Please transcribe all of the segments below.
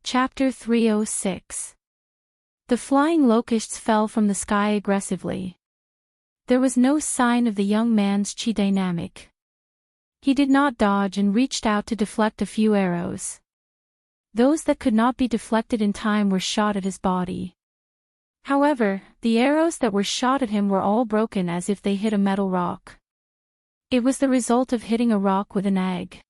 Chapter 306. The flying locusts fell from the sky aggressively. There was no sign of the young man's chi dynamic. He did not dodge and reached out to deflect a few arrows. Those that could not be deflected in time were shot at his body. However, the arrows that were shot at him were all broken as if they hit a metal rock. It was the result of hitting a rock with an egg.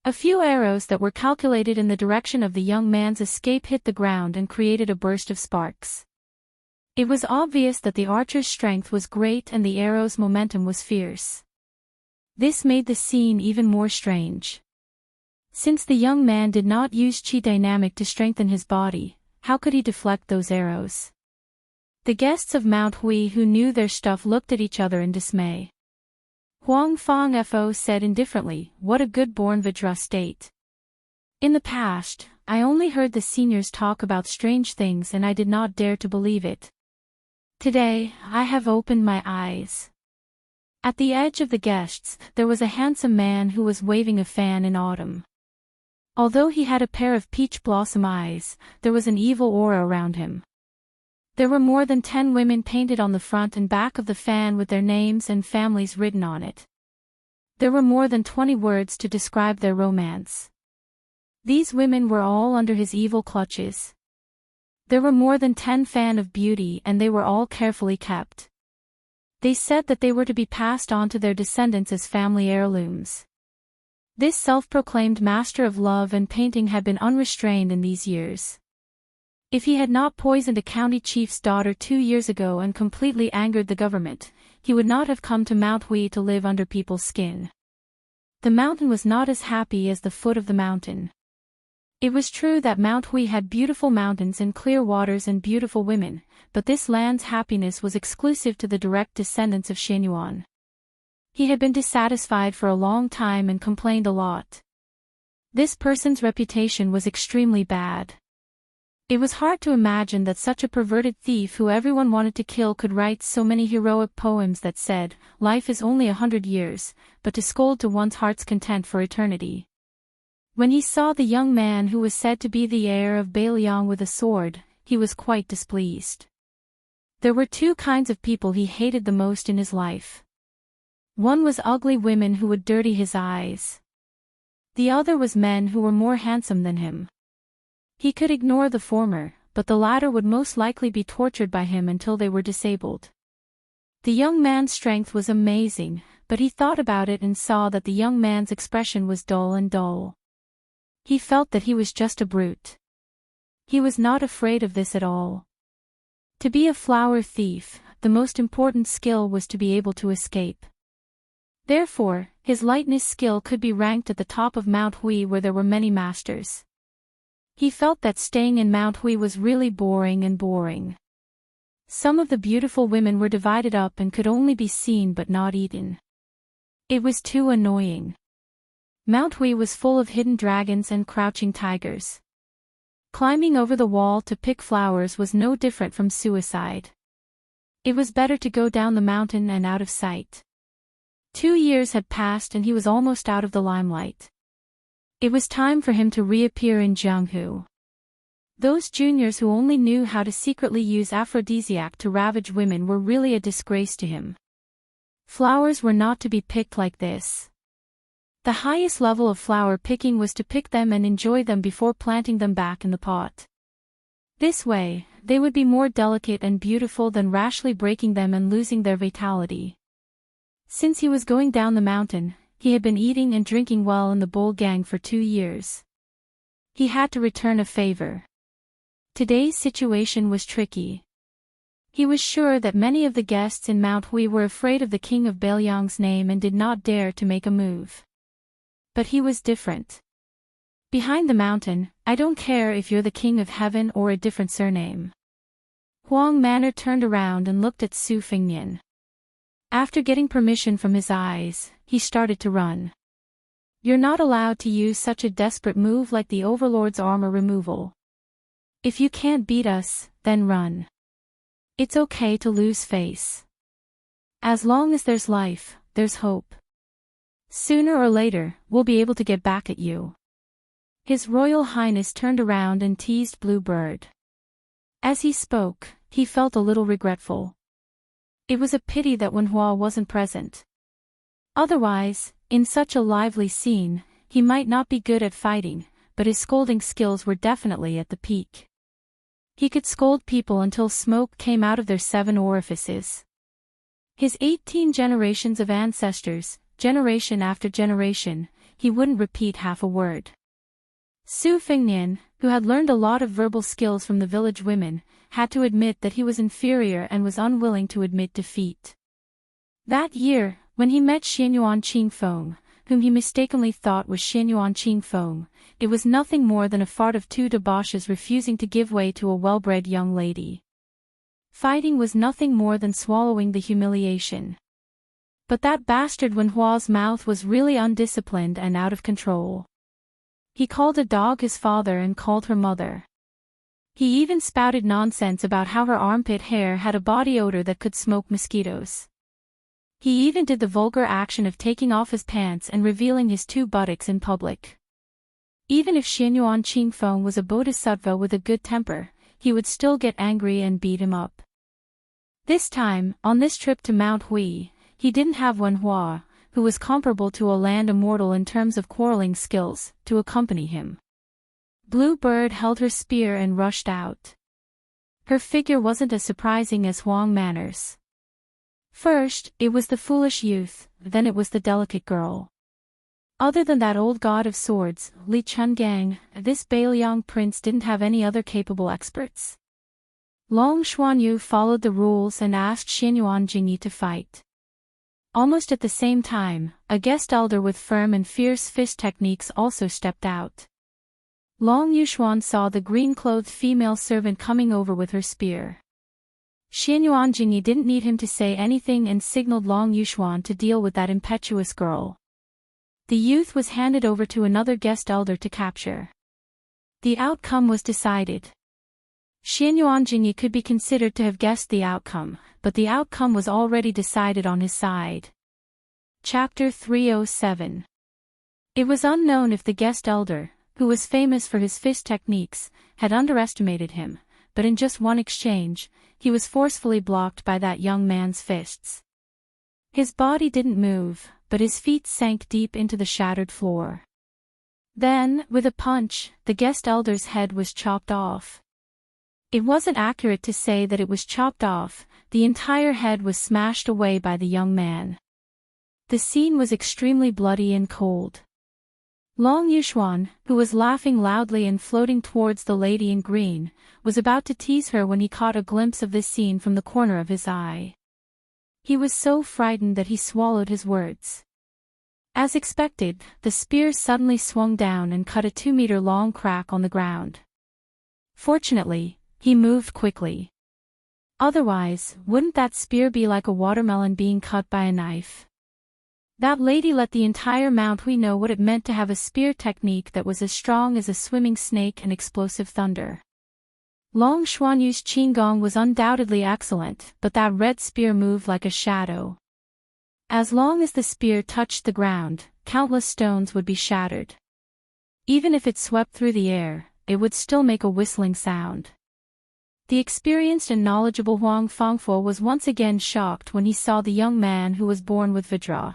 A few arrows that were calculated in the direction of the young man's escape hit the ground and created a burst of sparks. It was obvious that the archer's strength was great and the arrow's momentum was fierce. This made the scene even more strange. Since the young man did not use chi dynamic to strengthen his body, how could he deflect those arrows? The guests of Mount Hui who knew their stuff looked at each other in dismay. Huang Fong Fo said indifferently, "What a good-born Vajra state. In the past, I only heard the seniors talk about strange things and I did not dare to believe it. Today, I have opened my eyes." At the edge of the guests, there was a handsome man who was waving a fan in autumn. Although he had a pair of peach blossom eyes, there was an evil aura around him. There were more than 10 women painted on the front and back of the fan with their names and families written on it. There were more than 20 words to describe their romance. These women were all under his evil clutches. There were more than 10 fan of beauty and they were all carefully kept. They said that they were to be passed on to their descendants as family heirlooms. This self-proclaimed master of love and painting had been unrestrained in these years. If he had not poisoned a county chief's daughter 2 years ago and completely angered the government, he would not have come to Mount Hui to live under people's skin. The mountain was not as happy as the foot of the mountain. It was true that Mount Hui had beautiful mountains and clear waters and beautiful women, but this land's happiness was exclusive to the direct descendants of Xianyuan. He had been dissatisfied for a long time and complained a lot. This person's reputation was extremely bad. It was hard to imagine that such a perverted thief who everyone wanted to kill could write so many heroic poems that said, "Life is only 100 years, but to scold to one's heart's content for eternity." When he saw the young man who was said to be the heir of Beiliang with a sword, he was quite displeased. There were 2 kinds of people he hated the most in his life. One was ugly women who would dirty his eyes. The other was men who were more handsome than him. He could ignore the former, but the latter would most likely be tortured by him until they were disabled. The young man's strength was amazing, but he thought about it and saw that the young man's expression was dull and dull. He felt that he was just a brute. He was not afraid of this at all. To be a flower thief, the most important skill was to be able to escape. Therefore, his lightness skill could be ranked at the top of Mount Hui where there were many masters. He felt that staying in Mount Hui was really boring. Some of the beautiful women were divided up and could only be seen but not eaten. It was too annoying. Mount Hui was full of hidden dragons and crouching tigers. Climbing over the wall to pick flowers was no different from suicide. It was better to go down the mountain and out of sight. 2 years had passed and he was almost out of the limelight. It was time for him to reappear in Jianghu. Those juniors who only knew how to secretly use aphrodisiac to ravage women were really a disgrace to him. Flowers were not to be picked like this. The highest level of flower picking was to pick them and enjoy them before planting them back in the pot. This way, they would be more delicate and beautiful than rashly breaking them and losing their vitality. Since he was going down the mountain, he had been eating and drinking well in the Bull Gang for 2 years. He had to return a favor. Today's situation was tricky. He was sure that many of the guests in Mount Hui were afraid of the king of Beiliang's name and did not dare to make a move. But he was different. Behind the mountain, I don't care if you're the king of heaven or a different surname. Huang Manor turned around and looked at Su Fingnian. After getting permission from his eyes, he started to run. You're not allowed to use such a desperate move like the Overlord's armor removal. If you can't beat us, then run. It's okay to lose face. As long as there's life, there's hope. Sooner or later, we'll be able to get back at you. His Royal Highness turned around and teased Bluebird. As he spoke, he felt a little regretful. It was a pity that Wenhua wasn't present. Otherwise, in such a lively scene, he might not be good at fighting, but his scolding skills were definitely at the peak. He could scold people until smoke came out of their 7 orifices. His 18 generations of ancestors, generation after generation, he wouldn't repeat half a word. Su Fengnian, who had learned a lot of verbal skills from the village women, had to admit that he was inferior and was unwilling to admit defeat. That year, when he met Xianyuan Qingfeng, whom he mistakenly thought was Xianyuan Qingfeng, it was nothing more than a fart of 2 debauches refusing to give way to a well-bred young lady. Fighting was nothing more than swallowing the humiliation. But that bastard Wenhua's mouth was really undisciplined and out of control. He called a dog his father and called her mother. He even spouted nonsense about how her armpit hair had a body odor that could smoke mosquitoes. He even did the vulgar action of taking off his pants and revealing his 2 buttocks in public. Even if Xianyuan Qingfeng was a bodhisattva with a good temper, he would still get angry and beat him up. This time, on this trip to Mount Hui, he didn't have Wenhua, who was comparable to a land immortal in terms of quarreling skills, to accompany him. Bluebird held her spear and rushed out. Her figure wasn't as surprising as Huang manners. First, it was the foolish youth, then it was the delicate girl. Other than that old god of swords, Li Chungang, this Bailiang prince didn't have any other capable experts. Long Xuanyu followed the rules and asked Xianyuan Jingyi to fight. Almost at the same time, a guest elder with firm and fierce fist techniques also stepped out. Long Yuxuan saw the green-clothed female servant coming over with her spear. Xianyuan Jingyi didn't need him to say anything and signaled Long Yuxuan to deal with that impetuous girl. The youth was handed over to another guest elder to capture. The outcome was decided. Xianyuan Jingyi could be considered to have guessed the outcome, but the outcome was already decided on his side. Chapter 307. It was unknown if the guest elder, who was famous for his fist techniques, had underestimated him, but in just one exchange, he was forcefully blocked by that young man's fists. His body didn't move, but his feet sank deep into the shattered floor. Then, with a punch, the guest elder's head was chopped off. It wasn't accurate to say that it was chopped off, the entire head was smashed away by the young man. The scene was extremely bloody and cold. Long Yuxuan, who was laughing loudly and floating towards the lady in green, was about to tease her when he caught a glimpse of this scene from the corner of his eye. He was so frightened that he swallowed his words. As expected, the spear suddenly swung down and cut a 2-meter-long crack on the ground. Fortunately, he moved quickly. Otherwise, wouldn't that spear be like a watermelon being cut by a knife? That lady let the entire Mount Hui know what it meant to have a spear technique that was as strong as a swimming snake and explosive thunder. Long Xuanyu's Qinggong was undoubtedly excellent, but that red spear moved like a shadow. As long as the spear touched the ground, countless stones would be shattered. Even if it swept through the air, it would still make a whistling sound. The experienced and knowledgeable Huang Fangfo was once again shocked when he saw the young man who was born with Vidra.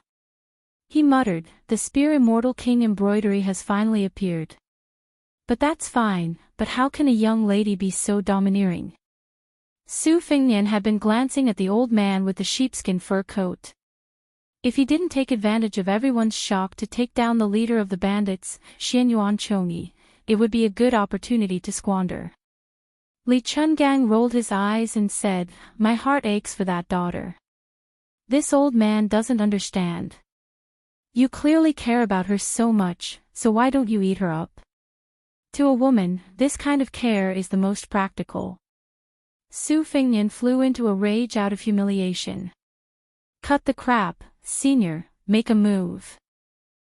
He muttered, "The spear Immortal King embroidery has finally appeared. But that's fine, but how can a young lady be so domineering?" Su Fengnian had been glancing at the old man with the sheepskin fur coat. If he didn't take advantage of everyone's shock to take down the leader of the bandits, Xianyuan Chongyi, it would be a good opportunity to squander. Li Chungang rolled his eyes and said, "My heart aches for that daughter. This old man doesn't understand. You clearly care about her so much, so why don't you eat her up?" To a woman, this kind of care is the most practical. Su Fengnian flew into a rage out of humiliation. "Cut the crap, senior, make a move."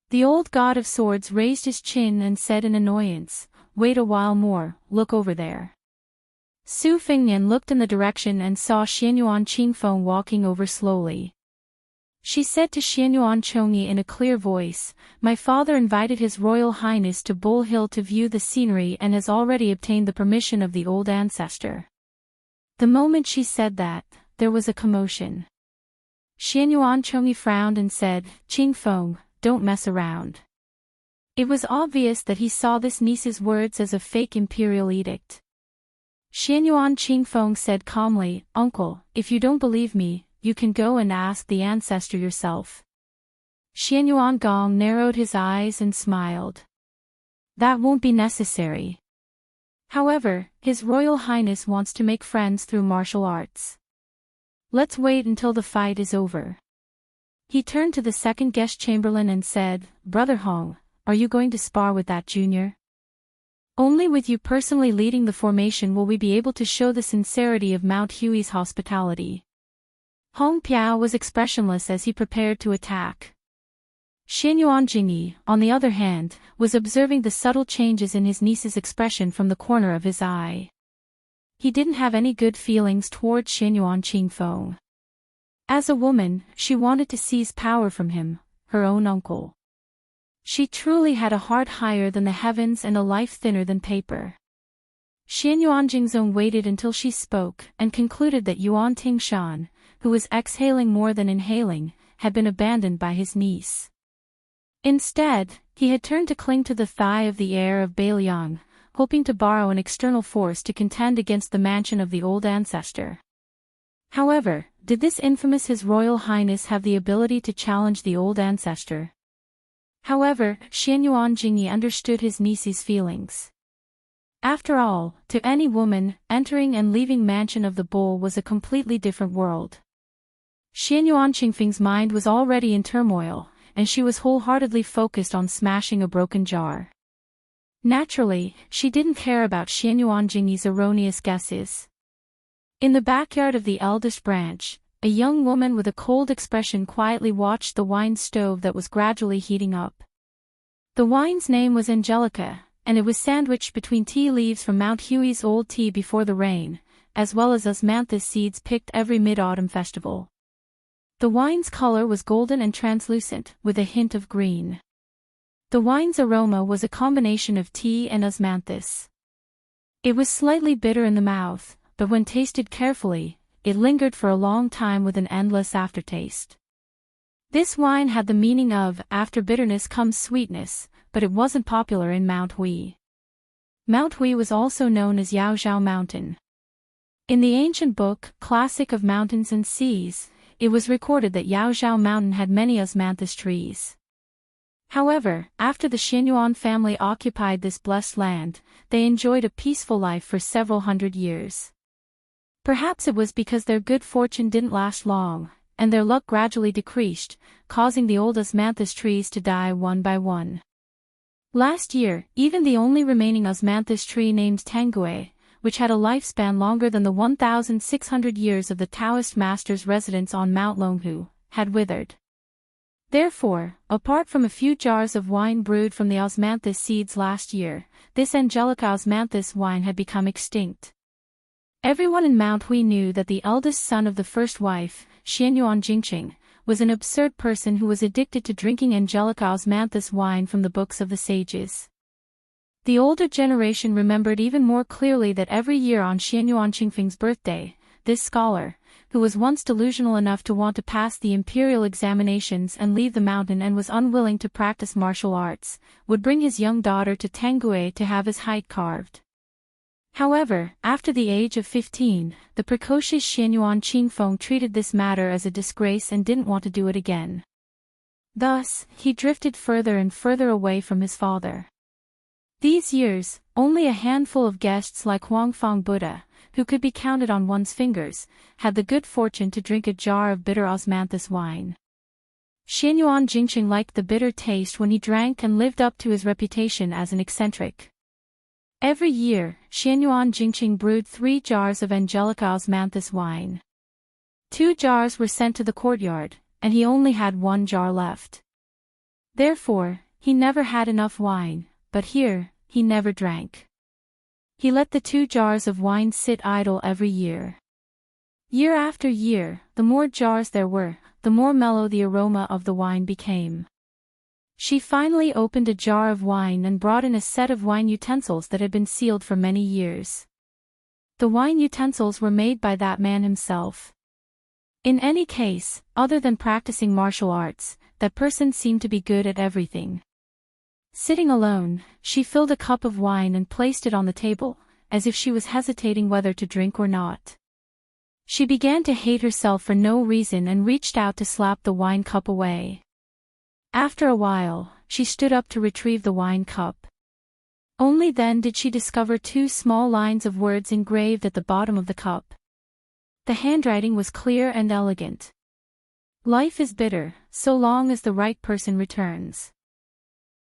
The old god of swords raised his chin and said in annoyance, "Wait a while more, look over there." Su Fengnian looked in the direction and saw Xianyuan Qingfeng walking over slowly. She said to Xianyuan Chongyi in a clear voice, "My father invited His Royal Highness to Bull Hill to view the scenery and has already obtained the permission of the old ancestor." The moment she said that, there was a commotion. Xianyuan Chongyi frowned and said, "Qingfeng, don't mess around." It was obvious that he saw this niece's words as a fake imperial edict. Xianyuan Qingfeng said calmly, "Uncle, if you don't believe me, you can go and ask the ancestor yourself." Xianyuan Gong narrowed his eyes and smiled. "That won't be necessary. However, His Royal Highness wants to make friends through martial arts. Let's wait until the fight is over." He turned to the second guest chamberlain and said, "Brother Hong, are you going to spar with that junior? Only with you personally leading the formation will we be able to show the sincerity of Mount Hui's hospitality." Hong Piao was expressionless as he prepared to attack. Xianyuan Jingyi, on the other hand, was observing the subtle changes in his niece's expression from the corner of his eye. He didn't have any good feelings towards Xianyuan Qingfeng. As a woman, she wanted to seize power from him, her own uncle. She truly had a heart higher than the heavens and a life thinner than paper. Xianyuan Jingzong waited until she spoke and concluded that Yuan Tingshan, who was exhaling more than inhaling, had been abandoned by his niece. Instead, he had turned to cling to the thigh of the heir of Beiliang, hoping to borrow an external force to contend against the mansion of the old ancestor. However, did this infamous His Royal Highness have the ability to challenge the old ancestor? However, Xianyuan Jingyi understood his niece's feelings. After all, to any woman, entering and leaving Mansion of the Bull was a completely different world. Xianyuan Qingfeng's mind was already in turmoil, and she was wholeheartedly focused on smashing a broken jar. Naturally, she didn't care about Xianyuan Jingyi's erroneous guesses. In the backyard of the eldest branch, a young woman with a cold expression quietly watched the wine stove that was gradually heating up. The wine's name was Angelica, and it was sandwiched between tea leaves from Mount Hui's old tea before the rain, as well as osmanthus seeds picked every mid-autumn festival. The wine's color was golden and translucent, with a hint of green. The wine's aroma was a combination of tea and osmanthus. It was slightly bitter in the mouth, but when tasted carefully, it lingered for a long time with an endless aftertaste. This wine had the meaning of, after bitterness comes sweetness, but it wasn't popular in Mount Hui. Mount Hui was also known as Yaozhao Mountain. In the ancient book, Classic of Mountains and Seas, it was recorded that Yaozhao Mountain had many osmanthus trees. However, after the Xianyuan family occupied this blessed land, they enjoyed a peaceful life for several hundred years. Perhaps it was because their good fortune didn't last long, and their luck gradually decreased, causing the old osmanthus trees to die one by one. Last year, even the only remaining osmanthus tree named Tangue, which had a lifespan longer than the 1,600 years of the Taoist master's residence on Mount Longhu, had withered. Therefore, apart from a few jars of wine brewed from the osmanthus seeds last year, this Angelica osmanthus wine had become extinct. Everyone in Mount Hui knew that the eldest son of the first wife, Xianyuan Jingqing, was an absurd person who was addicted to drinking Angelica osmanthus wine from the books of the sages. The older generation remembered even more clearly that every year on Xianyuan Qingfeng's birthday, this scholar, who was once delusional enough to want to pass the imperial examinations and leave the mountain and was unwilling to practice martial arts, would bring his young daughter to Tangue to have his height carved. However, after the age of 15, the precocious Xianyuan Qingfeng treated this matter as a disgrace and didn't want to do it again. Thus, he drifted further and further away from his father. These years, only a handful of guests like Huangfang Buddha, who could be counted on one's fingers, had the good fortune to drink a jar of bitter osmanthus wine. Xianyuan Jingqing liked the bitter taste when he drank and lived up to his reputation as an eccentric. Every year, Xianyuan Jingqing brewed 3 jars of Angelica osmanthus wine. 2 jars were sent to the courtyard, and he only had 1 jar left. Therefore, he never had enough wine, but here, he never drank. He let the 2 jars of wine sit idle every year. Year after year, the more jars there were, the more mellow the aroma of the wine became. She finally opened a jar of wine and brought in a set of wine utensils that had been sealed for many years. The wine utensils were made by that man himself. In any case, other than practicing martial arts, that person seemed to be good at everything. Sitting alone, she filled a cup of wine and placed it on the table, as if she was hesitating whether to drink or not. She began to hate herself for no reason and reached out to slap the wine cup away. After a while, she stood up to retrieve the wine cup. Only then did she discover two small lines of words engraved at the bottom of the cup. The handwriting was clear and elegant. Life is bitter, so long as the right person returns.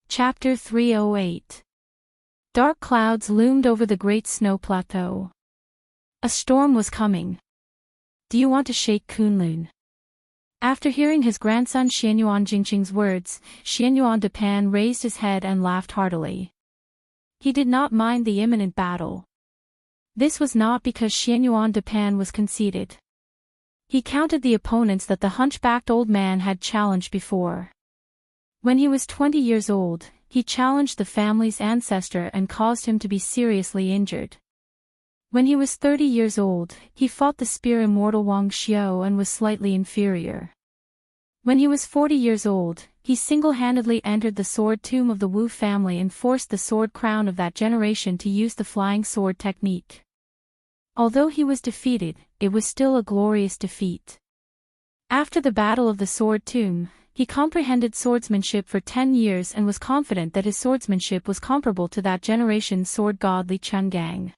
Chapter 308. Dark clouds loomed over the great snow plateau. A storm was coming. Do you want to shake Kunlun? After hearing his grandson Xianyuan Jingqing's words, Xianyuan Depan raised his head and laughed heartily. He did not mind the imminent battle. This was not because Xianyuan Depan was conceited. He counted the opponents that the hunchbacked old man had challenged before. When he was 20 years old, he challenged the family's ancestor and caused him to be seriously injured. When he was 30 years old, he fought the spear Immortal Wang Xiao and was slightly inferior. When he was 40 years old, he single-handedly entered the sword tomb of the Wu family and forced the sword crown of that generation to use the flying sword technique. Although he was defeated, it was still a glorious defeat. After the Battle of the Sword Tomb, he comprehended swordsmanship for 10 years and was confident that his swordsmanship was comparable to that generation's sword god Li Chungang.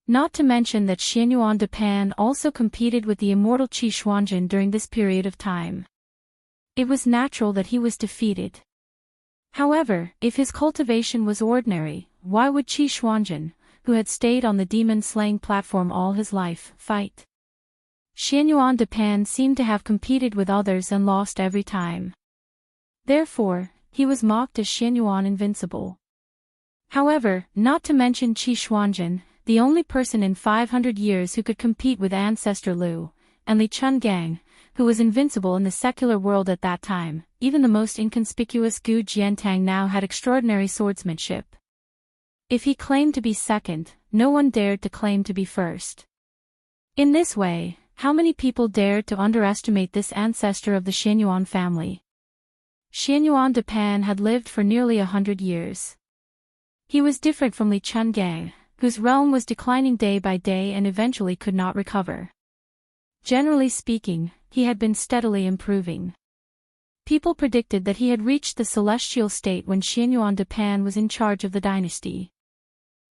Not to mention that Xianyuan Depan also competed with the immortal Qi Xuanjun during this period of time. It was natural that he was defeated. However, if his cultivation was ordinary, why would Qi Xuanjun, who had stayed on the demon-slaying platform all his life, fight? Xianyuan Depan seemed to have competed with others and lost every time. Therefore, he was mocked as Xianyuan Invincible. However, not to mention Qi Xuanjun, the only person in 500 years who could compete with Ancestor Lu, and Li Chungang, who was invincible in the secular world at that time, even the most inconspicuous Gu Jiantang now had extraordinary swordsmanship. If he claimed to be second, no one dared to claim to be first. In this way, how many people dared to underestimate this ancestor of the Xianyuan family? Xianyuan Depan had lived for nearly 100 years. He was different from Li Chungang, whose realm was declining day by day and eventually could not recover. Generally speaking, he had been steadily improving. People predicted that he had reached the celestial state when Xianyuan Depan was in charge of the dynasty.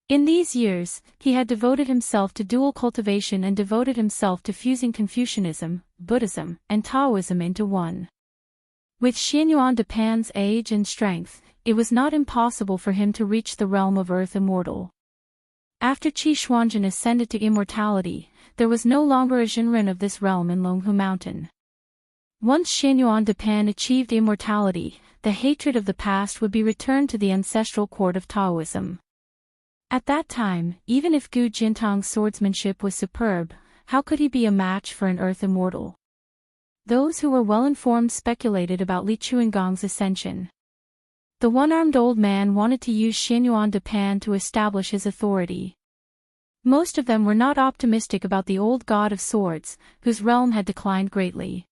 In these years, he had devoted himself to dual cultivation and devoted himself to fusing Confucianism, Buddhism, and Taoism into one. With Xianyuan Depan's age and strength, it was not impossible for him to reach the realm of Earth Immortal. After Qi Xuanjun ascended to immortality, there was no longer a Jinren of this realm in Longhu Mountain. Once Xianyuan Depan achieved immortality, the hatred of the past would be returned to the ancestral court of Taoism. At that time, even if Gu Jintang's swordsmanship was superb, how could he be a match for an Earth Immortal? Those who were well-informed speculated about Li Chuangong's ascension. The one-armed old man wanted to use Xianyuan Depan to establish his authority. Most of them were not optimistic about the old god of swords, whose realm had declined greatly.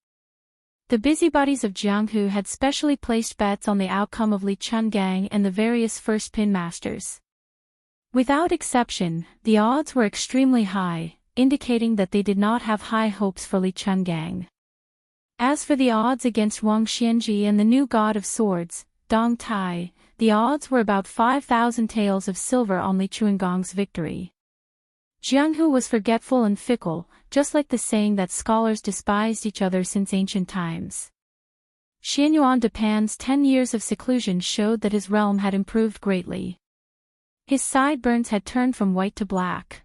The busybodies of Jianghu had specially placed bets on the outcome of Li Chungang and the various first pin masters. Without exception, the odds were extremely high, indicating that they did not have high hopes for Li Chungang. As for the odds against Wang Xianji and the new god of swords, Dong Tai, the odds were about 5,000 taels of silver on Li Chuangong's victory. Jianghu was forgetful and fickle, just like the saying that scholars despised each other since ancient times. Xianyuan Depan's 10 years of seclusion showed that his realm had improved greatly. His sideburns had turned from white to black.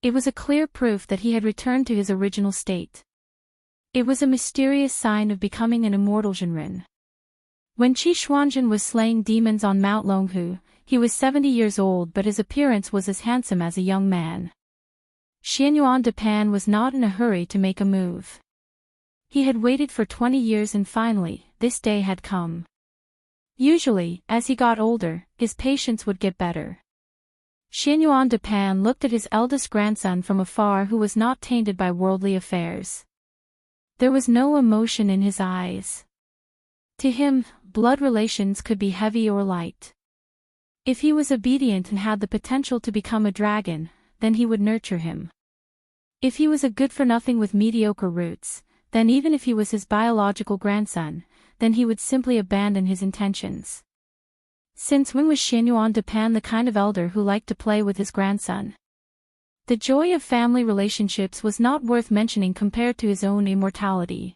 It was a clear proof that he had returned to his original state. It was a mysterious sign of becoming an immortal Jinren. When Qi Xuanjun was slaying demons on Mount Longhu, he was 70 years old but his appearance was as handsome as a young man. Xianyuan de Pan was not in a hurry to make a move. He had waited for 20 years and finally, this day had come. Usually, as he got older, his patience would get better. Xianyuan de Pan looked at his eldest grandson from afar who was not tainted by worldly affairs. There was no emotion in his eyes. To him, blood relations could be heavy or light. If he was obedient and had the potential to become a dragon, then he would nurture him. If he was a good-for-nothing with mediocre roots, then even if he was his biological grandson, then he would simply abandon his intentions. Since when was Xianyuan de Pan the kind of elder who liked to play with his grandson? The joy of family relationships was not worth mentioning compared to his own immortality.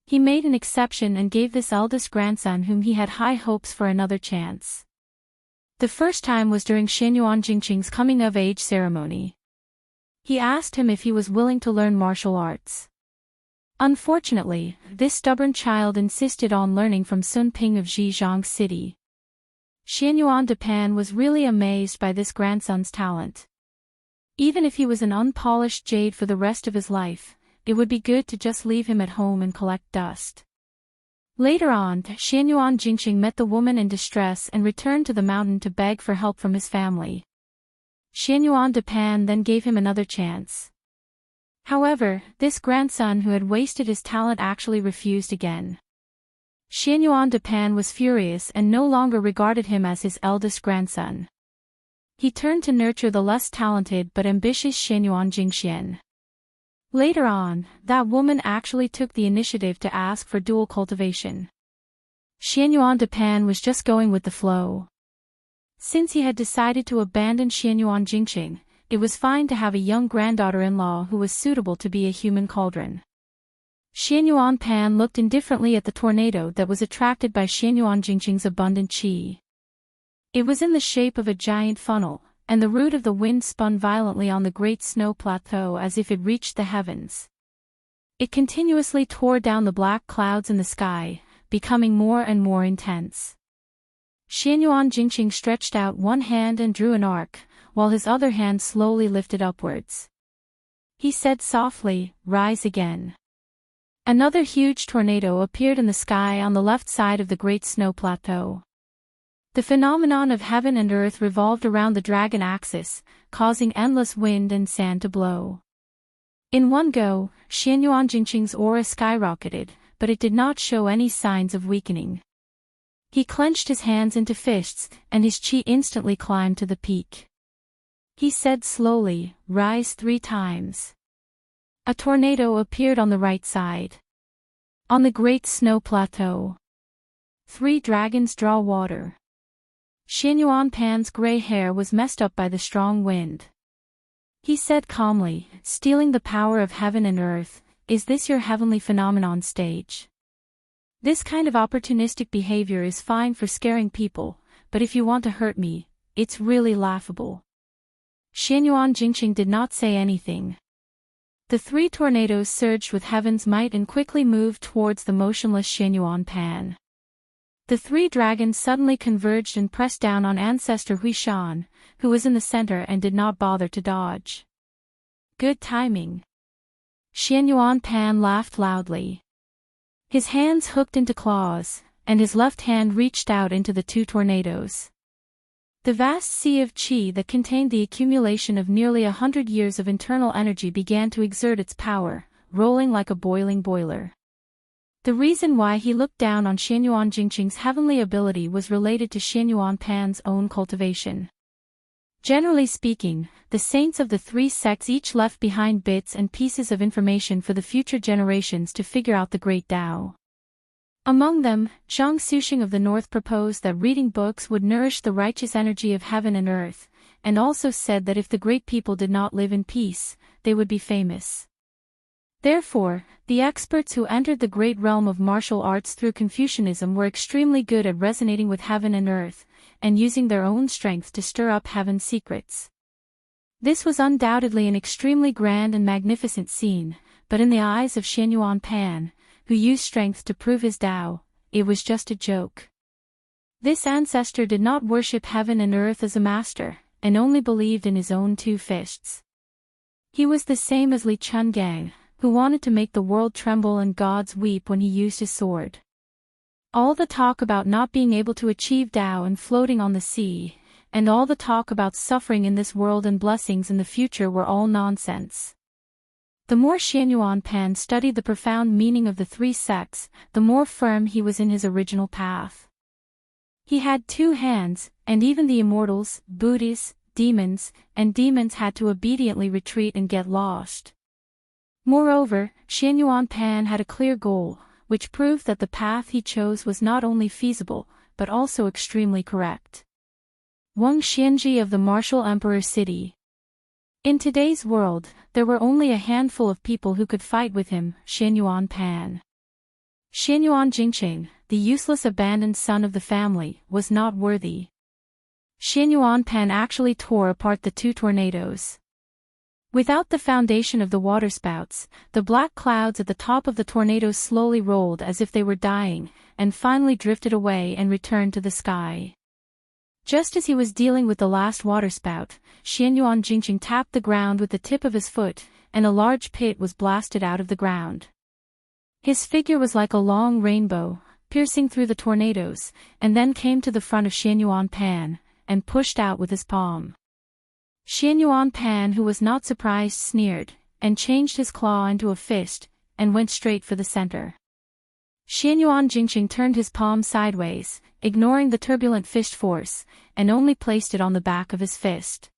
He made an exception and gave this eldest grandson whom he had high hopes for another chance. The first time was during Xianyuan Jingqing's coming-of-age ceremony. He asked him if he was willing to learn martial arts. Unfortunately, this stubborn child insisted on learning from Sun Ping of Zhejiang City. Xianyuan de Pan was really amazed by this grandson's talent. Even if he was an unpolished jade for the rest of his life, it would be good to just leave him at home and collect dust. Later on, Xianyuan Jingqing met the woman in distress and returned to the mountain to beg for help from his family. Xianyuan de Pan then gave him another chance. However, this grandson who had wasted his talent actually refused again. Xianyuan de Pan was furious and no longer regarded him as his eldest grandson. He turned to nurture the less talented but ambitious Xianyuan Jingxian. Later on, that woman actually took the initiative to ask for dual cultivation. Xianyuan de Pan was just going with the flow. Since he had decided to abandon Xianyuan Jingqing, it was fine to have a young granddaughter-in-law who was suitable to be a human cauldron. Xianyuan Pan looked indifferently at the tornado that was attracted by Xianyuan Jingqing's abundant qi. It was in the shape of a giant funnel, and the root of the wind spun violently on the great snow plateau as if it reached the heavens. It continuously tore down the black clouds in the sky, becoming more and more intense. Xianyuan Jingqing stretched out one hand and drew an arc, while his other hand slowly lifted upwards. He said softly, "Rise again." Another huge tornado appeared in the sky on the left side of the great snow plateau. The phenomenon of heaven and earth revolved around the dragon axis, causing endless wind and sand to blow. In one go, Xianyuan Jingqing's aura skyrocketed, but it did not show any signs of weakening. He clenched his hands into fists, and his qi instantly climbed to the peak. He said slowly, "Rise 3 times." A tornado appeared on the right side. On the great snow plateau, 3 dragons draw water. Xianyuan Pan's gray hair was messed up by the strong wind. He said calmly, "Stealing the power of heaven and earth, is this your heavenly phenomenon stage? This kind of opportunistic behavior is fine for scaring people, but if you want to hurt me, it's really laughable." Xianyuan Jingqing did not say anything. The 3 tornadoes surged with heaven's might and quickly moved towards the motionless Xianyuan Pan. The 3 dragons suddenly converged and pressed down on Ancestor Huishan, who was in the center and did not bother to dodge. Good timing. Xianyuan Pan laughed loudly. His hands hooked into claws, and his left hand reached out into the 2 tornadoes. The vast sea of qi that contained the accumulation of nearly 100 years of internal energy began to exert its power, rolling like a boiling boiler. The reason why he looked down on Xianyuan Jingqing's heavenly ability was related to Xianyuan Pan's own cultivation. Generally speaking, the saints of the 3 sects each left behind bits and pieces of information for the future generations to figure out the great Tao. Among them, Zhang Suxing of the North proposed that reading books would nourish the righteous energy of heaven and earth, and also said that if the great people did not live in peace, they would be famous. Therefore, the experts who entered the great realm of martial arts through Confucianism were extremely good at resonating with heaven and earth, and using their own strength to stir up heaven's secrets. This was undoubtedly an extremely grand and magnificent scene, but in the eyes of Xianyuan Pan, who used strength to prove his Tao, it was just a joke. This ancestor did not worship heaven and earth as a master, and only believed in his own 2 fists. He was the same as Li Chungang, who wanted to make the world tremble and gods weep when he used his sword. All the talk about not being able to achieve Tao and floating on the sea, and all the talk about suffering in this world and blessings in the future were all nonsense. The more Xianyuan Pan studied the profound meaning of the three sects, the more firm he was in his original path. He had two hands, and even the immortals, Buddhas, demons had to obediently retreat and get lost. Moreover, Xianyuan Pan had a clear goal, which proved that the path he chose was not only feasible, but also extremely correct. Wang Xianji of the martial emperor city. In today's world, there were only a handful of people who could fight with him, Xianyuan Pan. Xianyuan Jingqing, the useless abandoned son of the family, was not worthy. Xianyuan Pan actually tore apart the two tornadoes. Without the foundation of the waterspouts, the black clouds at the top of the tornadoes slowly rolled as if they were dying, and finally drifted away and returned to the sky. Just as he was dealing with the last waterspout, Xianyuan Jingqing tapped the ground with the tip of his foot, and a large pit was blasted out of the ground. His figure was like a long rainbow, piercing through the tornadoes, and then came to the front of Xianyuan Pan, and pushed out with his palm. Xianyuan Pan, who was not surprised, sneered, and changed his claw into a fist, and went straight for the center. Xianyuan Jingqing turned his palm sideways, ignoring the turbulent fist force, and only placed it on the back of his fist.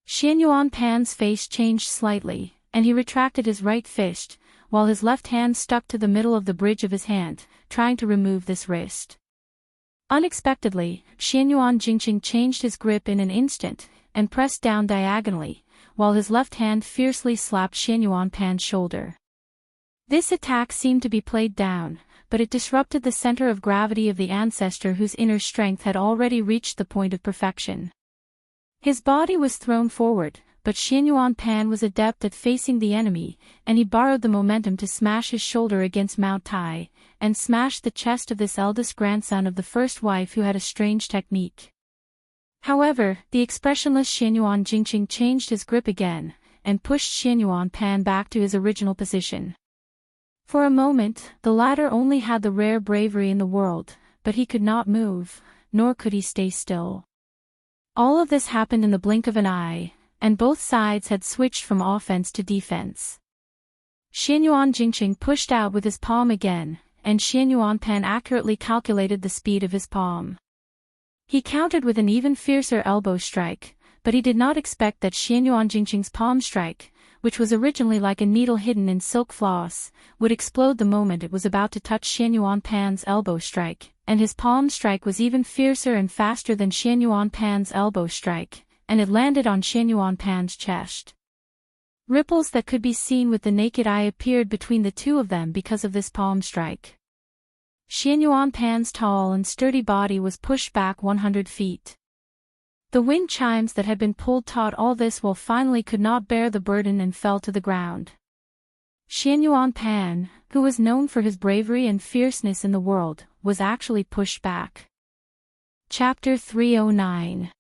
Xianyuan Pan's face changed slightly, and he retracted his right fist, while his left hand stuck to the middle of the bridge of his hand, trying to remove this wrist. Unexpectedly, Xianyuan Jingqing changed his grip in an instant, and pressed down diagonally, while his left hand fiercely slapped Xianyuan Pan's shoulder. This attack seemed to be played down, but it disrupted the center of gravity of the ancestor whose inner strength had already reached the point of perfection. His body was thrown forward, but Xianyuan Pan was adept at facing the enemy, and he borrowed the momentum to smash his shoulder against Mount Tai, and smashed the chest of this eldest grandson of the first wife who had a strange technique. However, the expressionless Xianyuan Jingqing changed his grip again, and pushed Xianyuan Pan back to his original position. For a moment, the latter only had the rare bravery in the world, but he could not move, nor could he stay still. All of this happened in the blink of an eye, and both sides had switched from offense to defense. Xianyuan Jingqing pushed out with his palm again, and Xianyuan Pan accurately calculated the speed of his palm. He countered with an even fiercer elbow strike, but he did not expect that Xianyuan Jingqing's palm strike, which was originally like a needle hidden in silk floss, would explode the moment it was about to touch Xianyuan Pan's elbow strike, and his palm strike was even fiercer and faster than Xianyuan Pan's elbow strike, and it landed on Xianyuan Pan's chest. Ripples that could be seen with the naked eye appeared between the two of them because of this palm strike. Xianyuan Pan's tall and sturdy body was pushed back 100 feet. The wind chimes that had been pulled taut all this while finally could not bear the burden and fell to the ground. Xianyuan Pan, who was known for his bravery and fierceness in the world, was actually pushed back. Chapter 309.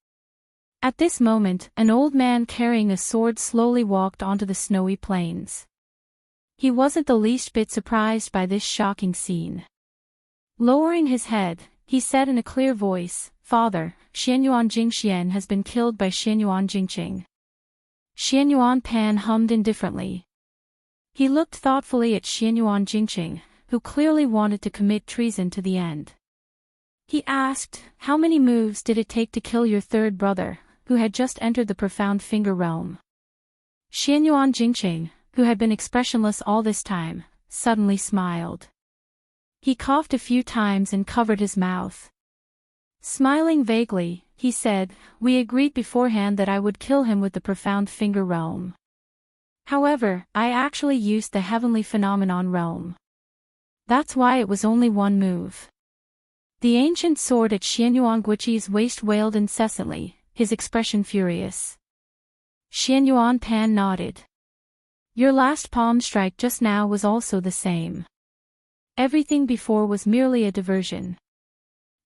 At this moment, an old man carrying a sword slowly walked onto the snowy plains. He wasn't the least bit surprised by this shocking scene. Lowering his head, he said in a clear voice, "Father, Xianyuan Jingxian has been killed by Xianyuan Jingqing." Xianyuan Pan hummed indifferently. He looked thoughtfully at Xianyuan Jingqing, who clearly wanted to commit treason to the end. He asked, "How many moves did it take to kill your third brother, who had just entered the profound finger realm?" Xianyuan Jingqing, who had been expressionless all this time, suddenly smiled. He coughed a few times and covered his mouth. Smiling vaguely, he said, "We agreed beforehand that I would kill him with the profound finger realm. However, I actually used the heavenly phenomenon realm. That's why it was only one move." The ancient sword at Xianyuan Guiqi's waist wailed incessantly, his expression furious. Xianyuan Pan nodded. "Your last palm strike just now was also the same. Everything before was merely a diversion."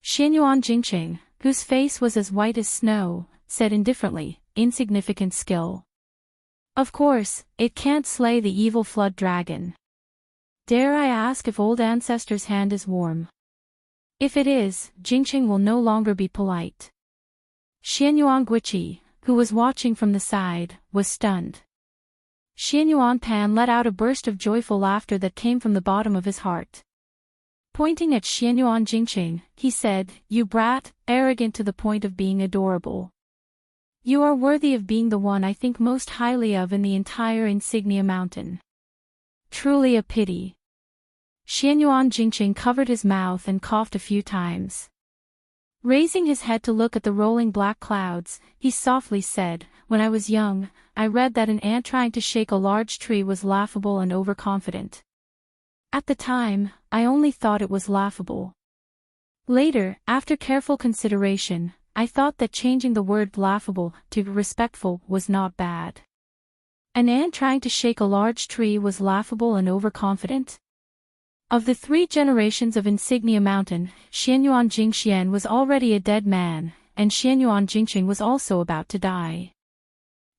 Xianyuan Jingqing, whose face was as white as snow, said indifferently, "Insignificant skill." Of course, it can't slay the evil flood dragon. Dare I ask if old ancestor's hand is warm? If it is, Jingqing will no longer be polite. Xianyuan Guiqi, who was watching from the side, was stunned. Xianyuan Pan let out a burst of joyful laughter that came from the bottom of his heart. Pointing at Xianyuan Jingqing, he said, "You brat, arrogant to the point of being adorable. You are worthy of being the one I think most highly of in the entire Insignia Mountain. Truly a pity." Xianyuan Jingqing covered his mouth and coughed a few times. Raising his head to look at the rolling black clouds, he softly said, "When I was young, I read that an ant trying to shake a large tree was laughable and overconfident. At the time, I only thought it was laughable. Later, after careful consideration, I thought that changing the word laughable to respectful was not bad. An ant trying to shake a large tree was laughable and overconfident?" Of the 3 generations of Insignia Mountain, Xianyuan Jingxian was already a dead man, and Xianyuan Jingqing was also about to die.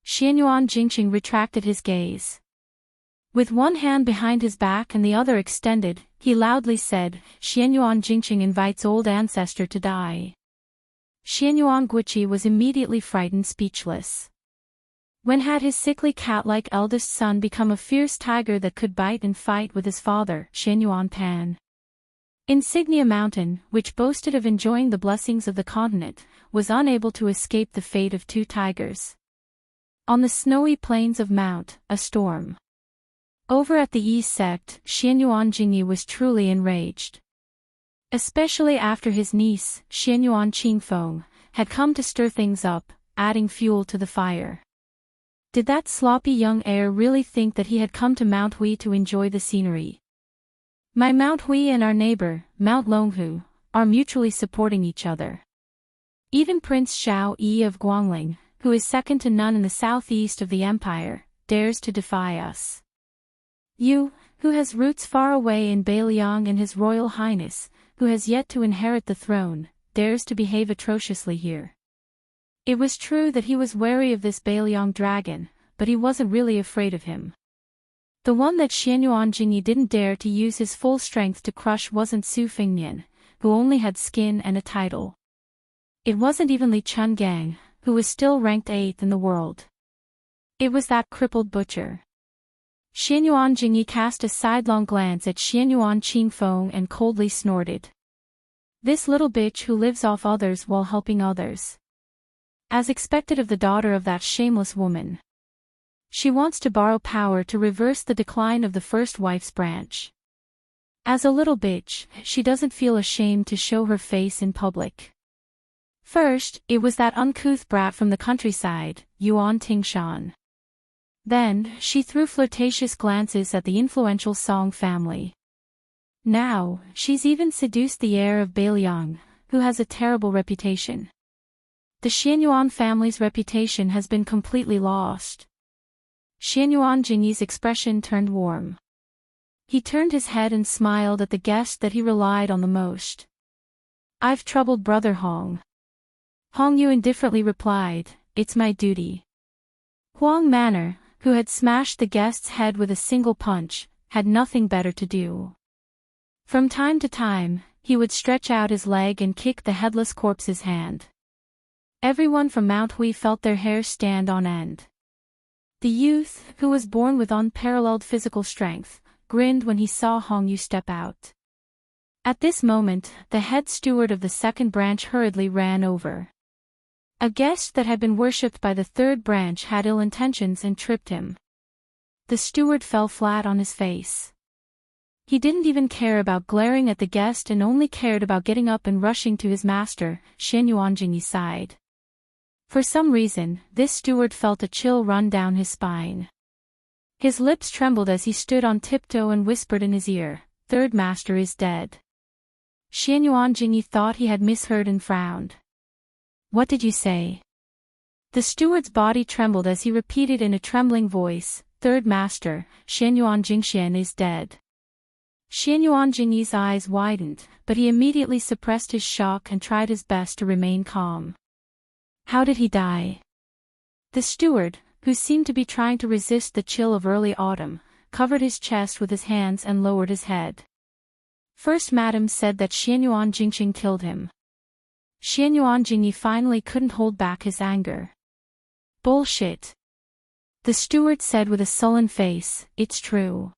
Xianyuan Jingqing retracted his gaze. With one hand behind his back and the other extended, he loudly said, "Xianyuan Jingqing invites old ancestor to die." Xianyuan Guiqi was immediately frightened speechless. When had his sickly cat-like eldest son become a fierce tiger that could bite and fight with his father, Xianyuan Pan? Insignia Mountain, which boasted of enjoying the blessings of the continent, was unable to escape the fate of 2 tigers. On the snowy plains of Mount, a storm. Over at the East sect, Xianyuan Jingyi was truly enraged. Especially after his niece, Xianyuan Qingfeng, had come to stir things up, adding fuel to the fire. Did that sloppy young heir really think that he had come to Mount Hui to enjoy the scenery? My Mount Hui and our neighbor, Mount Longhu, are mutually supporting each other. Even Prince Xiao Yi of Guangling, who is second to none in the southeast of the empire, dares to defy us. You, who has roots far away in Beiliang, and His Royal Highness, who has yet to inherit the throne, dares to behave atrociously here. It was true that he was wary of this Beiliang dragon, but he wasn't really afraid of him. The one that Xianyuan Jingyi didn't dare to use his full strength to crush wasn't Su Fengnian, who only had skin and a title. It wasn't even Li Chungang, who was still ranked 8th in the world. It was that crippled butcher. Xianyuan Jingyi cast a sidelong glance at Xianyuan Qingfeng and coldly snorted. This little bitch who lives off others while helping others. As expected of the daughter of that shameless woman. She wants to borrow power to reverse the decline of the first wife's branch. As a little bitch, she doesn't feel ashamed to show her face in public. First, it was that uncouth brat from the countryside, Yuan Tingshan. Then, she threw flirtatious glances at the influential Song family. Now, she's even seduced the heir of Beiliang, who has a terrible reputation. The Xianyuan family's reputation has been completely lost. Xianyuan Jingyi's expression turned warm. He turned his head and smiled at the guest that he relied on the most. "I've troubled Brother Hong." Hong Yu indifferently replied, "It's my duty." Huang Manor, who had smashed the guest's head with a single punch, had nothing better to do. From time to time, he would stretch out his leg and kick the headless corpse's hand. Everyone from Mount Hui felt their hair stand on end. The youth, who was born with unparalleled physical strength, grinned when he saw Hong Yu step out. At this moment, the head steward of the second branch hurriedly ran over. A guest that had been worshipped by the third branch had ill intentions and tripped him. The steward fell flat on his face. He didn't even care about glaring at the guest and only cared about getting up and rushing to his master, Xianyuan Jingyi's side. For some reason, this steward felt a chill run down his spine. His lips trembled as he stood on tiptoe and whispered in his ear, "Third master is dead." Xianyuan Jingyi thought he had misheard and frowned. "What did you say?" The steward's body trembled as he repeated in a trembling voice, "Third master, Xianyuan Jingxian is dead." Xianyuan Jingyi's eyes widened, but he immediately suppressed his shock and tried his best to remain calm. "How did he die?" The steward, who seemed to be trying to resist the chill of early autumn, covered his chest with his hands and lowered his head. First Madame said that Xianyuan Jingqing killed him. Xianyuan Jingyi finally couldn't hold back his anger. Bullshit. The steward said with a sullen face, it's true.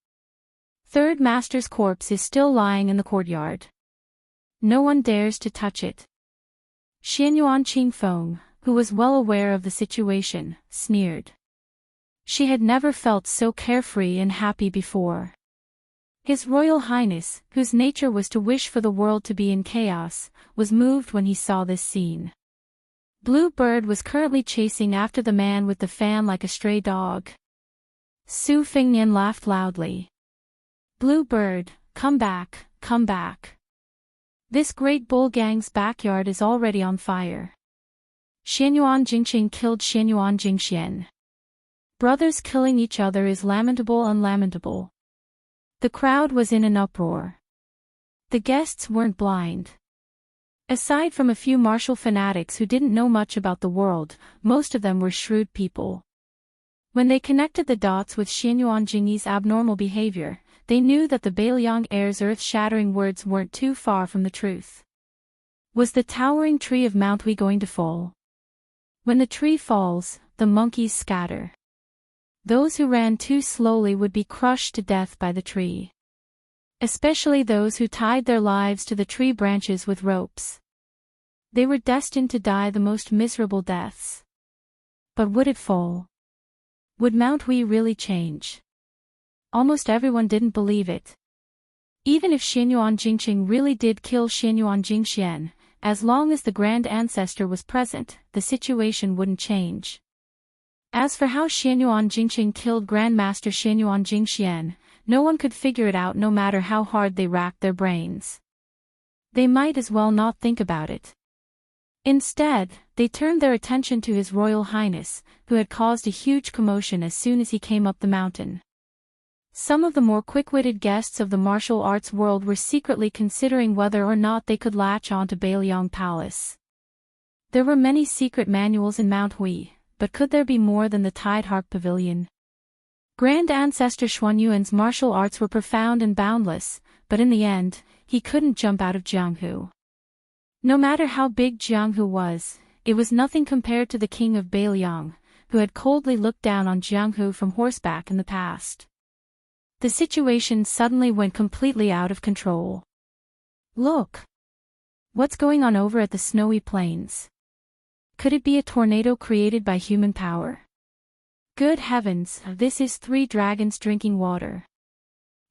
Third Master's corpse is still lying in the courtyard. No one dares to touch it. Xianyuan Qingfeng, who was well aware of the situation, sneered. She had never felt so carefree and happy before. His Royal Highness, whose nature was to wish for the world to be in chaos, was moved when he saw this scene. Blue Bird was currently chasing after the man with the fan like a stray dog. Su Fengnian laughed loudly. Blue Bird, come back, come back. This great bull gang's backyard is already on fire. Xianyuan Jingqing killed Xianyuan Jingxian. Brothers killing each other is lamentable and lamentable. The crowd was in an uproar. The guests weren't blind. Aside from a few martial fanatics who didn't know much about the world, most of them were shrewd people. When they connected the dots with Xianyuan Jingyi's abnormal behavior, they knew that the Bailiang heir's earth-shattering words weren't too far from the truth. Was the towering tree of Mount Hui going to fall? When the tree falls, the monkeys scatter. Those who ran too slowly would be crushed to death by the tree. Especially those who tied their lives to the tree branches with ropes. They were destined to die the most miserable deaths. But would it fall? Would Mount Hui really change? Almost everyone didn't believe it. Even if Xianyuan Jingqing really did kill Xianyuan Jingxian, as long as the Grand Ancestor was present, the situation wouldn't change. As for how Xianyuan Jingqing killed Grandmaster Xianyuan Jingxian, no one could figure it out no matter how hard they racked their brains. They might as well not think about it. Instead, they turned their attention to His Royal Highness, who had caused a huge commotion as soon as he came up the mountain. Some of the more quick-witted guests of the martial arts world were secretly considering whether or not they could latch on to Bailiang Palace. There were many secret manuals in Mount Hui, but could there be more than the Tide Harp Pavilion? Grand Ancestor Xuanyuan's martial arts were profound and boundless, but in the end, he couldn't jump out of Jianghu. No matter how big Jianghu was, it was nothing compared to the king of Bailiang, who had coldly looked down on Jianghu from horseback in the past. The situation suddenly went completely out of control. Look! What's going on over at the snowy plains? Could it be a tornado created by human power? Good heavens, this is 3 dragons drinking water.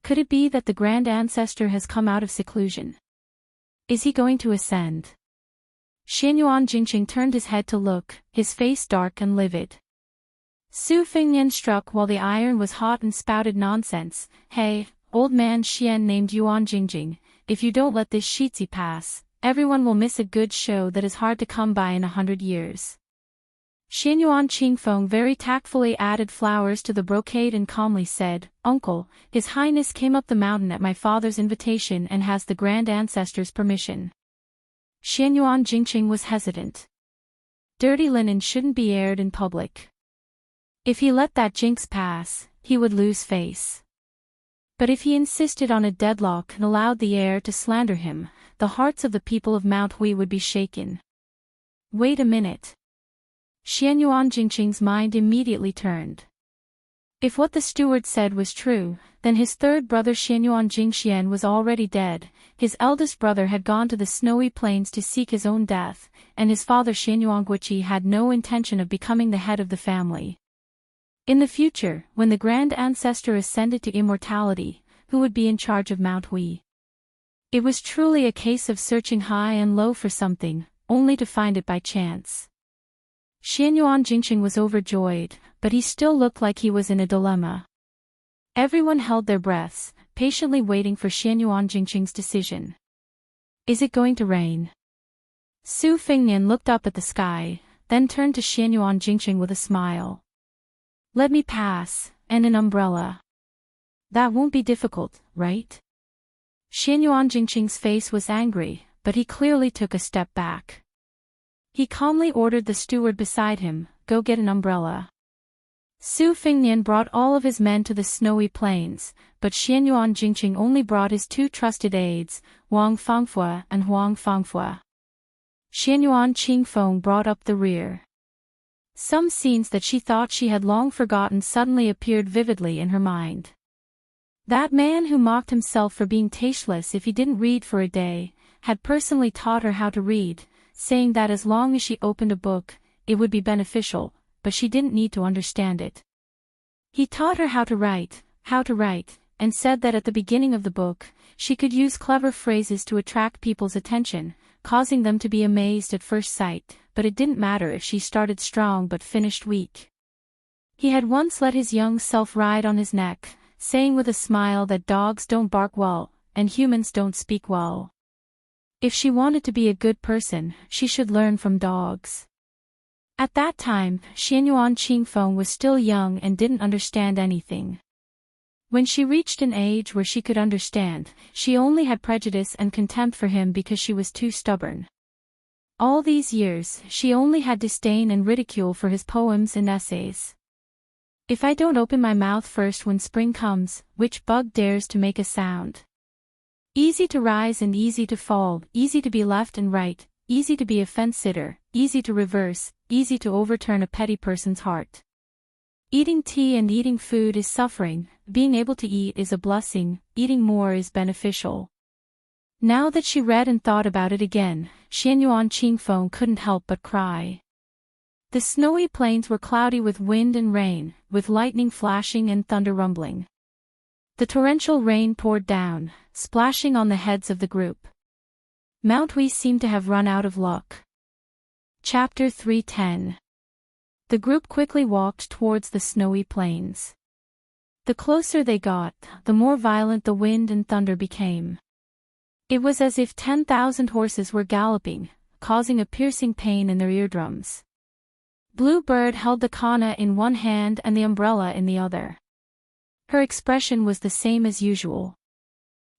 Could it be that the Grand Ancestor has come out of seclusion? Is he going to ascend? Xianyuan Jingqing turned his head to look, his face dark and livid. Su Fengnian struck while the iron was hot and spouted nonsense. Hey, old man Xian named Yuan Jingjing, if you don't let this Shizi pass, everyone will miss a good show that is hard to come by in 100 years. Xianyuan Qingfeng very tactfully added flowers to the brocade and calmly said, Uncle, His Highness came up the mountain at my father's invitation and has the Grand Ancestor's permission. Xianyuan Jingqing was hesitant. Dirty linen shouldn't be aired in public. If he let that jinx pass, he would lose face. But if he insisted on a deadlock and allowed the heir to slander him, the hearts of the people of Mount Hui would be shaken. Wait a minute. Xianyuan Jingqing's mind immediately turned. If what the steward said was true, then his third brother Xianyuan Jingxian was already dead, his eldest brother had gone to the snowy plains to seek his own death, and his father Xianyuan Guiqi had no intention of becoming the head of the family. In the future, when the Grand Ancestor ascended to immortality, who would be in charge of Mount Hui? It was truly a case of searching high and low for something, only to find it by chance. Xianyuan Jingqing was overjoyed, but he still looked like he was in a dilemma. Everyone held their breaths, patiently waiting for Xianyuan Jingqing's decision. Is it going to rain? Su Fengnian looked up at the sky, then turned to Xianyuan Jingqing with a smile. Let me pass, and an umbrella. That won't be difficult, right? Xianyuan Jingqing's face was angry, but he clearly took a step back. He calmly ordered the steward beside him, go get an umbrella. Su Fengnian brought all of his men to the snowy plains, but Xianyuan Jingqing only brought his 2 trusted aides, Wang Fangfua and Huang Fangfua. Xianyuan Qingfeng brought up the rear. Some scenes that she thought she had long forgotten suddenly appeared vividly in her mind. That man who mocked himself for being tasteless if he didn't read for a day, had personally taught her how to read, saying that as long as she opened a book, it would be beneficial, but she didn't need to understand it. He taught her how to write, and said that at the beginning of the book, she could use clever phrases to attract people's attention, causing them to be amazed at first sight, but it didn't matter if she started strong but finished weak. He had once let his young self ride on his neck, saying with a smile that dogs don't bark well, and humans don't speak well. If she wanted to be a good person, she should learn from dogs. At that time, Xianyuan Qingfeng was still young and didn't understand anything. When she reached an age where she could understand, she only had prejudice and contempt for him because she was too stubborn. All these years, she only had disdain and ridicule for his poems and essays. If I don't open my mouth first when spring comes, which bug dares to make a sound? Easy to rise and easy to fall, easy to be left and right, easy to be a fence-sitter, easy to reverse, easy to overturn a petty person's heart. Eating tea and eating food is suffering, being able to eat is a blessing, eating more is beneficial. Now that she read and thought about it again, Xianyuan Qingfeng couldn't help but cry. The snowy plains were cloudy with wind and rain, with lightning flashing and thunder rumbling. The torrential rain poured down, splashing on the heads of the group. Mount Wei seemed to have run out of luck. Chapter 310. The group quickly walked towards the snowy plains. The closer they got, the more violent the wind and thunder became. It was as if 10,000 horses were galloping, causing a piercing pain in their eardrums. Blue Bird held the kana in one hand and the umbrella in the other. Her expression was the same as usual.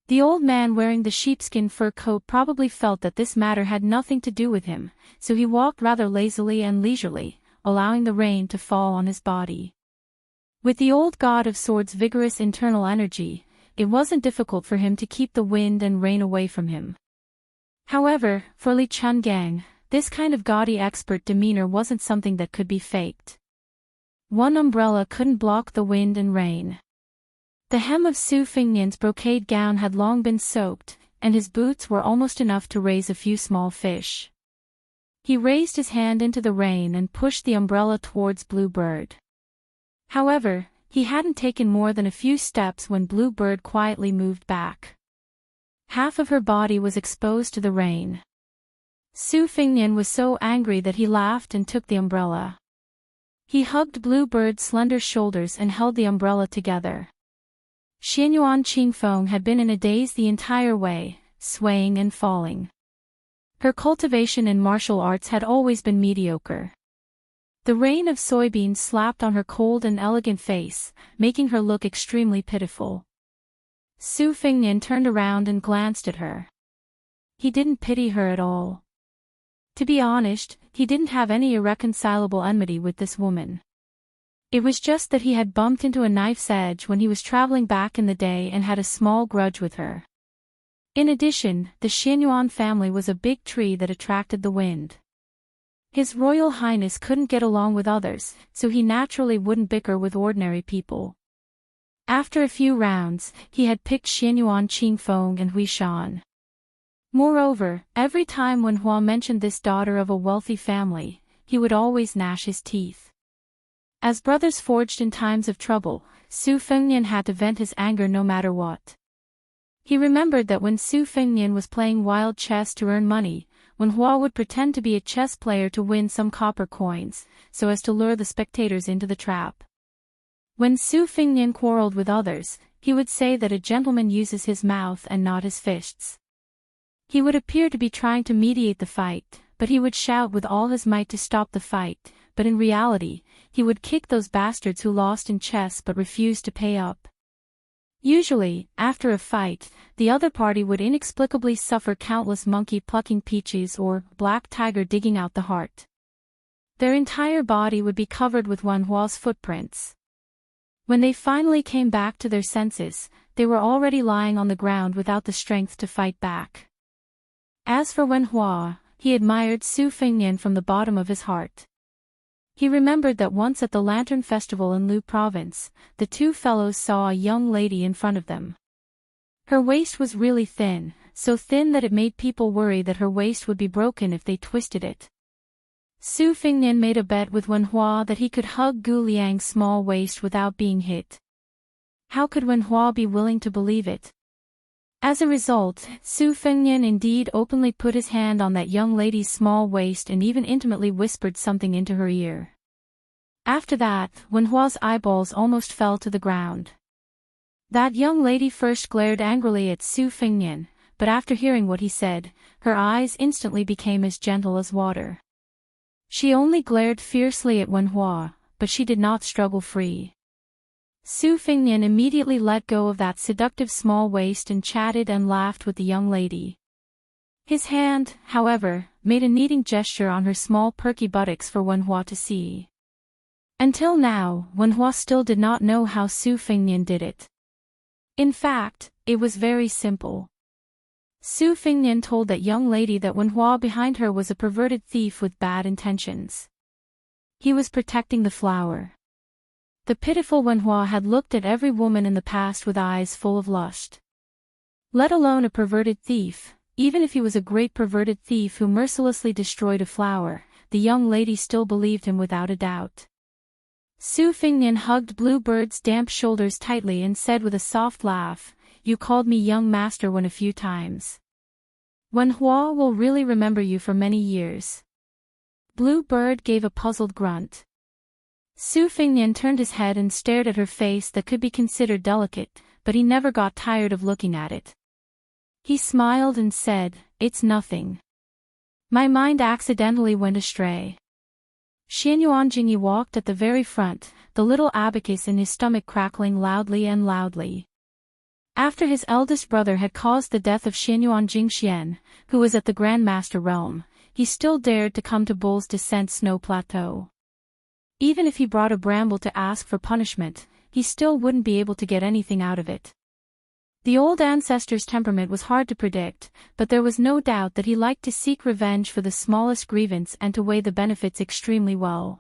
The old man wearing the sheepskin fur coat probably felt that this matter had nothing to do with him, so he walked rather lazily and leisurely, allowing the rain to fall on his body. With the old god of swords' vigorous internal energy, it wasn't difficult for him to keep the wind and rain away from him. However, for Li Chungang, this kind of gaudy expert demeanor wasn't something that could be faked. One umbrella couldn't block the wind and rain. The hem of Su Fengnian's brocade gown had long been soaked, and his boots were almost enough to raise a few small fish. He raised his hand into the rain and pushed the umbrella towards Blue Bird. However, he hadn't taken more than a few steps when Blue Bird quietly moved back. Half of her body was exposed to the rain. Su Fengnian was so angry that he laughed and took the umbrella. He hugged Blue Bird's slender shoulders and held the umbrella together. Xianyuan Qingfeng had been in a daze the entire way, swaying and falling. Her cultivation in martial arts had always been mediocre. The rain of soybeans slapped on her cold and elegant face, making her look extremely pitiful. Su Fengnian turned around and glanced at her. He didn't pity her at all. To be honest, he didn't have any irreconcilable enmity with this woman. It was just that he had bumped into a knife's edge when he was traveling back in the day and had a small grudge with her. In addition, the Xianyuan family was a big tree that attracted the wind. His Royal Highness couldn't get along with others, so he naturally wouldn't bicker with ordinary people. After a few rounds, he had picked Xianyuan Qingfeng and Hui Shan. Moreover, every time when Hua mentioned this daughter of a wealthy family, he would always gnash his teeth. As brothers forged in times of trouble, Su Fengnian had to vent his anger no matter what. He remembered that when Su Fengnian was playing wild chess to earn money, when Hua would pretend to be a chess player to win some copper coins, so as to lure the spectators into the trap. When Su Fengnian quarreled with others, he would say that a gentleman uses his mouth and not his fists. He would appear to be trying to mediate the fight, but he would shout with all his might to stop the fight, but in reality, he would kick those bastards who lost in chess but refused to pay up. Usually, after a fight, the other party would inexplicably suffer countless monkey plucking peaches or black tiger digging out the heart. Their entire body would be covered with Wenhua's footprints. When they finally came back to their senses, they were already lying on the ground without the strength to fight back. As for Wenhua, he admired Su Fengnian from the bottom of his heart. He remembered that once at the Lantern Festival in Lu Province, the two fellows saw a young lady in front of them. Her waist was really thin, so thin that it made people worry that her waist would be broken if they twisted it. Su Fengnian made a bet with Wenhua that he could hug Gu Liang's small waist without being hit. How could Wenhua be willing to believe it? As a result, Su Fengnian indeed openly put his hand on that young lady's small waist and even intimately whispered something into her ear. After that, Wenhua's eyeballs almost fell to the ground. That young lady first glared angrily at Su Fengnian, but after hearing what he said, her eyes instantly became as gentle as water. She only glared fiercely at Wenhua, but she did not struggle free. Su Fengnian immediately let go of that seductive small waist and chatted and laughed with the young lady. His hand, however, made a kneading gesture on her small perky buttocks for Wenhua to see. Until now, Wenhua still did not know how Su Fengnian did it. In fact, it was very simple. Su Fengnian told that young lady that Wenhua behind her was a perverted thief with bad intentions. He was protecting the flower. The pitiful Wenhua had looked at every woman in the past with eyes full of lust. Let alone a perverted thief, even if he was a great perverted thief who mercilessly destroyed a flower, the young lady still believed him without a doubt. Su Fengnian hugged Bluebird's damp shoulders tightly and said with a soft laugh, "You called me young master when a few times. Wenhua will really remember you for many years." Bluebird gave a puzzled grunt. Su Fengnian turned his head and stared at her face that could be considered delicate, but he never got tired of looking at it. He smiled and said, "It's nothing. My mind accidentally went astray." Xianyuan Jingyi walked at the very front, the little abacus in his stomach crackling loudly and loudly. After his eldest brother had caused the death of Xianyuan Jingxian, who was at the Grand Master realm, he still dared to come to Bull's Descent Snow Plateau. Even if he brought a bramble to ask for punishment, he still wouldn't be able to get anything out of it. The old ancestor's temperament was hard to predict, but there was no doubt that he liked to seek revenge for the smallest grievance and to weigh the benefits extremely well.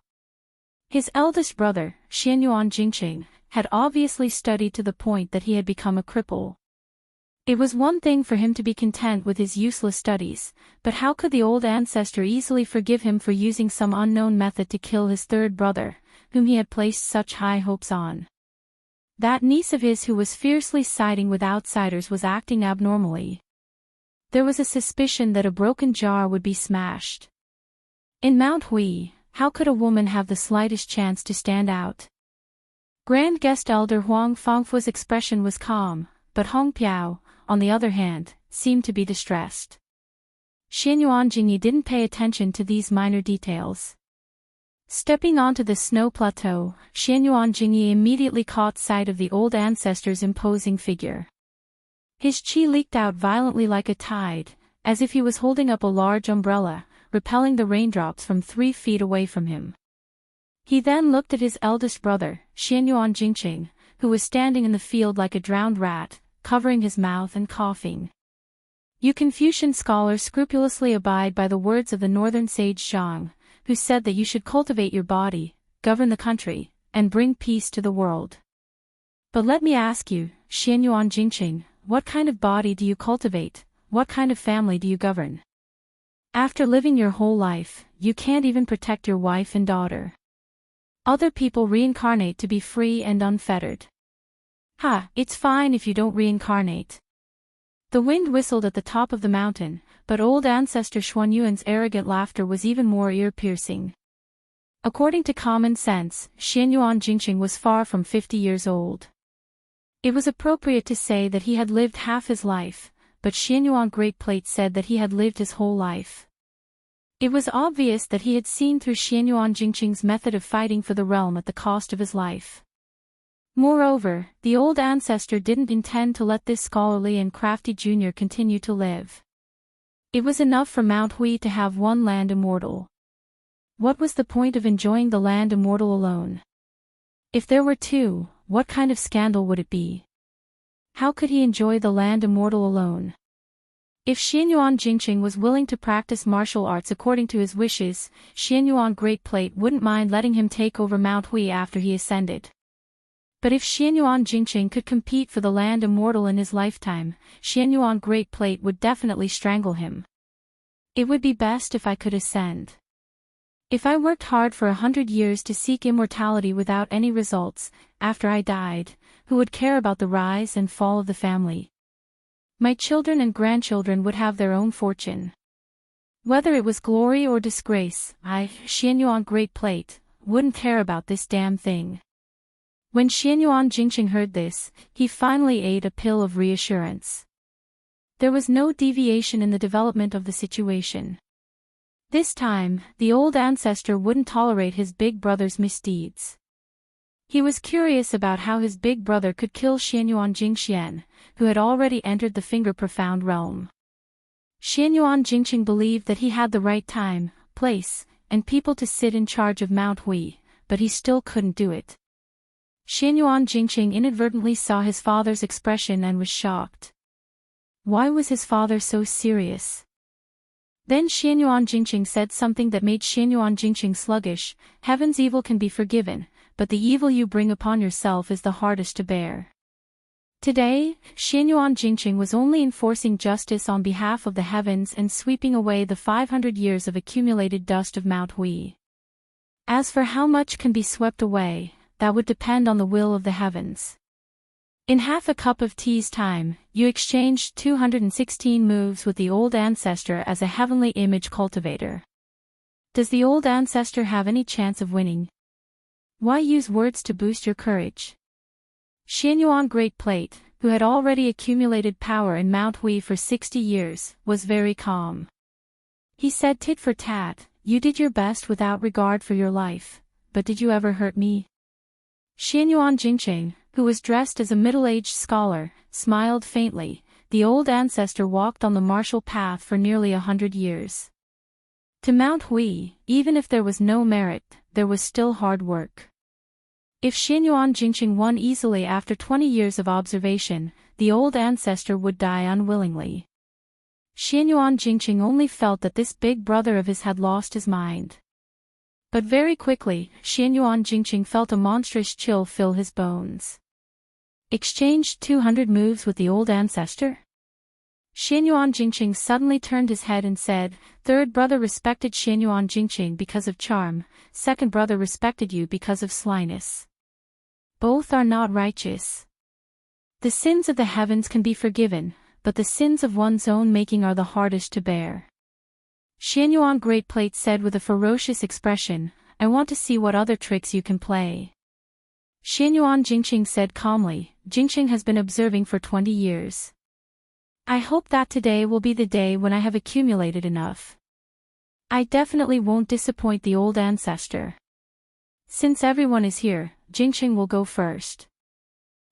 His eldest brother, Xianyuan Jingqing, had obviously studied to the point that he had become a cripple. It was one thing for him to be content with his useless studies, but how could the old ancestor easily forgive him for using some unknown method to kill his third brother, whom he had placed such high hopes on? That niece of his who was fiercely siding with outsiders was acting abnormally. There was a suspicion that a broken jar would be smashed. In Mount Hui, how could a woman have the slightest chance to stand out? Grand Guest Elder Huang Fangfu's expression was calm, but Hong Piao, on the other hand, seemed to be distressed. Xianyuan Jingyi didn't pay attention to these minor details. Stepping onto the snow plateau, Xianyuan Jingyi immediately caught sight of the old ancestor's imposing figure. His qi leaked out violently like a tide, as if he was holding up a large umbrella, repelling the raindrops from 3 feet away from him. He then looked at his eldest brother, Xianyuan Jingqing, who was standing in the field like a drowned rat, covering his mouth and coughing. You Confucian scholars scrupulously abide by the words of the northern sage Zhang, who said that you should cultivate your body, govern the country, and bring peace to the world. But let me ask you, Xianyuan Jingqing, what kind of body do you cultivate, what kind of family do you govern? After living your whole life, you can't even protect your wife and daughter. Other people reincarnate to be free and unfettered. Ha, it's fine if you don't reincarnate. The wind whistled at the top of the mountain, but old ancestor Xuanyuan's arrogant laughter was even more ear-piercing. According to common sense, Xianyuan Jingqing was far from 50 years old. It was appropriate to say that he had lived half his life, but Xianyuan Great Plate said that he had lived his whole life. It was obvious that he had seen through Xianyuan Jingqing's method of fighting for the realm at the cost of his life. Moreover, the old ancestor didn't intend to let this scholarly and crafty junior continue to live. It was enough for Mount Hui to have one land immortal. What was the point of enjoying the land immortal alone? If there were two, what kind of scandal would it be? How could he enjoy the land immortal alone? If Xianyuan Jingqing was willing to practice martial arts according to his wishes, Xianyuan Great Plate wouldn't mind letting him take over Mount Hui after he ascended. But if Xianyuan Jingqing could compete for the land immortal in his lifetime, Xianyuan Great Plate would definitely strangle him. It would be best if I could ascend. If I worked hard for 100 years to seek immortality without any results, after I died, who would care about the rise and fall of the family? My children and grandchildren would have their own fortune. Whether it was glory or disgrace, I, Xianyuan Great Plate, wouldn't care about this damn thing. When Xianyuan Jingqing heard this, he finally ate a pill of reassurance. There was no deviation in the development of the situation. This time, the old ancestor wouldn't tolerate his big brother's misdeeds. He was curious about how his big brother could kill Xianyuan Jingxian, who had already entered the finger-profound realm. Xianyuan Jingqing believed that he had the right time, place, and people to sit in charge of Mount Hui, but he still couldn't do it. Xianyuan Jingqing inadvertently saw his father's expression and was shocked. Why was his father so serious? Then Xianyuan Jingqing said something that made Xianyuan Jingqing sluggish. Heaven's evil can be forgiven, but the evil you bring upon yourself is the hardest to bear. Today, Xianyuan Jingqing was only enforcing justice on behalf of the heavens and sweeping away the 500 years of accumulated dust of Mount Hui. As for how much can be swept away, that would depend on the will of the heavens. In half a cup of tea's time, you exchanged 216 moves with the old ancestor as a heavenly image cultivator. Does the old ancestor have any chance of winning? Why use words to boost your courage? Xianyuan Great Plate, who had already accumulated power in Mount Hui for 60 years, was very calm. He said tit for tat, you did your best without regard for your life, but did you ever hurt me? Xianyuan Jingqing, who was dressed as a middle-aged scholar, smiled faintly. The old ancestor walked on the martial path for nearly 100 years. To Mount Hui, even if there was no merit, there was still hard work. If Xianyuan Jingqing won easily after 20 years of observation, the old ancestor would die unwillingly. Xianyuan Jingqing only felt that this big brother of his had lost his mind. But very quickly, Xianyuan Jingqing felt a monstrous chill fill his bones. Exchanged 200 moves with the old ancestor? Xianyuan Jingqing suddenly turned his head and said, Third brother respected Xianyuan Jingqing because of charm, second brother respected you because of slyness. Both are not righteous. The sins of the heavens can be forgiven, but the sins of one's own making are the hardest to bear. Xianyuan Great Plate said with a ferocious expression, I want to see what other tricks you can play. Xianyuan Jingqing said calmly, Jingqing has been observing for 20 years. I hope that today will be the day when I have accumulated enough. I definitely won't disappoint the old ancestor. Since everyone is here, Jingqing will go first.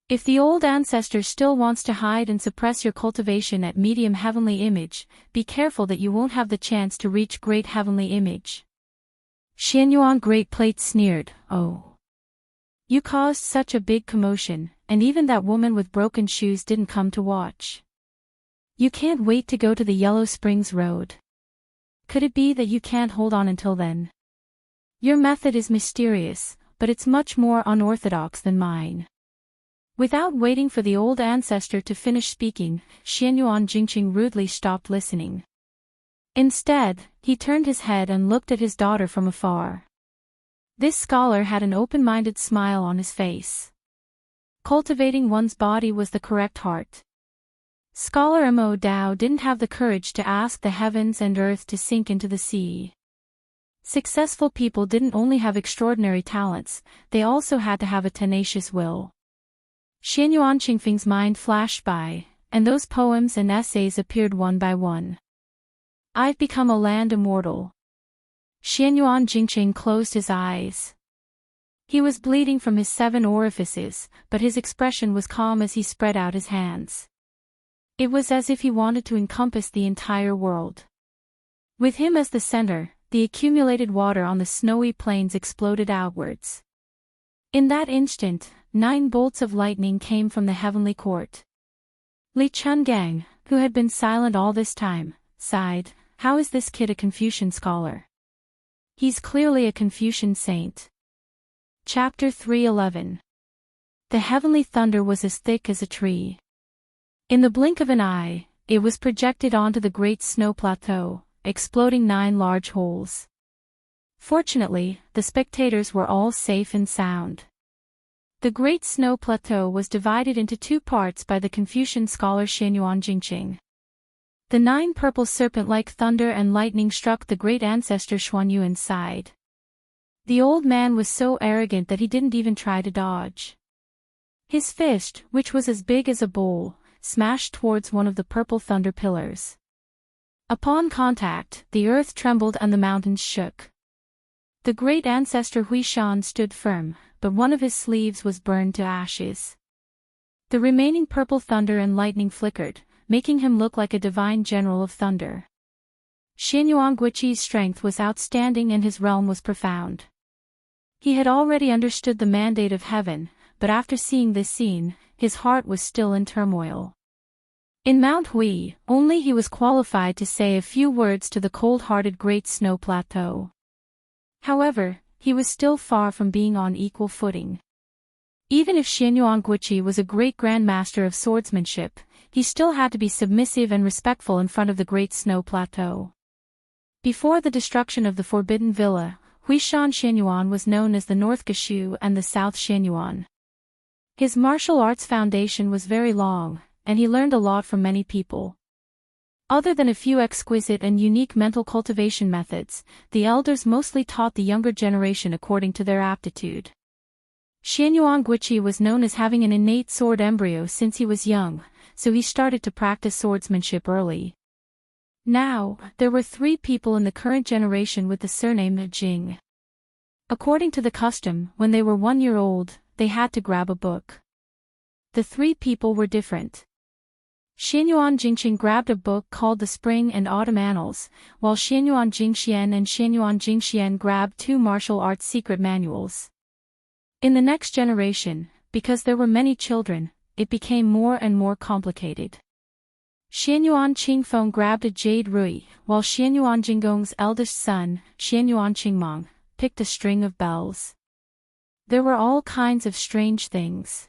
If the old ancestor still wants to hide and suppress your cultivation at medium heavenly image, be careful that you won't have the chance to reach great heavenly image. Xianyuan Great Plate sneered, Oh. You caused such a big commotion, and even that woman with broken shoes didn't come to watch. You can't wait to go to the Yellow Springs Road. Could it be that you can't hold on until then? Your method is mysterious, but it's much more unorthodox than mine. Without waiting for the old ancestor to finish speaking, Xianyuan Jingqing rudely stopped listening. Instead, he turned his head and looked at his daughter from afar. This scholar had an open-minded smile on his face. Cultivating one's body was the correct heart. Scholar Mo Dao didn't have the courage to ask the heavens and earth to sink into the sea. Successful people didn't only have extraordinary talents, they also had to have a tenacious will. Xianyuan Qingfeng's mind flashed by, and those poems and essays appeared one by one. I've become a land immortal. Xianyuan Jingqing closed his eyes. He was bleeding from his 7 orifices, but his expression was calm as he spread out his hands. It was as if he wanted to encompass the entire world. With him as the center, the accumulated water on the snowy plains exploded outwards. In that instant, 9 bolts of lightning came from the heavenly court. Li Chungang, who had been silent all this time, sighed, "How is this kid a Confucian scholar? He's clearly a Confucian saint." Chapter 3:11. The heavenly thunder was as thick as a tree. In the blink of an eye, it was projected onto the great snow plateau, exploding 9 large holes. Fortunately, the spectators were all safe and sound. The great snow plateau was divided into 2 parts by the Confucian scholar Xianyuan Jingqing. The 9 purple serpent-like thunder and lightning struck the great ancestor Xuanyuan's side. The old man was so arrogant that he didn't even try to dodge. His fist, which was as big as a bowl, smashed towards one of the purple thunder pillars. Upon contact, the earth trembled and the mountains shook. The great ancestor Huishan stood firm, but one of his sleeves was burned to ashes. The remaining purple thunder and lightning flickered, making him look like a divine general of thunder. Xianyuan Guiqi's strength was outstanding and his realm was profound. He had already understood the mandate of heaven, but after seeing this scene, his heart was still in turmoil. In Mount Hui, only he was qualified to say a few words to the cold-hearted Great Snow Plateau. However, he was still far from being on equal footing. Even if Xianyuan Guiqi was a great grandmaster of swordsmanship, he still had to be submissive and respectful in front of the Great Snow Plateau. Before the destruction of the Forbidden Villa, Huishan Xianyuan was known as the North Gashu and the South Xianyuan. His martial arts foundation was very long, and he learned a lot from many people. Other than a few exquisite and unique mental cultivation methods, the elders mostly taught the younger generation according to their aptitude. Xianyuan Guiqi was known as having an innate sword embryo since he was young, so he started to practice swordsmanship early. Now, there were 3 people in the current generation with the surname Jing. According to the custom, when they were 1 year old, they had to grab a book. The 3 people were different. Xianyuan Jingqing grabbed a book called the Spring and Autumn Annals, while Xianyuan Jingxian and Xianyuan Jingxian grabbed 2 martial arts secret manuals. In the next generation, because there were many children, it became more and more complicated. Xianyuan Qingfeng grabbed a jade rui, while Xianyuan Jinggong's eldest son, Xianyuan Qingmong, picked a string of bells. There were all kinds of strange things.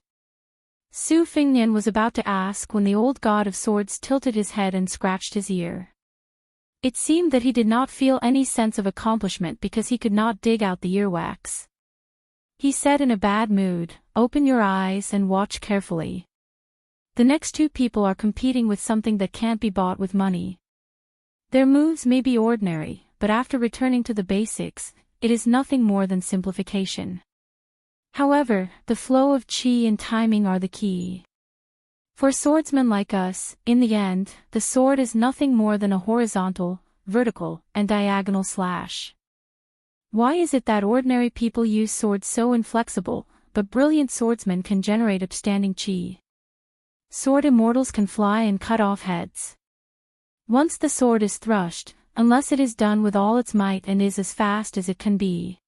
Su Fingnian was about to ask when the old god of swords tilted his head and scratched his ear. It seemed that he did not feel any sense of accomplishment because he could not dig out the earwax. He said in a bad mood, "Open your eyes and watch carefully. The next 2 people are competing with something that can't be bought with money. Their moves may be ordinary, but after returning to the basics, it is nothing more than simplification. However, the flow of qi and timing are the key. For swordsmen like us, in the end, the sword is nothing more than a horizontal, vertical, and diagonal slash. Why is it that ordinary people use swords so inflexible, but brilliant swordsmen can generate upstanding qi? Sword immortals can fly and cut off heads. Once the sword is thrust, unless it is done with all its might and is as fast as it can be.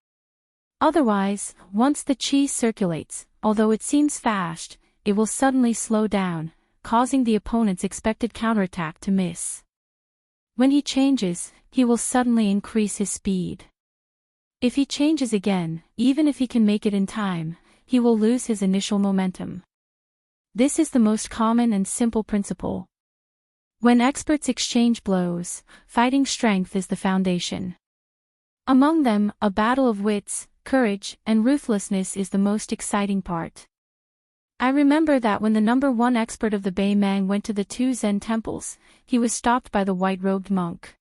Otherwise, once the qi circulates, although it seems fast, it will suddenly slow down, causing the opponent's expected counterattack to miss. When he changes, he will suddenly increase his speed. If he changes again, even if he can make it in time, he will lose his initial momentum. This is the most common and simple principle. When experts exchange blows, fighting strength is the foundation. Among them, a battle of wits, courage, and ruthlessness is the most exciting part. I remember that when the number 1 expert of the Bei Mang went to the 2 Zen temples, he was stopped by the white-robed monk.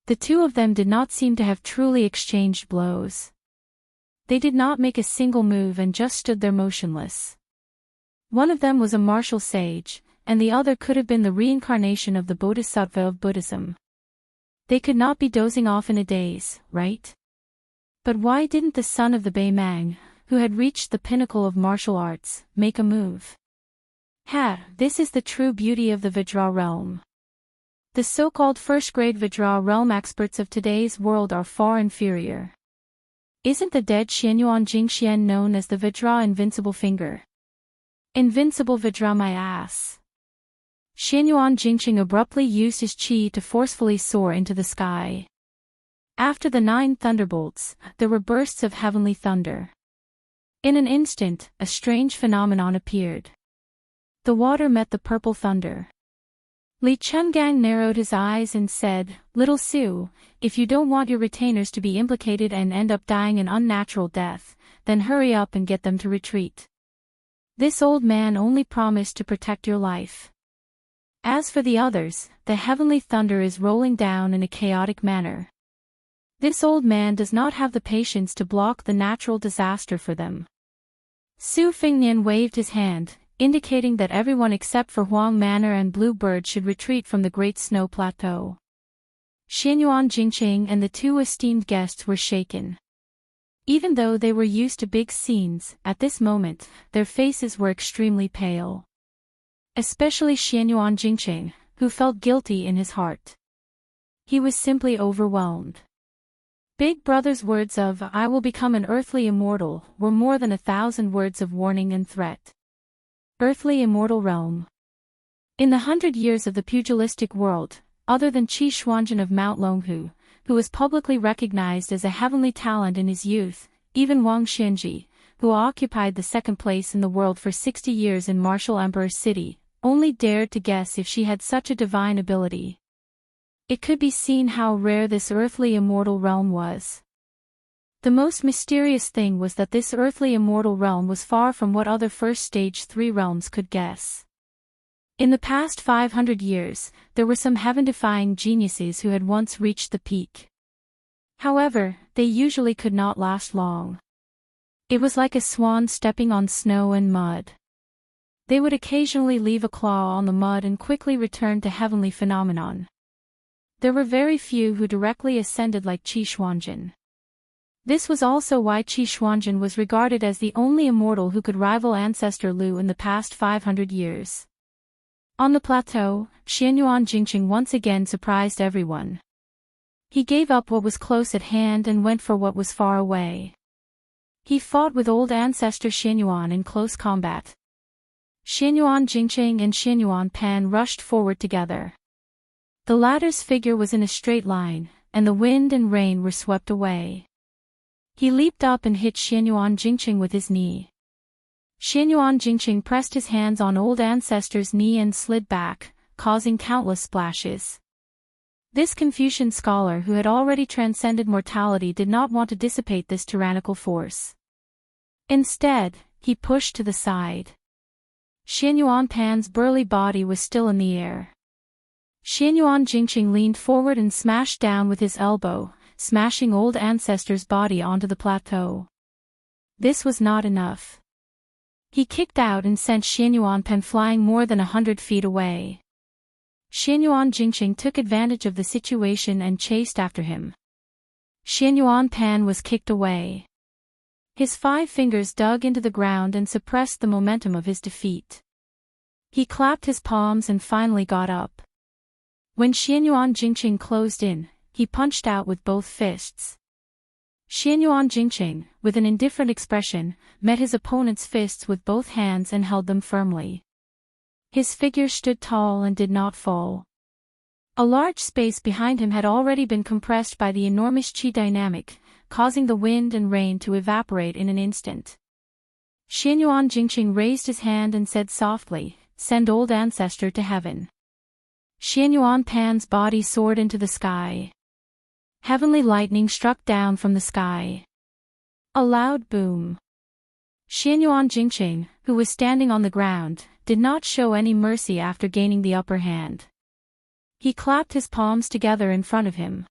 The 2 of them did not seem to have truly exchanged blows. They did not make a single move and just stood there motionless. One of them was a martial sage, and the other could have been the reincarnation of the Bodhisattva of Buddhism. They could not be dozing off in a daze, right? But why didn't the son of the Bei Mang, who had reached the pinnacle of martial arts, make a move? This is the true beauty of the Vajra realm. The so-called first-grade Vidra realm experts of today's world are far inferior. Isn't the dead Xianyuan Jingxian known as the Vidra Invincible Finger? Invincible Vidra my ass. Xianyuan Jingxing abruptly used his qi to forcefully soar into the sky. After the 9 thunderbolts, there were bursts of heavenly thunder. In an instant, a strange phenomenon appeared. The water met the purple thunder. Li Chungang narrowed his eyes and said, "Little Su, if you don't want your retainers to be implicated and end up dying an unnatural death, then hurry up and get them to retreat. This old man only promised to protect your life. As for the others, the heavenly thunder is rolling down in a chaotic manner. This old man does not have the patience to block the natural disaster for them." Su Fingnian waved his hand, indicating that everyone except for Huang Manor and Blue Bird should retreat from the Great Snow Plateau. Xianyuan Jingqing and the 2 esteemed guests were shaken. Even though they were used to big scenes, at this moment, their faces were extremely pale. Especially Xianyuan Jingqing, who felt guilty in his heart. He was simply overwhelmed. Big Brother's words of "I will become an earthly immortal" were more than 1,000 words of warning and threat. Earthly immortal realm. In the 100 years of the pugilistic world, other than Qi Xuanzhen of Mount Longhu, who was publicly recognized as a heavenly talent in his youth, even Wang Xianji, who occupied the 2nd place in the world for 60 years in Martial Emperor City, only dared to guess if she had such a divine ability. It could be seen how rare this earthly immortal realm was. The most mysterious thing was that this earthly immortal realm was far from what other first stage 3 realms could guess. In the past 500 years, there were some heaven-defying geniuses who had once reached the peak. However, they usually could not last long. It was like a swan stepping on snow and mud. They would occasionally leave a claw on the mud and quickly return to heavenly phenomenon. There were very few who directly ascended like Qi Xuanzhen. This was also why Qi Xuanzhen was regarded as the only immortal who could rival Ancestor Lu in the past 500 years. On the plateau, Xianyuan Jingqing once again surprised everyone. He gave up what was close at hand and went for what was far away. He fought with old Ancestor Xianyuan in close combat. Xianyuan Jingqing and Xianyuan Pan rushed forward together. The latter's figure was in a straight line, and the wind and rain were swept away. He leaped up and hit Xianyuan Jingqing with his knee. Xianyuan Jingqing pressed his hands on old Ancestor's knee and slid back, causing countless splashes. This Confucian scholar who had already transcended mortality did not want to dissipate this tyrannical force. Instead, he pushed to the side. Xianyuan Pan's burly body was still in the air. Xianyuan Jingqing leaned forward and smashed down with his elbow, smashing old Ancestor's body onto the plateau. This was not enough. He kicked out and sent Xianyuan Pan flying more than 100 feet away. Xianyuan Jingqing took advantage of the situation and chased after him. Xianyuan Pan was kicked away. His 5 fingers dug into the ground and suppressed the momentum of his defeat. He clapped his palms and finally got up. When Xianyuan Jingqing closed in, he punched out with both fists. Xianyuan Jingqing, with an indifferent expression, met his opponent's fists with both hands and held them firmly. His figure stood tall and did not fall. A large space behind him had already been compressed by the enormous qi dynamic, causing the wind and rain to evaporate in an instant. Xianyuan Jingqing raised his hand and said softly, "Send old Ancestor to heaven." Xianyuan Pan's body soared into the sky. Heavenly lightning struck down from the sky. A loud boom. Xianyuan Jingqing, who was standing on the ground, did not show any mercy after gaining the upper hand. He clapped his palms together in front of him.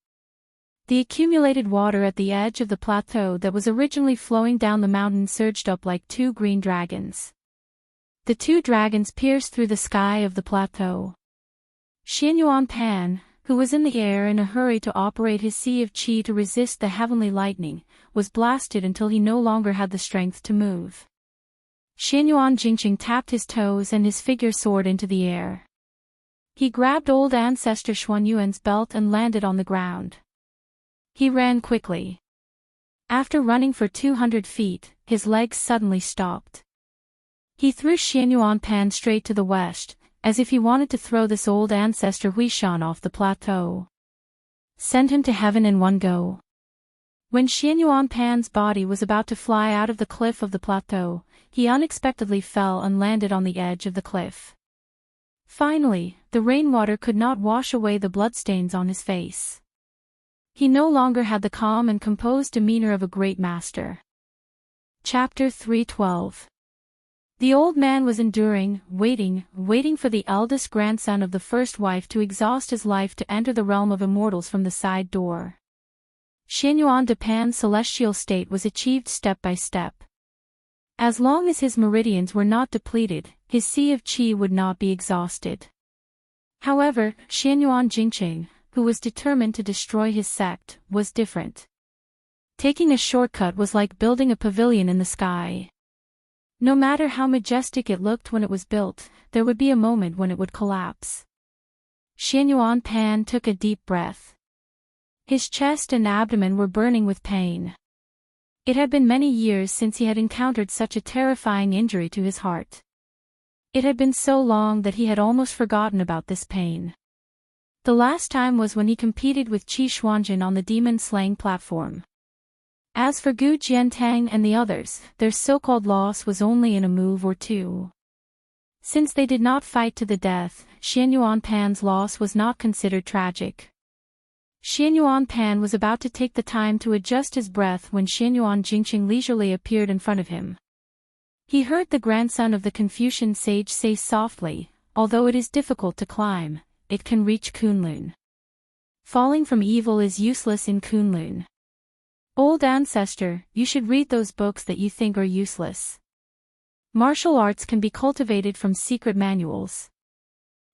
The accumulated water at the edge of the plateau that was originally flowing down the mountain surged up like 2 green dragons. The 2 dragons pierced through the sky of the plateau. Xianyuan Pan, who was in the air in a hurry to operate his sea of qi to resist the heavenly lightning, was blasted until he no longer had the strength to move. Xianyuan Jingqing tapped his toes and his figure soared into the air. He grabbed old ancestor Xuanyuan's belt and landed on the ground. He ran quickly. After running for 200 feet, his legs suddenly stopped. He threw Xianyuan Pan straight to the west, as if he wanted to throw this old ancestor Huishan off the plateau. Send him to heaven in one go. When Xianyuan Pan's body was about to fly out of the cliff of the plateau, he unexpectedly fell and landed on the edge of the cliff. Finally, the rainwater could not wash away the bloodstains on his face. He no longer had the calm and composed demeanor of a great master. Chapter 3:12. The old man was enduring, waiting for the eldest grandson of the first wife to exhaust his life to enter the realm of immortals from the side door. Xianyuan de Pan's celestial state was achieved step by step. As long as his meridians were not depleted, his sea of qi would not be exhausted. However, Xianyuan Jingqing, who was determined to destroy his sect, was different. Taking a shortcut was like building a pavilion in the sky. No matter how majestic it looked when it was built, there would be a moment when it would collapse. Xianyuan Pan took a deep breath. His chest and abdomen were burning with pain. It had been many years since he had encountered such a terrifying injury to his heart. It had been so long that he had almost forgotten about this pain. The last time was when he competed with Qi Xuanjin on the demon-slaying platform. As for Gu Jiantang and the others, their so-called loss was only in a move or two. Since they did not fight to the death, Xianyuan Pan's loss was not considered tragic. Xianyuan Pan was about to take the time to adjust his breath when Xianyuan Jingqing leisurely appeared in front of him. He heard the grandson of the Confucian sage say softly, "Although it is difficult to climb, it can reach Kunlun. Falling from evil is useless in Kunlun. Old ancestor, you should read those books that you think are useless. Martial arts can be cultivated from secret manuals.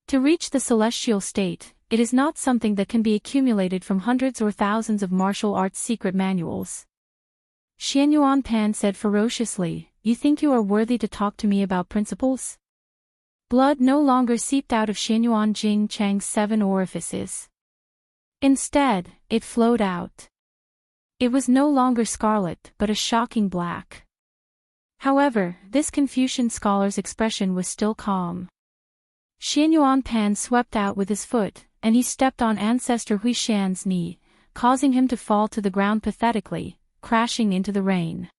To reach the celestial state, it is not something that can be accumulated from hundreds or thousands of martial arts secret manuals." Xianyuan Pan said ferociously, "You think you are worthy to talk to me about principles?" Blood no longer seeped out of Xianyuan Jing Chang's 7 orifices. Instead, it flowed out. It was no longer scarlet but a shocking black. However, this Confucian scholar's expression was still calm. Xianyuan Pan swept out with his foot, and he stepped on Ancestor Huishan's knee, causing him to fall to the ground pathetically, crashing into the rain.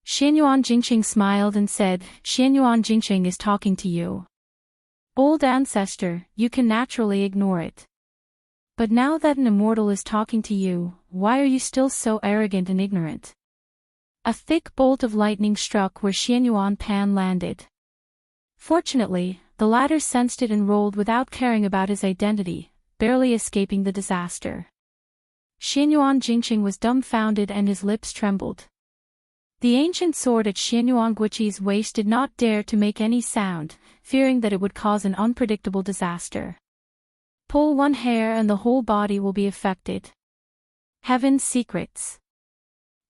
Xianyuan Jingqing smiled and said, "Xianyuan Jingqing is talking to you. Old ancestor, you can naturally ignore it. But now that an immortal is talking to you, why are you still so arrogant and ignorant?" A thick bolt of lightning struck where Xianyuan Pan landed. Fortunately, the latter sensed it and rolled without caring about his identity, barely escaping the disaster. Xianyuan Jingqing was dumbfounded and his lips trembled. The ancient sword at Xianyuan Guiqi's waist did not dare to make any sound, fearing that it would cause an unpredictable disaster. Pull one hair and the whole body will be affected. Heaven's secrets.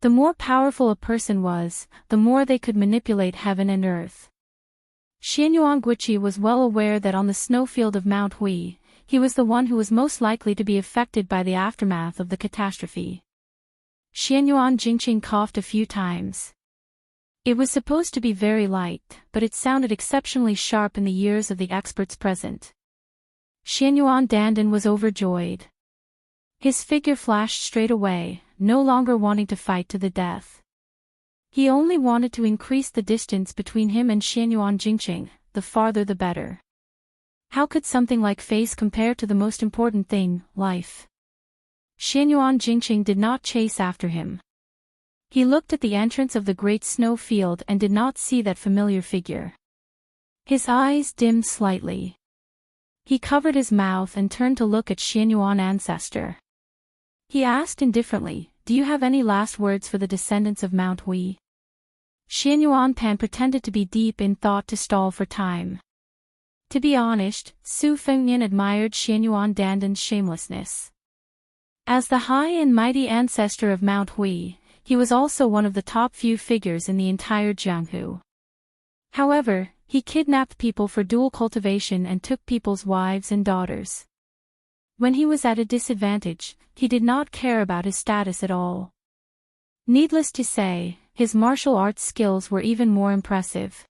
The more powerful a person was, the more they could manipulate heaven and earth. Xianyuan Guiqi was well aware that on the snowfield of Mount Hui, he was the one who was most likely to be affected by the aftermath of the catastrophe. Xianyuan Jingqing coughed a few times. It was supposed to be very light, but it sounded exceptionally sharp in the ears of the experts present. Xianyuan Dandan was overjoyed. His figure flashed straight away, no longer wanting to fight to the death. He only wanted to increase the distance between him and Xianyuan Jingqing, the farther the better. How could something like face compare to the most important thing, life? Xianyuan Jingqing did not chase after him. He looked at the entrance of the great snow field and did not see that familiar figure. His eyes dimmed slightly. He covered his mouth and turned to look at Xianyuan ancestor. He asked indifferently, "Do you have any last words for the descendants of Mount Hui?" Xianyuan Pan pretended to be deep in thought to stall for time. To be honest, Su Fengnian admired Xianyuan Dandan's shamelessness. As the high and mighty ancestor of Mount Hui, he was also one of the top few figures in the entire Jianghu. However, he kidnapped people for dual cultivation and took people's wives and daughters. When he was at a disadvantage, he did not care about his status at all. Needless to say, his martial arts skills were even more impressive.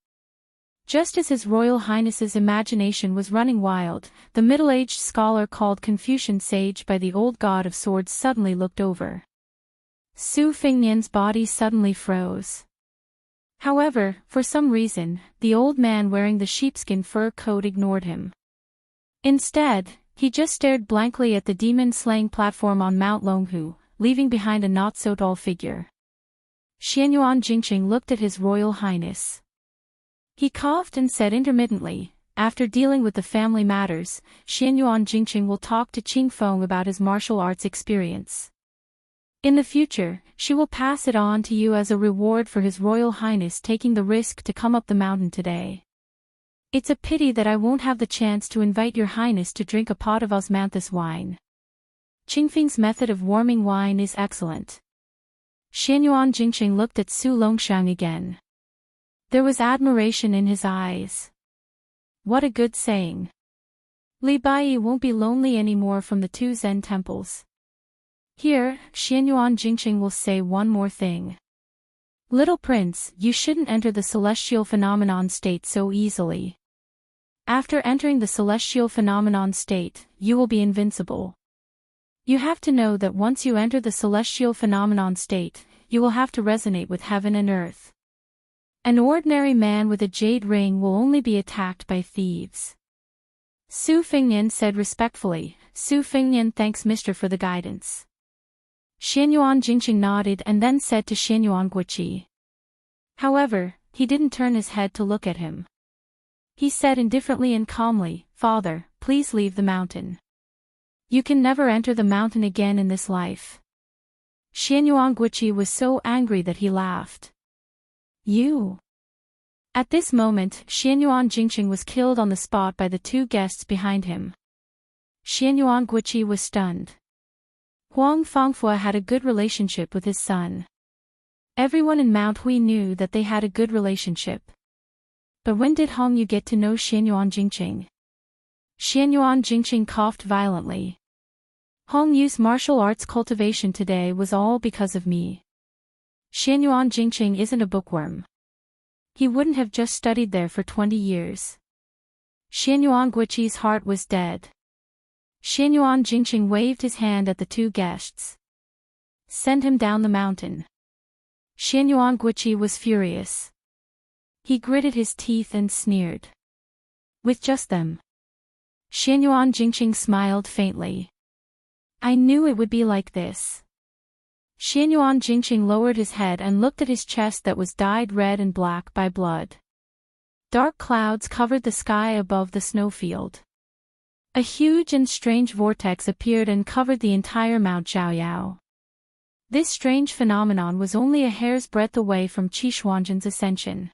Just as His Royal Highness's imagination was running wild, the middle-aged scholar called Confucian Sage by the old god of swords suddenly looked over. Su Fengnian's body suddenly froze. However, for some reason, the old man wearing the sheepskin fur coat ignored him. Instead, he just stared blankly at the demon-slaying platform on Mount Longhu, leaving behind a not-so-tall figure. Xianyuan Jingqing looked at His Royal Highness. He coughed and said intermittently, "After dealing with the family matters, Xianyuan Jingqing will talk to Qing Feng about his martial arts experience. In the future, she will pass it on to you as a reward for His Royal Highness taking the risk to come up the mountain today. It's a pity that I won't have the chance to invite your highness to drink a pot of osmanthus wine. Qingfeng's method of warming wine is excellent." Xianyuan Jingqing looked at Su Longxiang again. There was admiration in his eyes. What a good saying. Li Bai won't be lonely anymore from the two Zen temples. Here, Xianyuan Jingqing will say one more thing. Little prince, you shouldn't enter the celestial phenomenon state so easily. After entering the celestial phenomenon state, you will be invincible. You have to know that once you enter the celestial phenomenon state, you will have to resonate with heaven and earth. An ordinary man with a jade ring will only be attacked by thieves. Su Fengnian said respectfully. Su Fengnian thanks Mr. for the guidance. Xianyuan Jingqing nodded and then said to Xianyuan Guiqi. However, he didn't turn his head to look at him. He said indifferently and calmly, "Father, please leave the mountain. You can never enter the mountain again in this life." Xianyuan Guiqi was so angry that he laughed. You. At this moment, Xianyuan Jingqing was killed on the spot by the two guests behind him. Xianyuan Guiqi was stunned. Huang Fangfua had a good relationship with his son. Everyone in Mount Hui knew that they had a good relationship. But when did Hong Yu get to know Xianyuan Jingqing? Xianyuan Jingqing coughed violently. Hong Yu's martial arts cultivation today was all because of me. Xianyuan Jingqing isn't a bookworm. He wouldn't have just studied there for 20 years. Xianyuan Guiqi's heart was dead. Xianyuan Jingqing waved his hand at the two guests. Send him down the mountain. Xianyuan Guiqi was furious. He gritted his teeth and sneered. With just them. Xianyuan Jingqing smiled faintly. I knew it would be like this. Xianyuan Jingqing lowered his head and looked at his chest that was dyed red and black by blood. Dark clouds covered the sky above the snowfield. A huge and strange vortex appeared and covered the entire Mount Zhaoyao. This strange phenomenon was only a hair's breadth away from Qishuangzhen's ascension.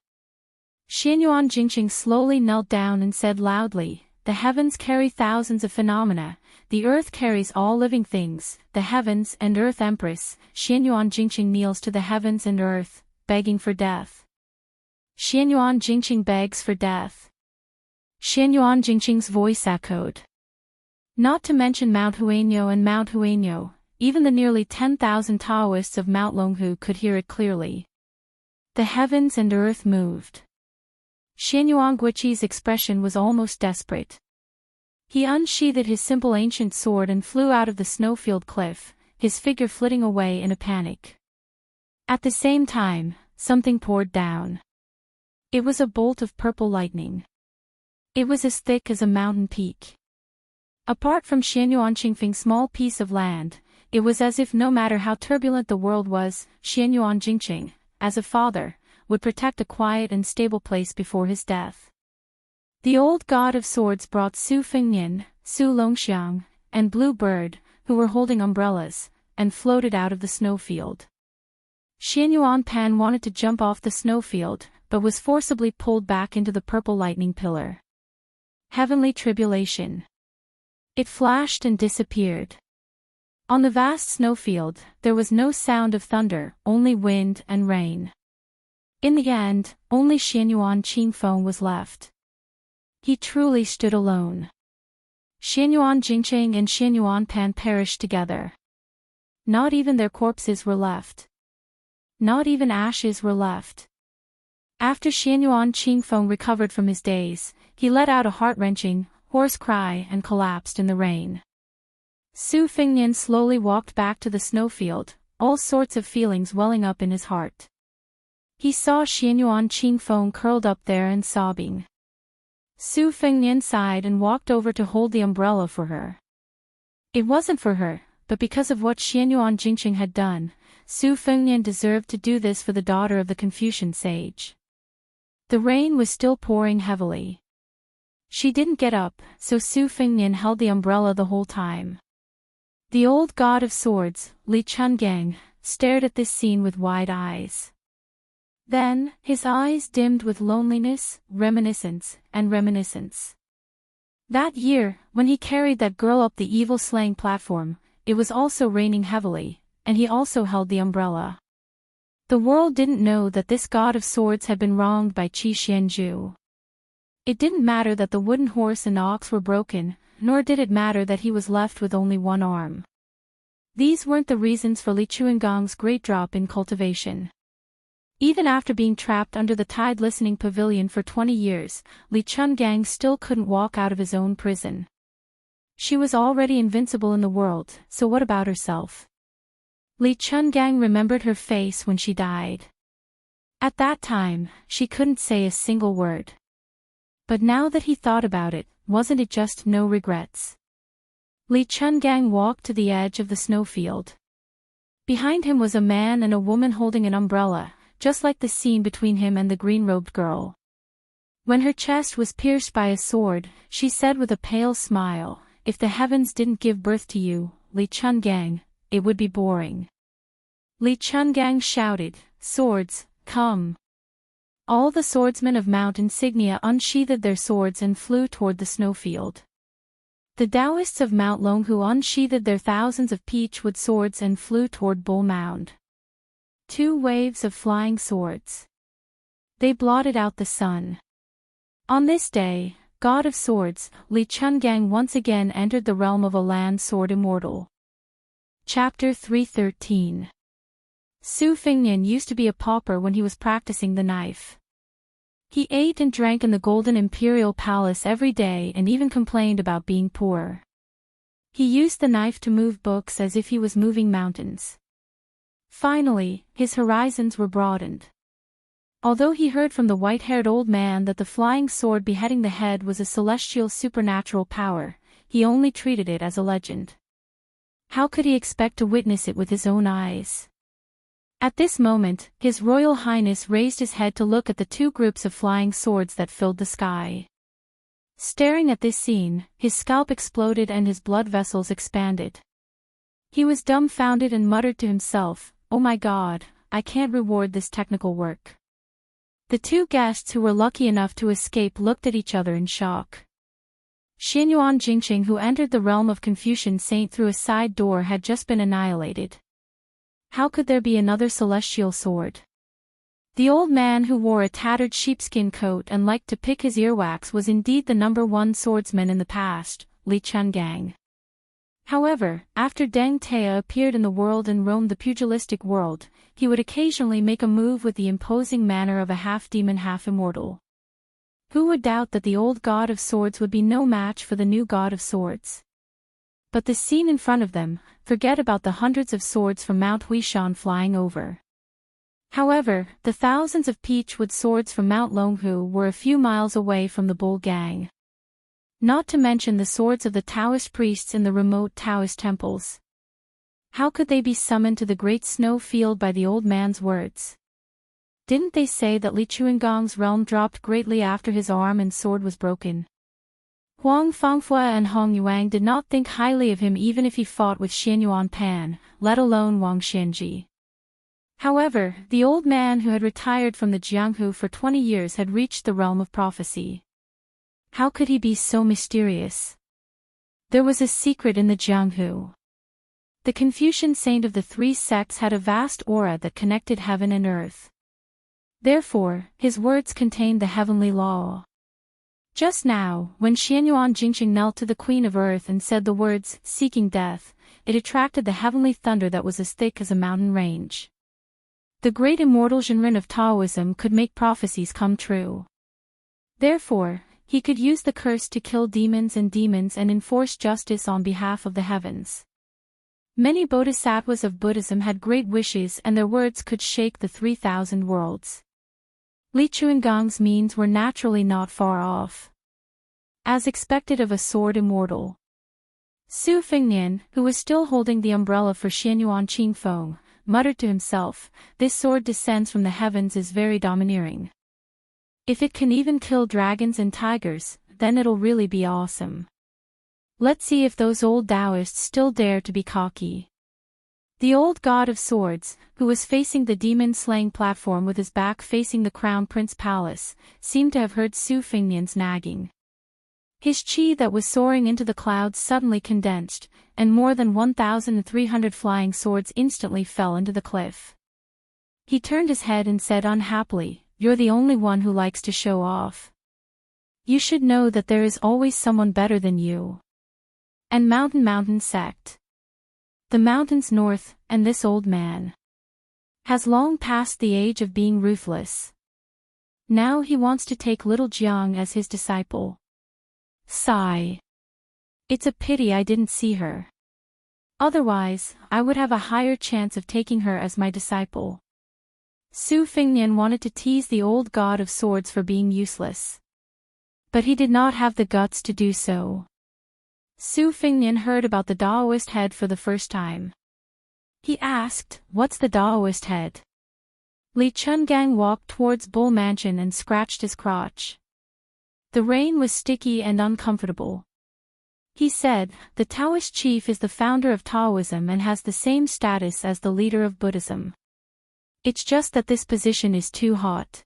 Xianyuan Jingqing slowly knelt down and said loudly, the heavens carry thousands of phenomena, the earth carries all living things, the heavens and earth empress. Xianyuan Jingqing kneels to the heavens and earth, begging for death. Xianyuan Jingqing begs for death. Xianyuan Jingqing's voice echoed. Not to mention Mount Huanyo and Mount Huanyo, even the nearly 10,000 Taoists of Mount Longhu could hear it clearly. The heavens and earth moved. Xianyuan Guiqi's expression was almost desperate. He unsheathed his simple ancient sword and flew out of the snowfield cliff, his figure flitting away in a panic. At the same time, something poured down. It was a bolt of purple lightning. It was as thick as a mountain peak. Apart from Xianyuan Qingfeng's small piece of land, it was as if no matter how turbulent the world was, Xianyuan Jingqing, as a father, would protect a quiet and stable place before his death. The old god of swords brought Su Fengnian, Su Longxiang, and Blue Bird, who were holding umbrellas, and floated out of the snowfield. Xianyuan Pan wanted to jump off the snowfield, but was forcibly pulled back into the purple lightning pillar. Heavenly tribulation. It flashed and disappeared. On the vast snowfield, there was no sound of thunder, only wind and rain. In the end, only Xianyuan Qingfeng was left. He truly stood alone. Xianyuan Jingqing and Xianyuan Pan perished together. Not even their corpses were left. Not even ashes were left. After Xianyuan Qingfeng recovered from his daze, he let out a heart-wrenching, hoarse cry and collapsed in the rain. Su Fengnian slowly walked back to the snowfield, all sorts of feelings welling up in his heart. He saw Xianyuan Qingfeng curled up there and sobbing. Su Fengnian sighed and walked over to hold the umbrella for her. It wasn't for her, but because of what Xianyuan Jingqing had done, Su Fengnian deserved to do this for the daughter of the Confucian sage. The rain was still pouring heavily. She didn't get up, so Su Fengnian held the umbrella the whole time. The old god of swords, Li Chungang, stared at this scene with wide eyes. Then, his eyes dimmed with loneliness, reminiscence. That year, when he carried that girl up the evil slaying platform, it was also raining heavily, and he also held the umbrella. The world didn't know that this god of swords had been wronged by Qi Xianzhu. It didn't matter that the wooden horse and ox were broken, nor did it matter that he was left with only one arm. These weren't the reasons for Li Chuangong's great drop in cultivation. Even after being trapped under the tide listening pavilion for 20 years, Li Chungang still couldn't walk out of his own prison. She was already invincible in the world, so what about herself? Li Chungang remembered her face when she died. At that time, she couldn't say a single word. But now that he thought about it, wasn't it just no regrets? Li Chungang walked to the edge of the snowfield. Behind him was a man and a woman holding an umbrella, just like the scene between him and the green-robed girl. When her chest was pierced by a sword, she said with a pale smile, "If the heavens didn't give birth to you, Li Chungang, it would be boring." Li Chungang shouted, "Swords, come!" All the swordsmen of Mount Insignia unsheathed their swords and flew toward the snowfield. The Taoists of Mount Longhu unsheathed their thousands of peach-wood swords and flew toward Bull Mound. 2 waves of flying swords. They blotted out the sun. On this day, god of swords, Li Chungang once again entered the realm of a land sword immortal. Chapter 313. Su Fengnian used to be a pauper when he was practicing the knife. He ate and drank in the Golden Imperial Palace every day and even complained about being poor. He used the knife to move books as if he was moving mountains. Finally, his horizons were broadened. Although he heard from the white-haired old man that the flying sword beheading the head was a celestial supernatural power, he only treated it as a legend. How could he expect to witness it with his own eyes? At this moment, His Royal Highness raised his head to look at the 2 groups of flying swords that filled the sky. Staring at this scene, his scalp exploded and his blood vessels expanded. He was dumbfounded and muttered to himself, "Oh my God, I can't reward this technical work." The 2 guests who were lucky enough to escape looked at each other in shock. Xianyuan Jingqing, who entered the realm of Confucian Saint through a side door, had just been annihilated. How could there be another celestial sword? The old man who wore a tattered sheepskin coat and liked to pick his earwax was indeed the #1 swordsman in the past, Li Chungang. However, after Deng Tea appeared in the world and roamed the pugilistic world, he would occasionally make a move with the imposing manner of a half-demon half-immortal. Who would doubt that the old god of swords would be no match for the new god of swords? But the scene in front of them, forget about the hundreds of swords from Mount Huishan flying over. However, the thousands of peach-wood swords from Mount Longhu were a few miles away from the Bull Gang. Not to mention the swords of the Taoist priests in the remote Taoist temples. How could they be summoned to the great snow field by the old man's words? Didn't they say that Li Chuangong's realm dropped greatly after his arm and sword was broken? Huang Fangfua and Hong Yuang did not think highly of him even if he fought with Xianyuan Pan, let alone Wang Xianji. However, the old man who had retired from the Jianghu for 20 years had reached the realm of prophecy. How could he be so mysterious? There was a secret in the Jianghu. The Confucian saint of the 3 sects had a vast aura that connected heaven and earth. Therefore, his words contained the heavenly law. Just now, when Xianyuan Jingxing knelt to the Queen of Earth and said the words, seeking death, it attracted the heavenly thunder that was as thick as a mountain range. The great immortal Zhenren of Taoism could make prophecies come true. Therefore, he could use the curse to kill demons and enforce justice on behalf of the heavens. Many bodhisattvas of Buddhism had great wishes and their words could shake the 3,000 worlds. Li Chuangong's means were naturally not far off. As expected of a sword immortal. Su Fengnian, who was still holding the umbrella for Xianyuan Qingfeng, muttered to himself, this sword descends from the heavens is very domineering. If it can even kill dragons and tigers, then it'll really be awesome. Let's see if those old Taoists still dare to be cocky. The old god of swords, who was facing the demon-slaying platform with his back facing the crown prince palace, seemed to have heard Su Fengnian's nagging. His chi that was soaring into the clouds suddenly condensed, and more than 1,300 flying swords instantly fell into the cliff. He turned his head and said unhappily, "You're the only one who likes to show off. You should know that there is always someone better than you." And mountain sect. The mountains north, and this old man has long passed the age of being ruthless. Now he wants to take little Jiang as his disciple. Sigh. It's a pity I didn't see her. Otherwise, I would have a higher chance of taking her as my disciple. Su Fengnian wanted to tease the old god of swords for being useless. But he did not have the guts to do so. Su Fengnian heard about the Daoist head for the first time. He asked, "What's the Daoist head?" Li Chungang walked towards Bull Mansion and scratched his crotch. The rain was sticky and uncomfortable. He said, "The Taoist chief is the founder of Taoism and has the same status as the leader of Buddhism. It's just that this position is too hot.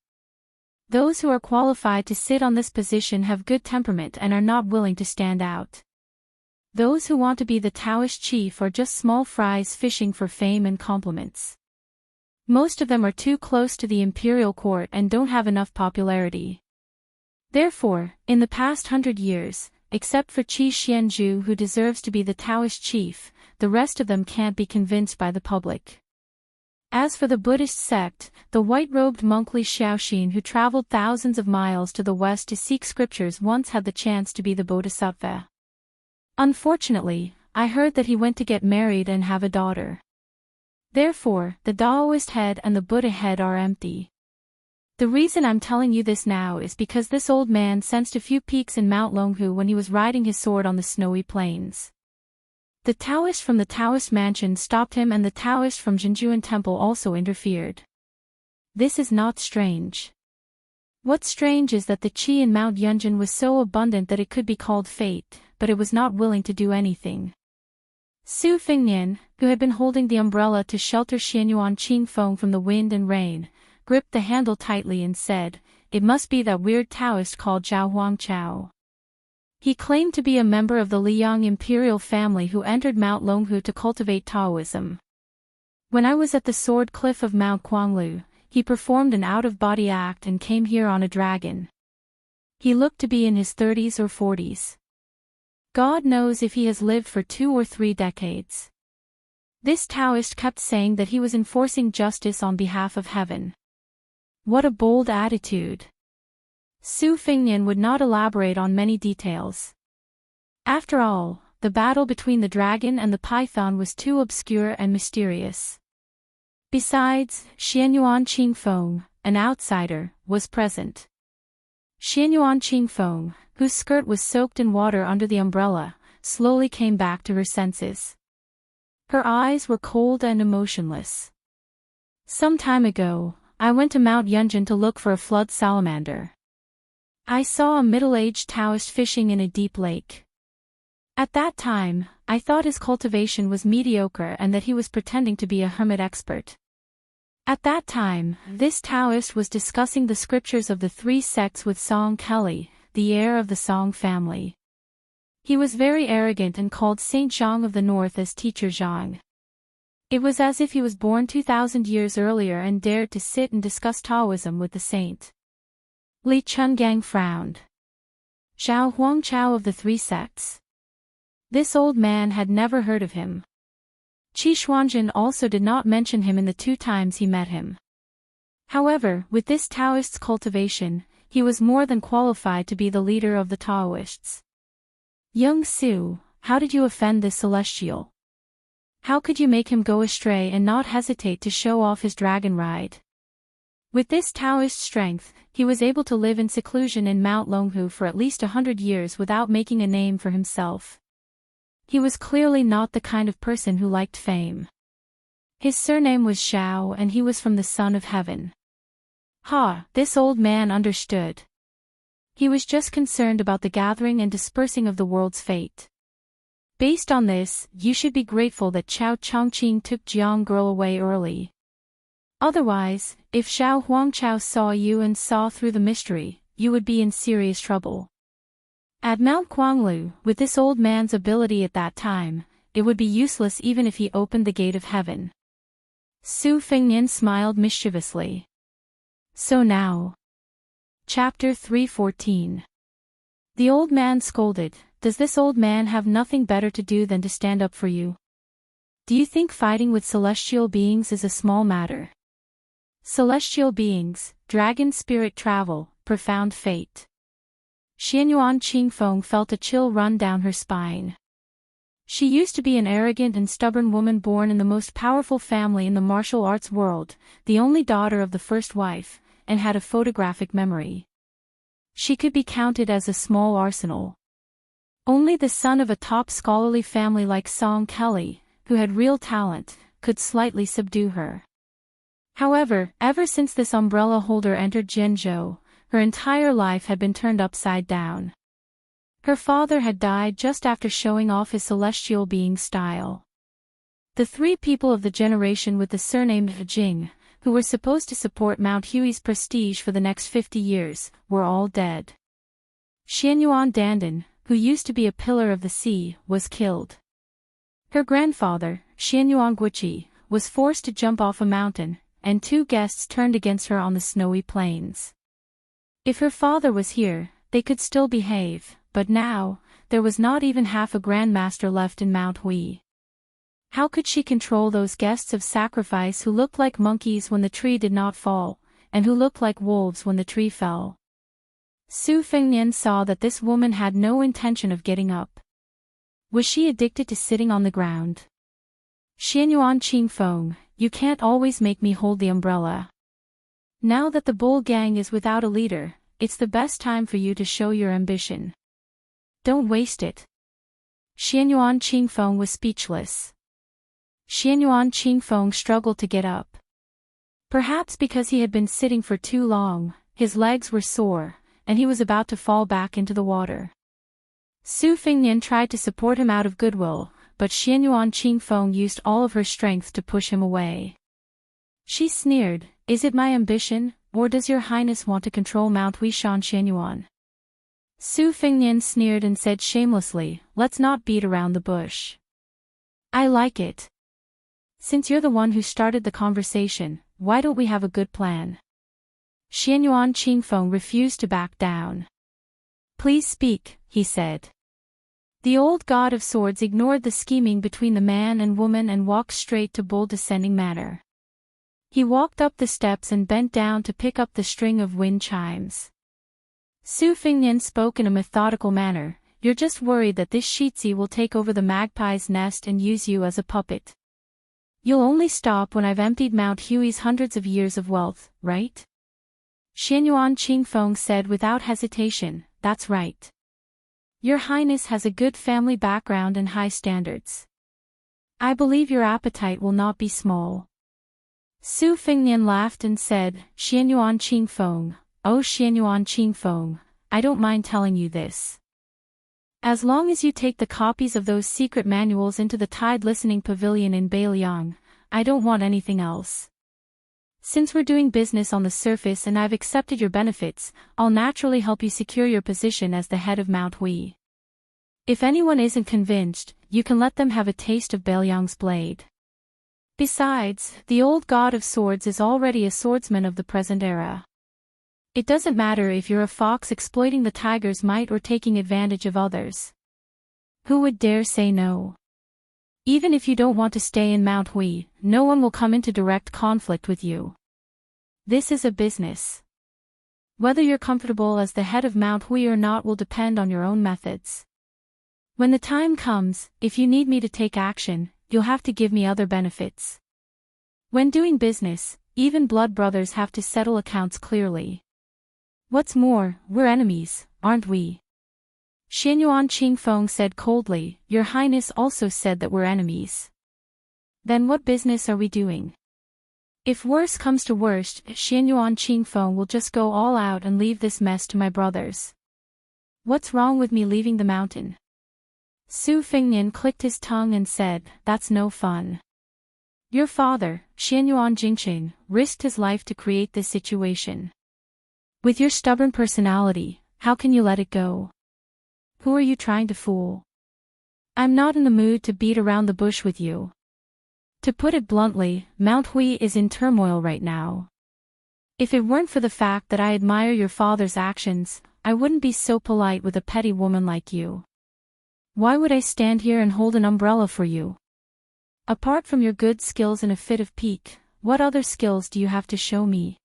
Those who are qualified to sit on this position have good temperament and are not willing to stand out. Those who want to be the Taoist chief are just small fries fishing for fame and compliments. Most of them are too close to the imperial court and don't have enough popularity. Therefore, in the past 100 years, except for Qi Xianzhu who deserves to be the Taoist chief, the rest of them can't be convinced by the public. As for the Buddhist sect, the white-robed monk Li Xiaoxin who traveled thousands of miles to the west to seek scriptures once had the chance to be the bodhisattva. Unfortunately, I heard that he went to get married and have a daughter. Therefore, the Daoist head and the Buddha head are empty. The reason I'm telling you this now is because this old man sensed a few peaks in Mount Longhu when he was riding his sword on the snowy plains. The Taoist from the Taoist mansion stopped him and the Taoist from Jinjuan Temple also interfered. This is not strange. What's strange is that the qi in Mount Yunjin was so abundant that it could be called fate, but it was not willing to do anything. Su Fengnian, who had been holding the umbrella to shelter Xianyuan Qingfeng from the wind and rain, gripped the handle tightly and said, "It must be that weird Taoist called Zhao Huangchao. He claimed to be a member of the Liang imperial family who entered Mount Longhu to cultivate Taoism. When I was at the sword cliff of Mount Guanglu, he performed an out-of-body act and came here on a dragon. He looked to be in his 30s or 40s. God knows if he has lived for 2 or 3 decades. This Taoist kept saying that he was enforcing justice on behalf of heaven. What a bold attitude." Su Fengnian would not elaborate on many details. After all, the battle between the dragon and the python was too obscure and mysterious. Besides, Xianyuan Qingfeng, an outsider, was present. Xianyuan Qingfeng, whose skirt was soaked in water under the umbrella, slowly came back to her senses. Her eyes were cold and emotionless. "Some time ago, I went to Mount Yunjin to look for a flood salamander. I saw a middle-aged Taoist fishing in a deep lake. At that time, I thought his cultivation was mediocre and that he was pretending to be a hermit expert. At that time, this Taoist was discussing the scriptures of the 3 sects with Song Kelly, the heir of the Song family. He was very arrogant and called Saint Zhang of the North as Teacher Zhang. It was as if he was born 2,000 years earlier and dared to sit and discuss Taoism with the saint. Li Chungang frowned. Zhao Huangchao of the three sects. This old man had never heard of him. Qi Xuanjun also did not mention him in the 2 times he met him. However, with this Taoist's cultivation, he was more than qualified to be the leader of the Taoists. Young Su, how did you offend this celestial? How could you make him go astray and not hesitate to show off his dragon ride? With this Taoist strength, he was able to live in seclusion in Mount Longhu for at least 100 years without making a name for himself. He was clearly not the kind of person who liked fame. His surname was Xiao and he was from the Son of Heaven. This old man understood. He was just concerned about the gathering and dispersing of the world's fate. Based on this, you should be grateful that Chao Chongqing took Jiang Girl away early. Otherwise, if Xiao Huangchao saw you and saw through the mystery, you would be in serious trouble. At Mount Guanglu, with this old man's ability at that time, it would be useless even if he opened the gate of heaven. Su Fengnian smiled mischievously. So now. Chapter 314. The old man scolded, does this old man have nothing better to do than to stand up for you? Do you think fighting with celestial beings is a small matter? Celestial beings, dragon spirit travel, profound fate. Xianyuan Qingfeng felt a chill run down her spine. She used to be an arrogant and stubborn woman born in the most powerful family in the martial arts world, the only daughter of the first wife, and had a photographic memory. She could be counted as a small arsenal. Only the son of a top scholarly family like Song Kelly, who had real talent, could slightly subdue her. However, ever since this umbrella holder entered Zhenzhou, her entire life had been turned upside down. Her father had died just after showing off his celestial being style. The 3 people of the generation with the surname Jing, who were supposed to support Mount Hui's prestige for the next 50 years, were all dead. Xianyuan Dandan, who used to be a pillar of the sea, was killed. Her grandfather, Xianyuan Guiqi, was forced to jump off a mountain, and 2 guests turned against her on the snowy plains. If her father was here, they could still behave, but now, there was not even half a grandmaster left in Mount Hui. How could she control those guests of sacrifice who looked like monkeys when the tree did not fall, and who looked like wolves when the tree fell? Su Fengnian saw that this woman had no intention of getting up. Was she addicted to sitting on the ground? Xianyuan Qingfeng, you can't always make me hold the umbrella. Now that the bull gang is without a leader, it's the best time for you to show your ambition. Don't waste it. Xianyuan Qingfeng was speechless. Xianyuan Qingfeng struggled to get up. Perhaps because he had been sitting for too long, his legs were sore, and he was about to fall back into the water. Su Fengnian tried to support him out of goodwill, but Xianyuan Qingfeng used all of her strength to push him away. She sneered, is it my ambition, or does your highness want to control Mount Huishan Xianyuan? Su Fengnian sneered and said shamelessly, let's not beat around the bush. I like it. Since you're the one who started the conversation, why don't we have a good plan? Xianyuan Qingfeng refused to back down. Please speak, he said. The old god of swords ignored the scheming between the man and woman and walked straight to Bull Descending Manor. He walked up the steps and bent down to pick up the string of wind chimes. Su Fengnian spoke in a methodical manner, you're just worried that this Shitzi will take over the magpie's nest and use you as a puppet. You'll only stop when I've emptied Mount Hui's hundreds of years of wealth, right? Xianyuan Qingfeng said without hesitation, that's right. Your Highness has a good family background and high standards. I believe your appetite will not be small. Su Fengnian laughed and said, Xianyuan Qingfeng, oh Xianyuan Qingfeng, I don't mind telling you this. As long as you take the copies of those secret manuals into the Tide Listening Pavilion in Beiliang, I don't want anything else. Since we're doing business on the surface and I've accepted your benefits, I'll naturally help you secure your position as the head of Mount Hui. If anyone isn't convinced, you can let them have a taste of Beiliang's blade. Besides, the old god of swords is already a swordsman of the present era. It doesn't matter if you're a fox exploiting the tiger's might or taking advantage of others. Who would dare say no? Even if you don't want to stay in Mount Hui, no one will come into direct conflict with you. This is a business. Whether you're comfortable as the head of Mount Hui or not will depend on your own methods. When the time comes, if you need me to take action, you'll have to give me other benefits. When doing business, even blood brothers have to settle accounts clearly. What's more, we're enemies, aren't we? Xianyuan Qingfeng said coldly, Your Highness also said that we're enemies. Then what business are we doing? If worse comes to worst, Xianyuan Qingfeng will just go all out and leave this mess to my brothers. What's wrong with me leaving the mountain? Su Fengnian clicked his tongue and said, That's no fun. Your father, Xianyuan Jingqing, risked his life to create this situation. With your stubborn personality, how can you let it go? Who are you trying to fool? I'm not in the mood to beat around the bush with you. To put it bluntly, Mount Hui is in turmoil right now. If it weren't for the fact that I admire your father's actions, I wouldn't be so polite with a petty woman like you. Why would I stand here and hold an umbrella for you? Apart from your good skills in a fit of pique, what other skills do you have to show me?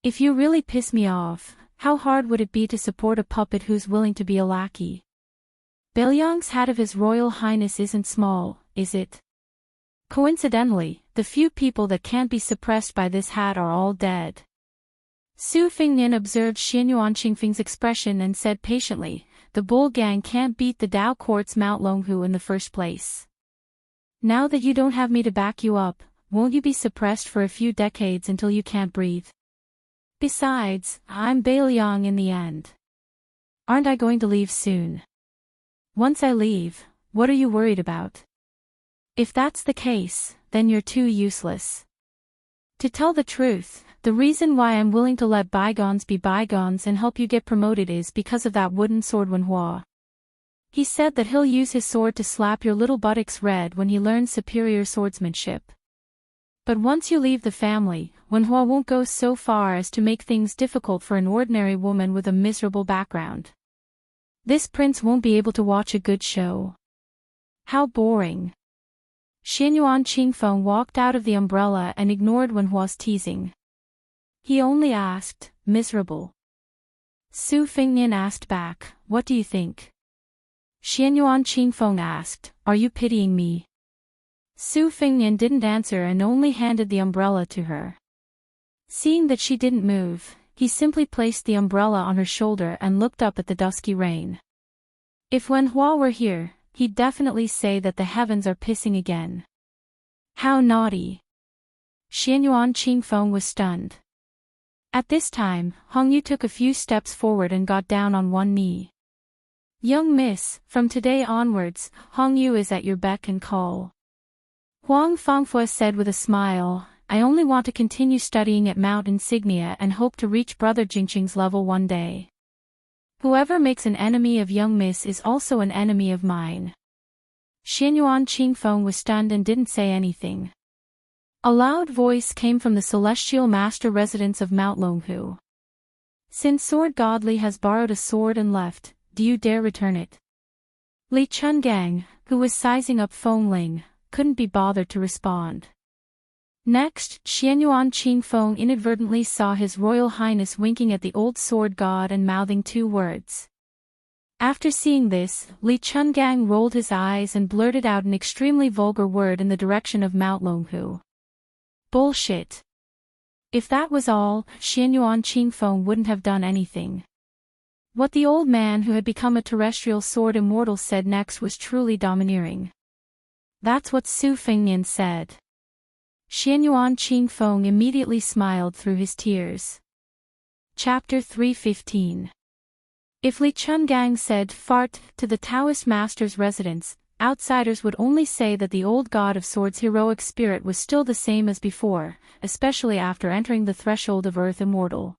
If you really piss me off, how hard would it be to support a puppet who's willing to be a lackey? Belyang's hat of His Royal Highness isn't small, is it? Coincidentally, the few people that can't be suppressed by this hat are all dead. Su Fengnian observed Xianyuan Qingfeng's expression and said patiently, The Bull Gang can't beat the Dao Court's Mount Longhu in the first place. Now that you don't have me to back you up, won't you be suppressed for a few decades until you can't breathe? Besides, I'm Belyang in the end. Aren't I going to leave soon? Once I leave, what are you worried about? If that's the case, then you're too useless. To tell the truth, the reason why I'm willing to let bygones be bygones and help you get promoted is because of that wooden sword Wenhua. He said that he'll use his sword to slap your little buttocks red when he learns superior swordsmanship. But once you leave the family, Wenhua won't go so far as to make things difficult for an ordinary woman with a miserable background. This prince won't be able to watch a good show. How boring. Xianyuan Qingfeng walked out of the umbrella and ignored Wenhua's teasing. He only asked, Miserable? Su Fengnian asked back, What do you think? Xianyuan Qingfeng asked, Are you pitying me? Su Fengnian didn't answer and only handed the umbrella to her. Seeing that she didn't move, he simply placed the umbrella on her shoulder and looked up at the dusky rain. If Wenhua were here, he'd definitely say that the heavens are pissing again. How naughty. Xianyuan Qingfeng was stunned. At this time, Hongyu took a few steps forward and got down on one knee. Young miss, from today onwards, Hongyu is at your beck and call. Huang Fangfua said with a smile, I only want to continue studying at Mount Insignia and hope to reach Brother Jingqing's level one day. Whoever makes an enemy of young miss is also an enemy of mine. Xianyuan Qingfeng was stunned and didn't say anything. A loud voice came from the celestial master residence of Mount Longhu. Since Sword Godly has borrowed a sword and left, do you dare return it? Li Chungang, who was sizing up Feng Ling, couldn't be bothered to respond. Next, Xianyuan Qingfeng inadvertently saw His Royal Highness winking at the old sword god and mouthing two words. After seeing this, Li Chungang rolled his eyes and blurted out an extremely vulgar word in the direction of Mount Longhu. Bullshit. If that was all, Xianyuan Qingfeng wouldn't have done anything. What the old man who had become a terrestrial sword immortal said next was truly domineering. That's what Su Fengnian said. Xianyuan Qingfeng immediately smiled through his tears. Chapter 315. If Li Chungang said fart to the Taoist master's residence, outsiders would only say that the old god of swords' heroic spirit was still the same as before, especially after entering the threshold of Earth Immortal.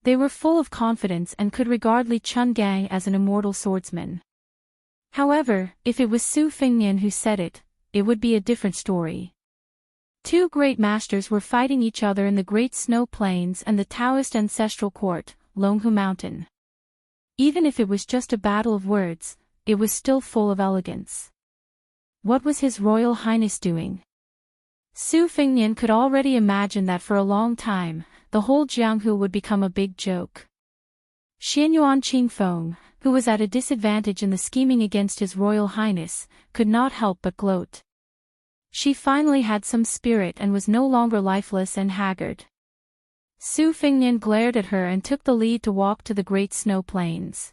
They were full of confidence and could regard Li Chungang as an immortal swordsman. However, if it was Su Fengnian who said it, it would be a different story. Two great masters were fighting each other in the Great Snow Plains and the Taoist ancestral court, Longhu Mountain. Even if it was just a battle of words, it was still full of elegance. What was His Royal Highness doing? Su Fengnian could already imagine that for a long time, the whole Jianghu would become a big joke. Xianyuan Qingfeng, who was at a disadvantage in the scheming against His Royal Highness, could not help but gloat. She finally had some spirit and was no longer lifeless and haggard. Su Fengnian glared at her and took the lead to walk to the Great Snow Plains.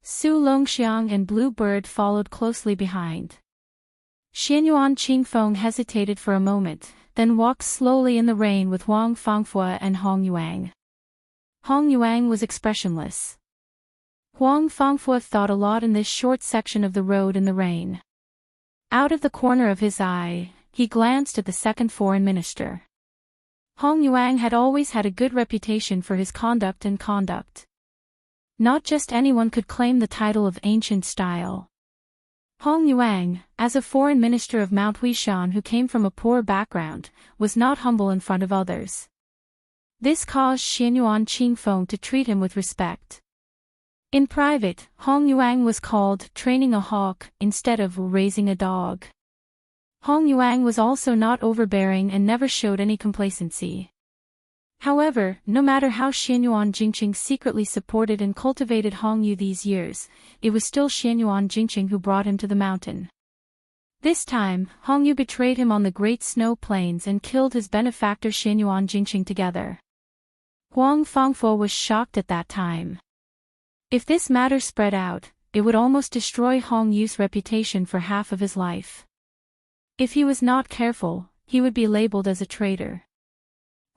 Su Longxiang and Blue Bird followed closely behind. Xianyuan Qingfeng hesitated for a moment, then walked slowly in the rain with Huang Fangfua and Hong Yuang. Hong Yuang was expressionless. Huang Fangfua thought a lot in this short section of the road in the rain. Out of the corner of his eye, he glanced at the second foreign minister. Hong Yuang had always had a good reputation for his conduct and conduct. Not just anyone could claim the title of ancient style. Hong Yuang, as a foreign minister of Mount Huishan who came from a poor background, was not humble in front of others. This caused Xianyuan Qingfeng to treat him with respect. In private, Hong Yuang was called training a hawk instead of raising a dog. Hong Yuang was also not overbearing and never showed any complacency. However, no matter how Xianyuan Jingqing secretly supported and cultivated Hong Yu these years, it was still Xianyuan Jingqing who brought him to the mountain. This time, Hong Yu betrayed him on the Great Snow Plains and killed his benefactor Xianyuan Jingqing together. Huang Fangfo was shocked at that time. If this matter spread out, it would almost destroy Hong Yu's reputation for half of his life. If he was not careful, he would be labeled as a traitor.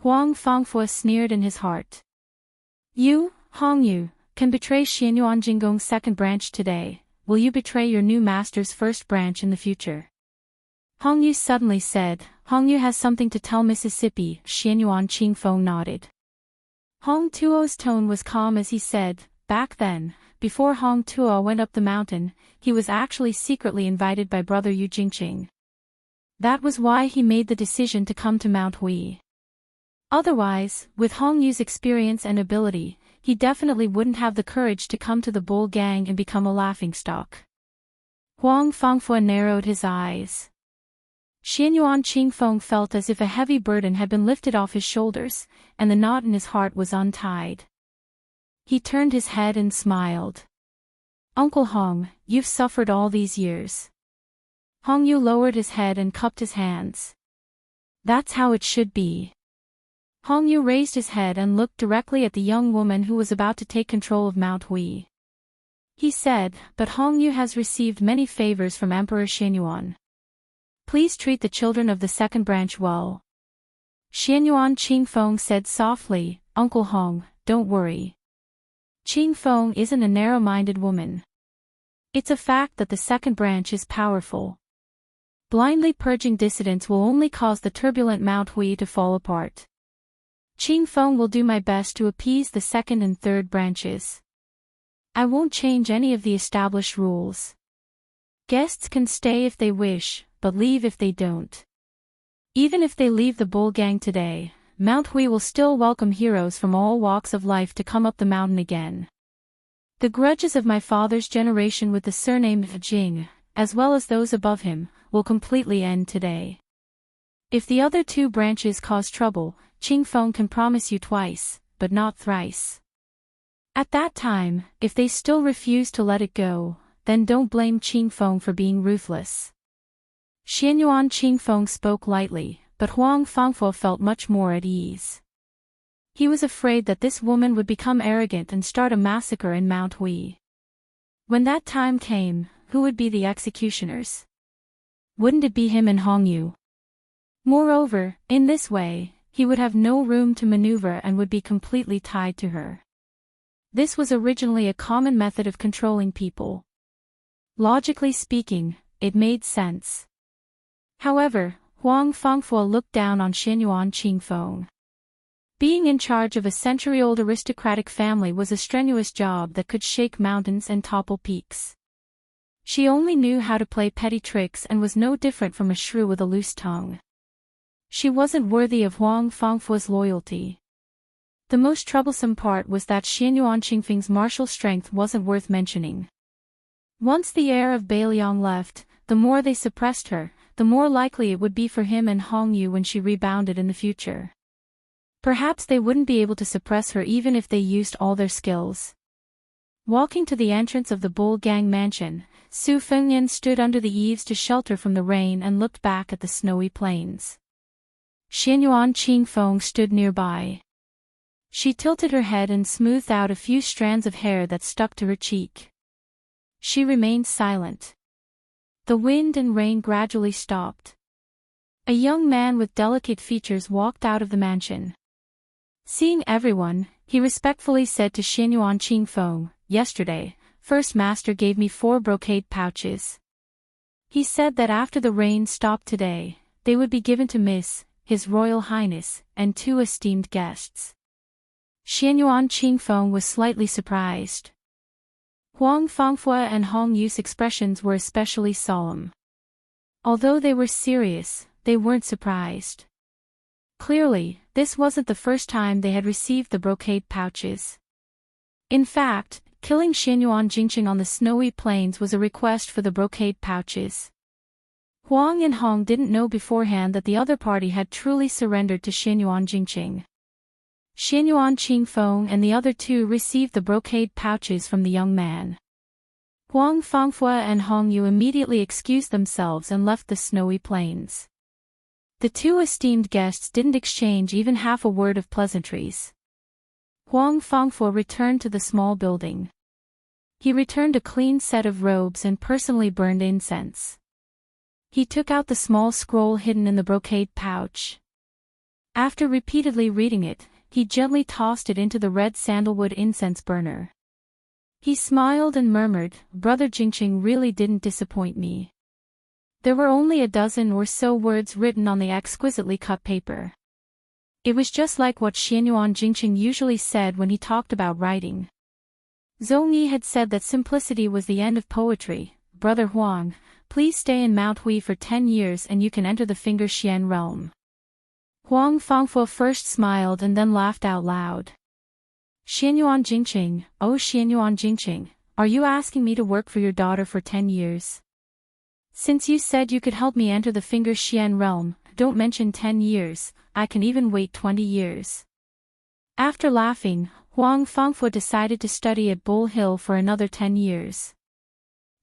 Huang Fangfo sneered in his heart. You, Hong Yu, can betray Xianyuan Jinggong's second branch today. Will you betray your new master's first branch in the future? Hong Yu suddenly said. Hong Yu has something to tell Mississippi. Xianyuan Qingfeng nodded. Hong Tuo's tone was calm as he said, back then, before Hong Tuo went up the mountain, he was actually secretly invited by brother Yu Jingqing. That was why he made the decision to come to Mount Hui. Otherwise, with Hong Yu's experience and ability, he definitely wouldn't have the courage to come to the Bull Gang and become a laughingstock. Huang Fangfua narrowed his eyes. Xianyuan Qingfeng felt as if a heavy burden had been lifted off his shoulders, and the knot in his heart was untied. He turned his head and smiled. Uncle Hong, you've suffered all these years. Hong Yu lowered his head and cupped his hands. That's how it should be. Hong Yu raised his head and looked directly at the young woman who was about to take control of Mount Hui. He said, but Hong Yu has received many favors from Emperor Xianyuan. Please treat the children of the second branch well. Xianyuan Qingfeng said softly, Uncle Hong, don't worry. Qingfeng isn't a narrow-minded woman. It's a fact that the second branch is powerful. Blindly purging dissidents will only cause the turbulent Mount Hui to fall apart. Qingfeng will do my best to appease the second and third branches. I won't change any of the established rules. Guests can stay if they wish, but leave if they don't. Even if they leave the Bull Gang today, Mount Hui will still welcome heroes from all walks of life to come up the mountain again. The grudges of my father's generation with the surname Jing, as well as those above him, will completely end today. If the other two branches cause trouble, Qingfeng can promise you twice, but not thrice. At that time, if they still refuse to let it go, then don't blame Qingfeng for being ruthless. Xianyuan Qingfeng spoke lightly, but Huang Fangfo felt much more at ease. He was afraid that this woman would become arrogant and start a massacre in Mount Hui. When that time came, who would be the executioners? Wouldn't it be him and Hong Yu? Moreover, in this way, he would have no room to maneuver and would be completely tied to her. This was originally a common method of controlling people. Logically speaking, it made sense. However, Huang Fangfo looked down on Xianyuan Qingfeng. Being in charge of a century-old aristocratic family was a strenuous job that could shake mountains and topple peaks. She only knew how to play petty tricks and was no different from a shrew with a loose tongue. She wasn't worthy of Huang Fangfuo's loyalty. The most troublesome part was that Xianyuan Qingfeng's martial strength wasn't worth mentioning. Once the heir of Beiliang left, the more they suppressed her, the more likely it would be for him and Hong Yu when she rebounded in the future. Perhaps they wouldn't be able to suppress her even if they used all their skills. Walking to the entrance of the Bull Gang mansion, Su Fengyan stood under the eaves to shelter from the rain and looked back at the snowy plains. Xianyuan Qingfeng stood nearby. She tilted her head and smoothed out a few strands of hair that stuck to her cheek. She remained silent. The wind and rain gradually stopped. A young man with delicate features walked out of the mansion. Seeing everyone, he respectfully said to Xianyuan Qingfeng, "Yesterday, First Master gave me 4 brocade pouches. He said that after the rain stopped today, they would be given to His Royal Highness, and 2 esteemed guests." Xianyuan Qingfeng was slightly surprised. Huang Fangfue and Hong Yu's expressions were especially solemn. Although they were serious, they weren't surprised. Clearly, this wasn't the first time they had received the brocade pouches. In fact, killing Xianyuan Jingqing on the snowy plains was a request for the brocade pouches. Huang and Hong didn't know beforehand that the other party had truly surrendered to Xianyuan Jingqing. Xianyuan Qingfeng and the other 2 received the brocade pouches from the young man. Huang Fangfue and Hong Yu immediately excused themselves and left the snowy plains. The 2 esteemed guests didn't exchange even half a word of pleasantries. Huang Fangfue returned to the small building. He returned a clean set of robes and personally burned incense. He took out the small scroll hidden in the brocade pouch. After repeatedly reading it, he gently tossed it into the red sandalwood incense burner. He smiled and murmured, "Brother Jingqing really didn't disappoint me." There were only a dozen or so words written on the exquisitely cut paper. It was just like what Xianyuan Jingqing usually said when he talked about writing. Zhong Yi had said that simplicity was the end of poetry. "Brother Huang, please stay in Mount Hui for 10 years and you can enter the Finger Xian realm." Huang Fangfue first smiled and then laughed out loud. "Xianyuan Jingqing, oh Xianyuan Jingqing, are you asking me to work for your daughter for 10 years? Since you said you could help me enter the Finger Xian realm, don't mention 10 years, I can even wait 20 years. After laughing, Huang Fangfue decided to study at Bull Hill for another 10 years.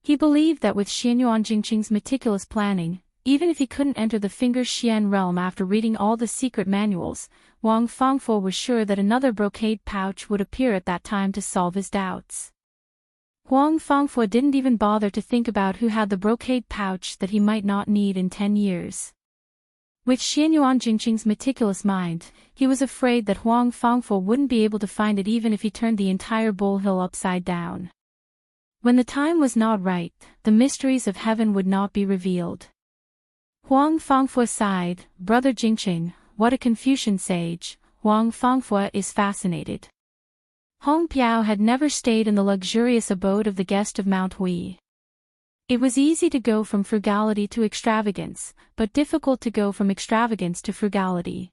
He believed that with Xianyuan Jingqing's meticulous planning, even if he couldn't enter the Finger Xian realm after reading all the secret manuals, Huang Fangfue was sure that another brocade pouch would appear at that time to solve his doubts. Huang Fangfue didn't even bother to think about who had the brocade pouch that he might not need in 10 years. With Xianyuan Jingqing's meticulous mind, he was afraid that Huang Fangfue wouldn't be able to find it even if he turned the entire Bull Hill upside down. When the time was not right, the mysteries of heaven would not be revealed. Huang Fangfue sighed, "Brother Jingqing, what a Confucian sage." Huang Fangfue is fascinated. Hong Piao had never stayed in the luxurious abode of the guest of Mount Hui. It was easy to go from frugality to extravagance, but difficult to go from extravagance to frugality.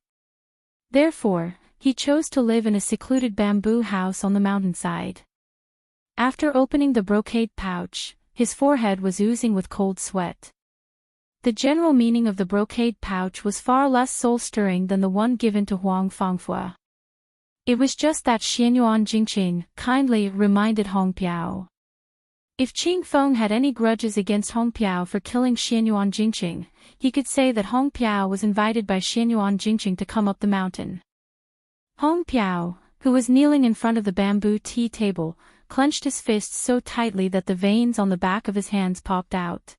Therefore, he chose to live in a secluded bamboo house on the mountainside. After opening the brocade pouch, his forehead was oozing with cold sweat. The general meaning of the brocade pouch was far less soul-stirring than the one given to Huang Fangfue. It was just that Xianyuan Jingqing kindly reminded Hong Piao. If Qingfeng had any grudges against Hong Piao for killing Xianyuan Jingqing, he could say that Hong Piao was invited by Xianyuan Jingqing to come up the mountain. Hong Piao, who was kneeling in front of the bamboo tea table, clenched his fists so tightly that the veins on the back of his hands popped out.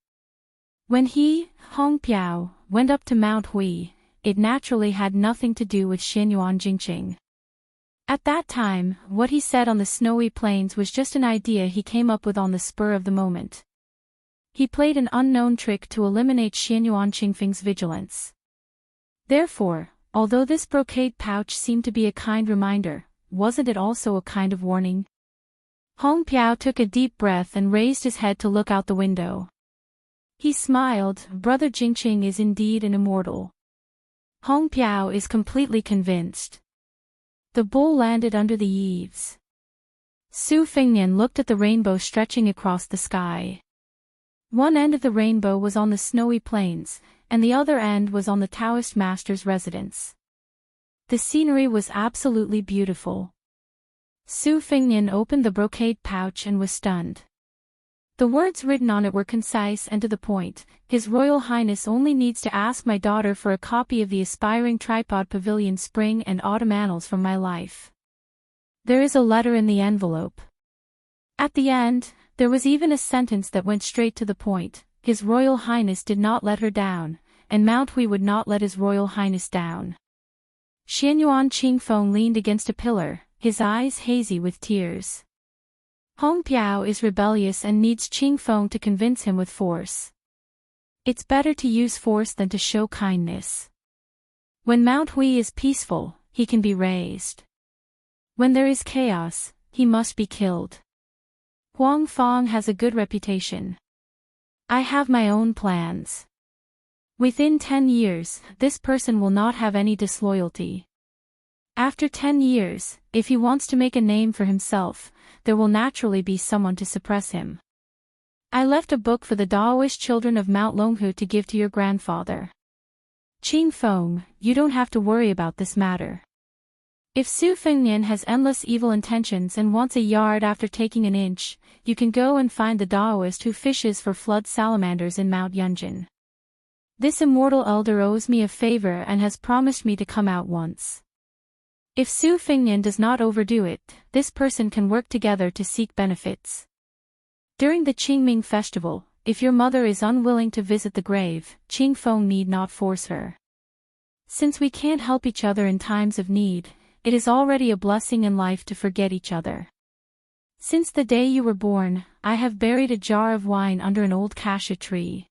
When he, Hong Piao, went up to Mount Hui, it naturally had nothing to do with Xianyuan Jingqing. At that time, what he said on the snowy plains was just an idea he came up with on the spur of the moment. He played an unknown trick to eliminate Xianyuan Qingfeng's vigilance. Therefore, although this brocade pouch seemed to be a kind reminder, wasn't it also a kind of warning? Hong Piao took a deep breath and raised his head to look out the window. He smiled, "Brother Jingqing is indeed an immortal." Hong Piao is completely convinced. The bull landed under the eaves. Su Fengnian looked at the rainbow stretching across the sky. One end of the rainbow was on the snowy plains, and the other end was on the Taoist master's residence. The scenery was absolutely beautiful. Su Fengnian opened the brocade pouch and was stunned. The words written on it were concise and to the point. His Royal Highness only needs to ask my daughter for a copy of the Aspiring Tripod Pavilion Spring and Autumn Annals from my life. There is a letter in the envelope. At the end, there was even a sentence that went straight to the point. His Royal Highness did not let her down, and Mount Hui would not let His Royal Highness down. Xianyuan Qingfeng leaned against a pillar, his eyes hazy with tears. Hong Piao is rebellious and needs Qingfeng to convince him with force. It's better to use force than to show kindness. When Mount Hui is peaceful, he can be raised. When there is chaos, he must be killed. Huang Fong has a good reputation. I have my own plans. Within 10 years, this person will not have any disloyalty. After 10 years, if he wants to make a name for himself, there will naturally be someone to suppress him. I left a book for the Daoist children of Mount Longhu to give to your grandfather. Qingfeng, you don't have to worry about this matter. If Su Fengnian has endless evil intentions and wants a yard after taking an inch, you can go and find the Daoist who fishes for flood salamanders in Mount Yunjin. This immortal elder owes me a favor and has promised me to come out once. If Su Fengnian does not overdo it, this person can work together to seek benefits. During the Qingming festival, if your mother is unwilling to visit the grave, Qingfeng need not force her. Since we can't help each other in times of need, it is already a blessing in life to forget each other. Since the day you were born, I have buried a jar of wine under an old cassia tree.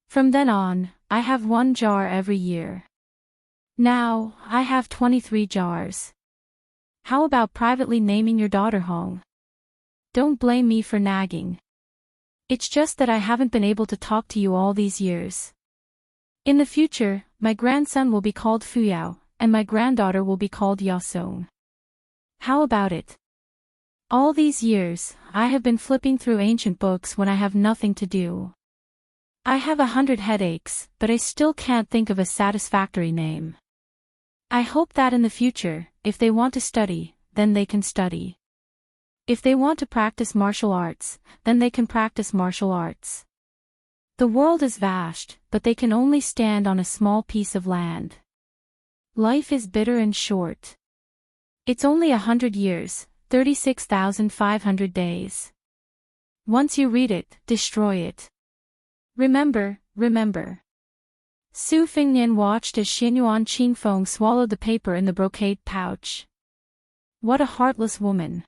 From then on, I have 1 jar every year. Now, I have 23 jars. How about privately naming your daughter Hong? Don't blame me for nagging. It's just that I haven't been able to talk to you all these years. In the future, my grandson will be called Fuyao, and my granddaughter will be called Yasong. How about it? All these years, I have been flipping through ancient books when I have nothing to do. I have 100 headaches, but I still can't think of a satisfactory name. I hope that in the future, if they want to study, then they can study. If they want to practice martial arts, then they can practice martial arts. The world is vast, but they can only stand on a small piece of land. Life is bitter and short. It's only 100 years, 36,500 days. Once you read it, destroy it. Remember, remember. Su Fengnian watched as Xianyuan Qingfeng swallowed the paper in the brocade pouch. What a heartless woman.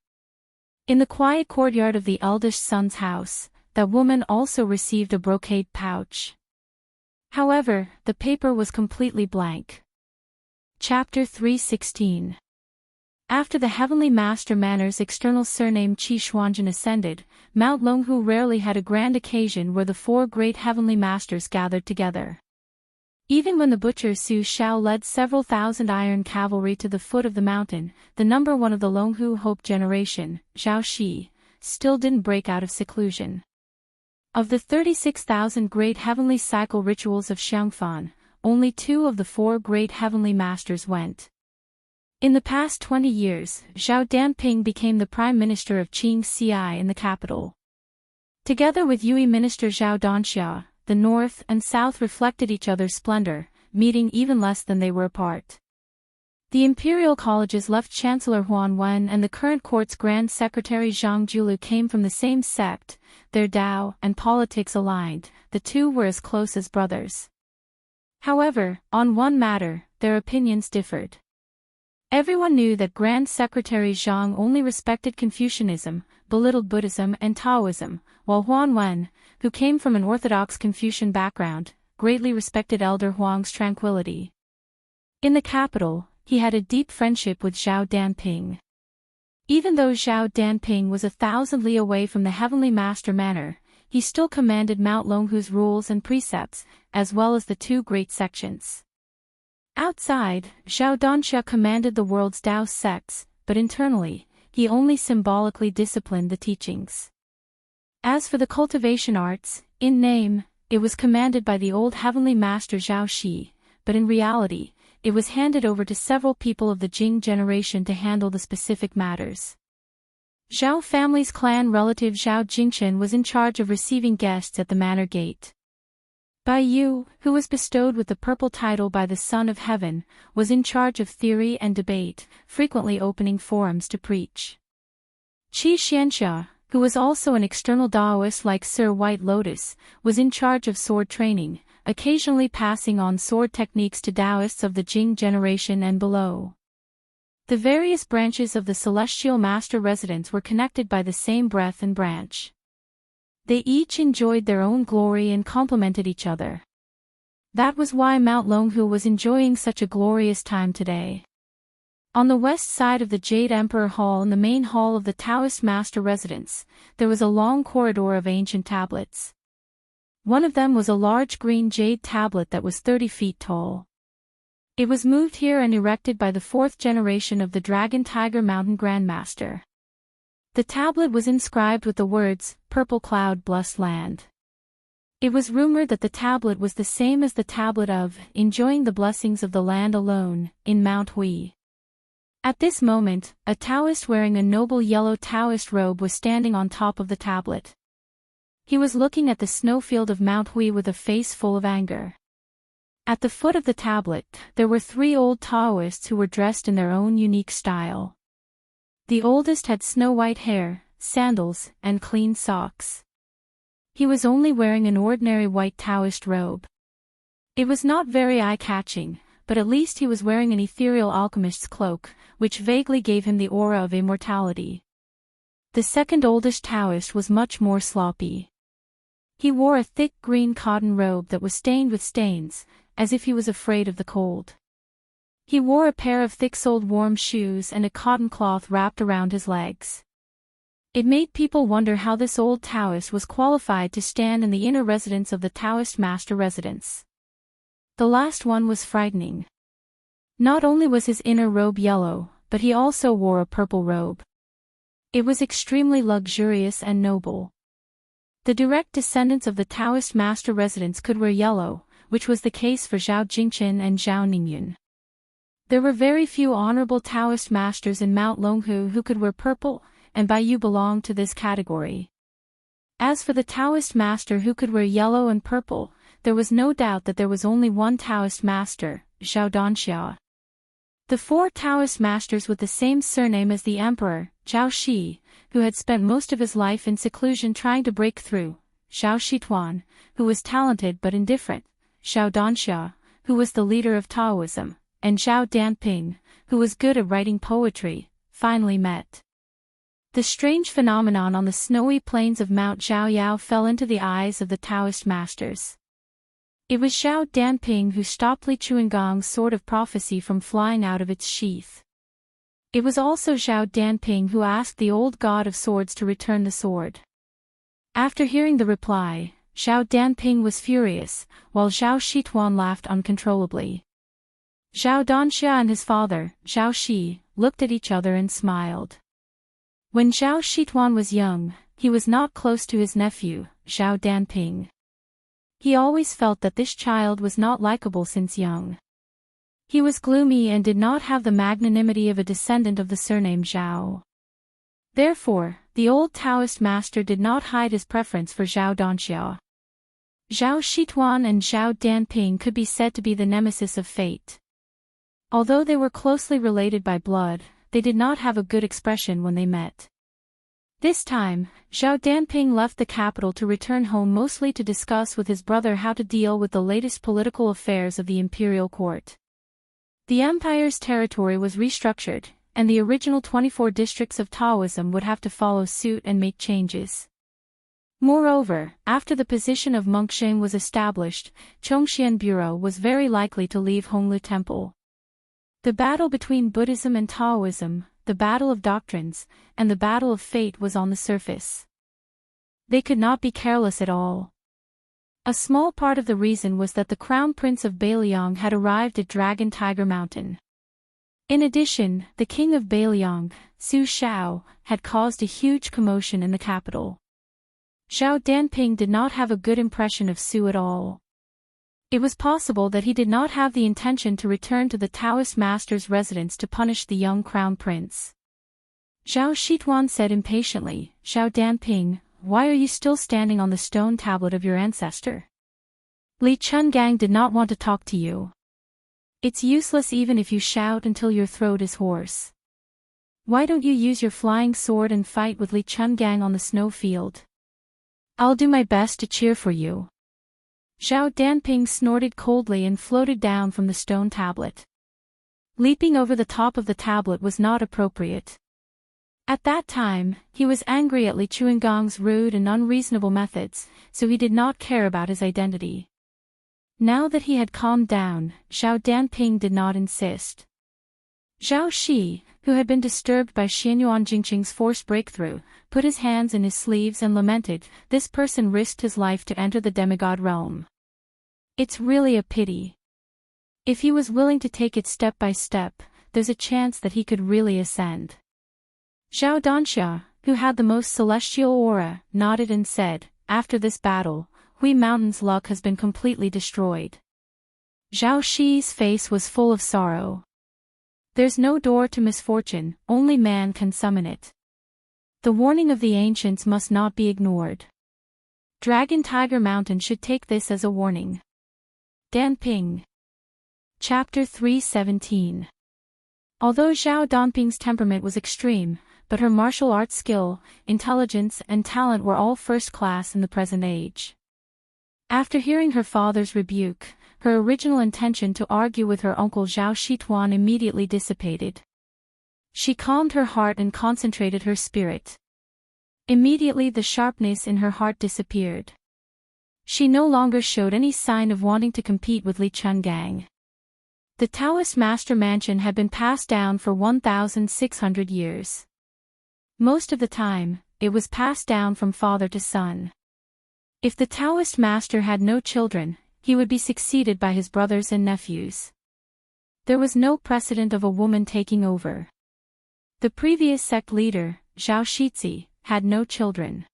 In the quiet courtyard of the eldest son's house, that woman also received a brocade pouch. However, the paper was completely blank. Chapter 316. After the Heavenly Master Manor's external surname Qi Xuanjin ascended, Mount Longhu rarely had a grand occasion where the 4 great Heavenly Masters gathered together. Even when the butcher Su Xiao led several thousand iron cavalry to the foot of the mountain, the number 1 of the Longhu Hope generation, Zhao Shi, still didn't break out of seclusion. Of the 36,000 great heavenly cycle rituals of Xiangfan, only 2 of the 4 great heavenly masters went. In the past 20 years, Zhao Danping became the prime minister of Qing Ci in the capital. Together with Yue minister Zhao Danxia, the north and south reflected each other's splendor, meeting even less than they were apart. The imperial college's left chancellor Huan Wen and the current court's grand secretary Zhang Julu came from the same sect, their Dao and politics aligned, the 2 were as close as brothers. However, on one matter, their opinions differed. Everyone knew that Grand Secretary Zhang only respected Confucianism, belittled Buddhism and Taoism, while Huan Wen, who came from an orthodox Confucian background, greatly respected Elder Huang's tranquility. In the capital, he had a deep friendship with Zhao Danping. Even though Zhao Danping was 1,000 li away from the Heavenly Master Manor, he still commanded Mount Longhu's rules and precepts, as well as the 2 great sections. Outside, Zhao Danxia commanded the world's Taoist sects, but internally, he only symbolically disciplined the teachings. As for the cultivation arts, in name, it was commanded by the old heavenly master Zhao Shi, but in reality, it was handed over to several people of the Jing generation to handle the specific matters. Zhao family's clan relative Zhao Jingchen was in charge of receiving guests at the manor gate. Bai Yu, who was bestowed with the purple title by the Son of Heaven, was in charge of theory and debate, frequently opening forums to preach. Qi Xianxia, who was also an external Taoist like Sir White Lotus, was in charge of sword training, occasionally passing on sword techniques to Taoists of the Jing generation and below. The various branches of the Celestial Master Residence were connected by the same breath and branch. They each enjoyed their own glory and complemented each other. That was why Mount Longhu was enjoying such a glorious time today. On the west side of the Jade Emperor Hall in the main hall of the Taoist Master Residence, there was a long corridor of ancient tablets. One of them was a large green jade tablet that was 30 feet tall. It was moved here and erected by the fourth generation of the Dragon Tiger Mountain Grandmaster. The tablet was inscribed with the words, "Purple Cloud Blessed Land." It was rumored that the tablet was the same as the tablet of "Enjoying the Blessings of the Land Alone" in Mount Hui. At this moment, a Taoist wearing a noble yellow Taoist robe was standing on top of the tablet. He was looking at the snowfield of Mount Hui with a face full of anger. At the foot of the tablet, there were 3 old Taoists who were dressed in their own unique style. The oldest had snow-white hair, sandals, and clean socks. He was only wearing an ordinary white Taoist robe. It was not very eye-catching, but at least he was wearing an ethereal alchemist's cloak, which vaguely gave him the aura of immortality. The second oldest Taoist was much more sloppy. He wore a thick green cotton robe that was stained with stains, as if he was afraid of the cold. He wore a pair of thick-soled warm shoes and a cotton cloth wrapped around his legs. It made people wonder how this old Taoist was qualified to stand in the inner residence of the Taoist Master Residence. The last one was frightening. Not only was his inner robe yellow, but he also wore a purple robe. It was extremely luxurious and noble. The direct descendants of the Taoist Master Residence could wear yellow, which was the case for Zhao Jingchen and Zhao Ningyun. There were very few honorable Taoist masters in Mount Longhu who could wear purple, and Bai Yu belonged to this category. As for the Taoist master who could wear yellow and purple, there was no doubt that there was only one Taoist master, Zhao Danxia. The 4 Taoist masters with the same surname as the emperor, Zhao Shi, who had spent most of his life in seclusion trying to break through, Zhao Shituan, who was talented but indifferent, Zhao Danxia, who was the leader of Taoism, and Zhao Danping, who was good at writing poetry, finally met. The strange phenomenon on the snowy plains of Mount Zhaoyao fell into the eyes of the Taoist masters. It was Zhao Danping who stopped Li Chuangong's sword of prophecy from flying out of its sheath. It was also Zhao Danping who asked the old god of swords to return the sword. After hearing the reply, Zhao Danping was furious, while Zhao Shituan laughed uncontrollably. Zhao Danxia and his father, Zhao Shi, looked at each other and smiled. When Zhao Shituan was young, he was not close to his nephew, Zhao Danping. He always felt that this child was not likable since young. He was gloomy and did not have the magnanimity of a descendant of the surname Zhao. Therefore, the old Taoist master did not hide his preference for Zhao Danxia. Zhao Shituan and Zhao Danping could be said to be the nemesis of fate. Although they were closely related by blood, they did not have a good expression when they met. This time, Zhao Danping left the capital to return home mostly to discuss with his brother how to deal with the latest political affairs of the imperial court. The empire's territory was restructured, and the original 24 districts of Taoism would have to follow suit and make changes. Moreover, after the position of Monksheng was established, Chongxian Bureau was very likely to leave Honglu Temple. The battle between Buddhism and Taoism, the battle of doctrines, and the battle of fate was on the surface. They could not be careless at all. A small part of the reason was that the Crown Prince of Bailiang had arrived at Dragon Tiger Mountain. In addition, the King of Bailiang, Su Xiao, had caused a huge commotion in the capital. Zhao Danping did not have a good impression of Su at all. It was possible that he did not have the intention to return to the Taoist master's residence to punish the young crown prince. Zhao Shituan said impatiently, "Zhao Danping, why are you still standing on the stone tablet of your ancestor? Li Chungang did not want to talk to you. It's useless even if you shout until your throat is hoarse. Why don't you use your flying sword and fight with Li Chungang on the snow field? I'll do my best to cheer for you." Zhao Danping snorted coldly and floated down from the stone tablet. Leaping over the top of the tablet was not appropriate. At that time, he was angry at Li Chunggang's rude and unreasonable methods, so he did not care about his identity. Now that he had calmed down, Zhao Danping did not insist. Zhao Shi, who had been disturbed by Xianyuan Jingqing's forced breakthrough, put his hands in his sleeves and lamented, "This person risked his life to enter the demigod realm. It's really a pity. If he was willing to take it step by step, there's a chance that he could really ascend." Zhao Danxia, who had the most celestial aura, nodded and said, "After this battle, Hui Mountain's luck has been completely destroyed." Zhao Shi's face was full of sorrow. There's no door to misfortune, only man can summon it. The warning of the ancients must not be ignored. Dragon Tiger Mountain should take this as a warning. Danping. Chapter 317. Although Zhao Danping's temperament was extreme, but her martial arts skill, intelligence and talent were all first class in the present age. After hearing her father's rebuke, her original intention to argue with her uncle Zhao Shituan immediately dissipated. She calmed her heart and concentrated her spirit. Immediately the sharpness in her heart disappeared. She no longer showed any sign of wanting to compete with Li Chungang. The Taoist master mansion had been passed down for 1,600 years. Most of the time, it was passed down from father to son. If the Taoist master had no children, he would be succeeded by his brothers and nephews. There was no precedent of a woman taking over. The previous sect leader, Zhao Shizi, had no children.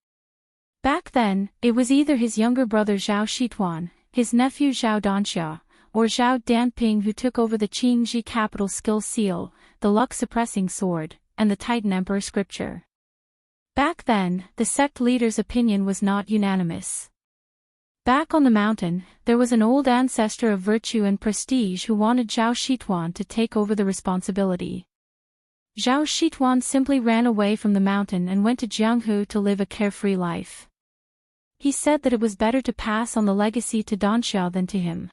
Back then, it was either his younger brother Zhao Shituan, his nephew Zhao Danxia, or Zhao Danping who took over the Qingji capital skill seal, the luck-suppressing sword, and the Titan Emperor scripture. Back then, the sect leader's opinion was not unanimous. Back on the mountain, there was an old ancestor of virtue and prestige who wanted Zhao Shituan to take over the responsibility. Zhao Shituan simply ran away from the mountain and went to Jianghu to live a carefree life. He said that it was better to pass on the legacy to Danxia than to him.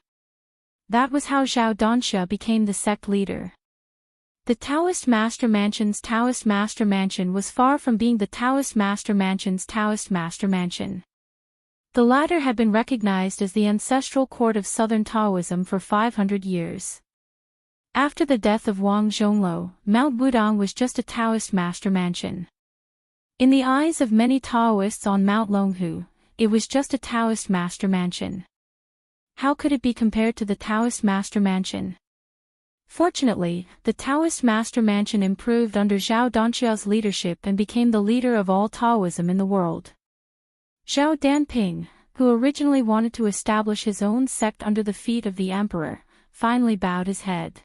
That was how Zhao Danxia became the sect leader. The Taoist Master Mansion's Taoist Master Mansion was far from being the Taoist Master Mansion's Taoist Master Mansion. The latter had been recognized as the ancestral court of Southern Taoism for 500 years. After the death of Wang Zhongluo, Mount Wudang was just a Taoist Master Mansion. In the eyes of many Taoists on Mount Longhu, it was just a Taoist Master Mansion. How could it be compared to the Taoist Master Mansion? Fortunately, the Taoist Master Mansion improved under Zhao Danxia's leadership and became the leader of all Taoism in the world. Zhao Danping, who originally wanted to establish his own sect under the feet of the emperor, finally bowed his head.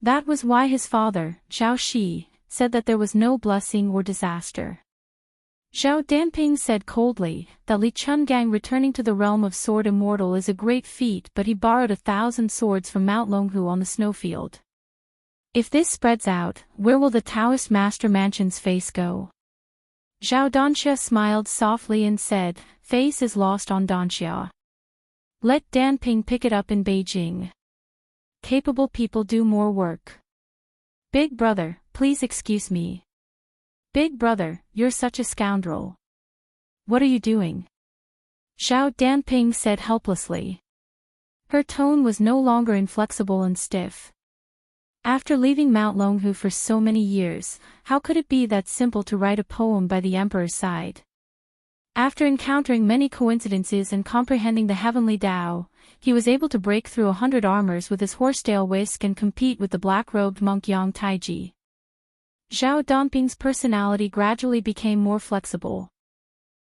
That was why his father, Zhao Shi, said that there was no blessing or disaster. Zhao Danping said coldly that Li Chungang returning to the realm of sword immortal is a great feat, but he borrowed 1,000 swords from Mount Longhu on the snowfield. If this spreads out, where will the Taoist Master Mansion's face go? Zhao Danxia smiled softly and said, "Face is lost on Danxia. Let Danping pick it up in Beijing. Capable people do more work. Big brother, please excuse me. Big brother, you're such a scoundrel. What are you doing?" Zhao Danping said helplessly. Her tone was no longer inflexible and stiff. After leaving Mount Longhu for so many years, how could it be that simple to write a poem by the emperor's side? After encountering many coincidences and comprehending the heavenly Tao, he was able to break through 100 armors with his horsetail whisk and compete with the black-robed monk Yang Taiji. Zhao Donping's personality gradually became more flexible.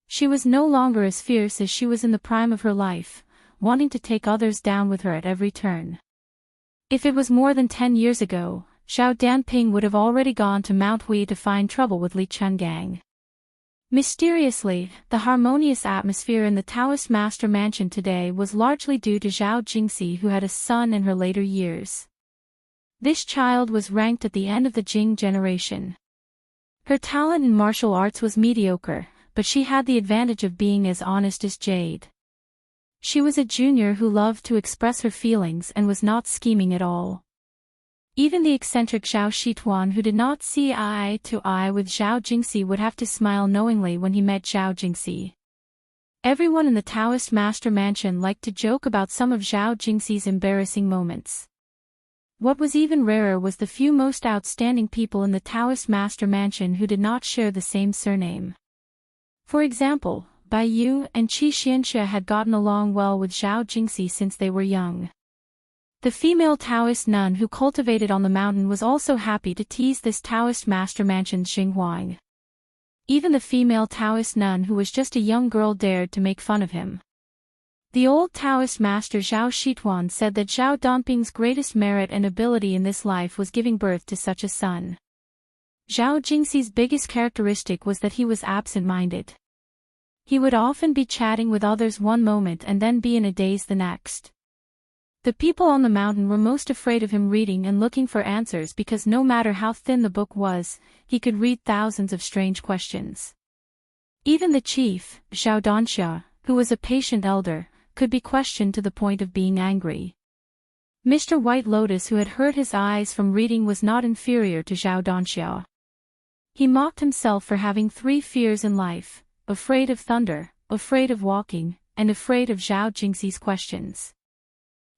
She was no longer as fierce as she was in the prime of her life, wanting to take others down with her at every turn. If it was more than 10 years ago, Zhao Danping would have already gone to Mount Hui to find trouble with Li Chungang. Mysteriously, the harmonious atmosphere in the Taoist Master Mansion today was largely due to Zhao Jingxi, who had a son in her later years. This child was ranked at the end of the Jing generation. Her talent in martial arts was mediocre, but she had the advantage of being as honest as jade. She was a junior who loved to express her feelings and was not scheming at all. Even the eccentric Zhao Shituan, who did not see eye to eye with Zhao Jingxi, would have to smile knowingly when he met Zhao Jingxi. Everyone in the Taoist Master Mansion liked to joke about some of Zhao Jingxi's embarrassing moments. What was even rarer was the few most outstanding people in the Taoist Master Mansion who did not share the same surname. For example, Bai Yu and Qi Xianxia had gotten along well with Zhao Jingxi since they were young. The female Taoist nun who cultivated on the mountain was also happy to tease this Taoist Master Mansion's Xinghuang. Even the female Taoist nun who was just a young girl dared to make fun of him. The old Taoist master Zhao Shituan said that Zhao Donping's greatest merit and ability in this life was giving birth to such a son. Zhao Jingxi's biggest characteristic was that he was absent-minded. He would often be chatting with others one moment and then be in a daze the next. The people on the mountain were most afraid of him reading and looking for answers because no matter how thin the book was, he could read thousands of strange questions. Even the chief, Zhao Donxia, who was a patient elder, could be questioned to the point of being angry. Mr. White Lotus, who had hurt his eyes from reading, was not inferior to Zhao Donxia. He mocked himself for having 3 fears in life: afraid of thunder, afraid of walking, and afraid of Zhao Jingxi's questions.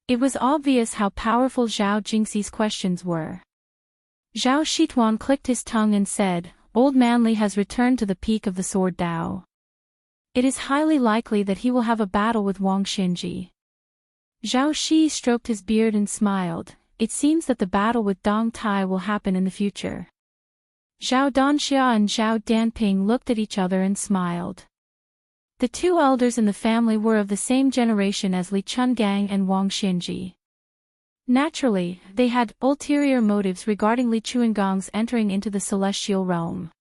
It was obvious how powerful Zhao Jingxi's questions were. Zhao Shituan clicked his tongue and said, "Old Man Li has returned to the peak of the sword Dao. It is highly likely that he will have a battle with Wang Xinji." Zhao Shi stroked his beard and smiled. It seems that the battle with Dong Tai will happen in the future. Zhao Donxia and Zhao Danping looked at each other and smiled. The 2 elders in the family were of the same generation as Li Chungang and Wang Xinji. Naturally, they had ulterior motives regarding Li Chunggang's entering into the celestial realm.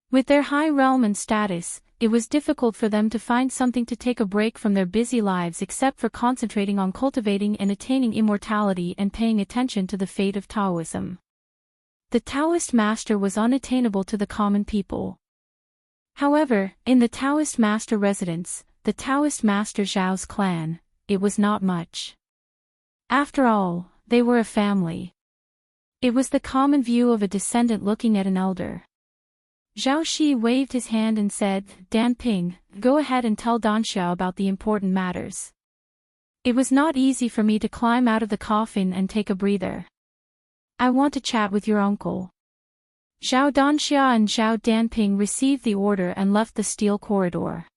With their high realm and status, it was difficult for them to find something to take a break from their busy lives except for concentrating on cultivating and attaining immortality and paying attention to the fate of Taoism. The Taoist master was unattainable to the common people. However, in the Taoist master residence, the Taoist master Zhao's clan, it was not much. After all, they were a family. It was the common view of a descendant looking at an elder. Zhao Shi waved his hand and said, "Danping, go ahead and tell Donxia about the important matters. It was not easy for me to climb out of the coffin and take a breather. I want to chat with your uncle." Zhao Donxia and Zhao Danping received the order and left the steel corridor.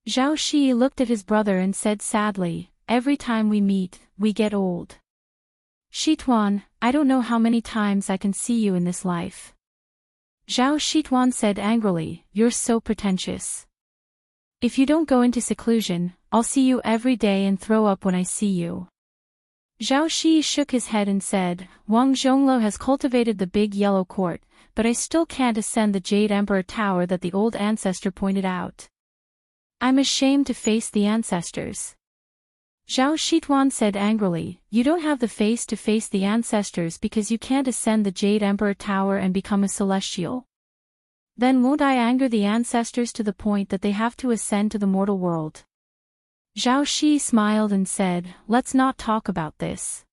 Zhao Shi looked at his brother and said sadly, "Every time we meet, we get old. Shituan, I don't know how many times I can see you in this life." Zhao Shituan said angrily, "You're so pretentious. If you don't go into seclusion, I'll see you every day and throw up when I see you." Zhao Shi shook his head and said, "Wang Zhonglo has cultivated the big yellow court, but I still can't ascend the Jade Emperor Tower that the old ancestor pointed out. I'm ashamed to face the ancestors." Zhao Shituan said angrily, "You don't have the face to face the ancestors because you can't ascend the Jade Emperor Tower and become a celestial. Then won't I anger the ancestors to the point that they have to ascend to the mortal world?" Zhao Shi smiled and said, "Let's not talk about this.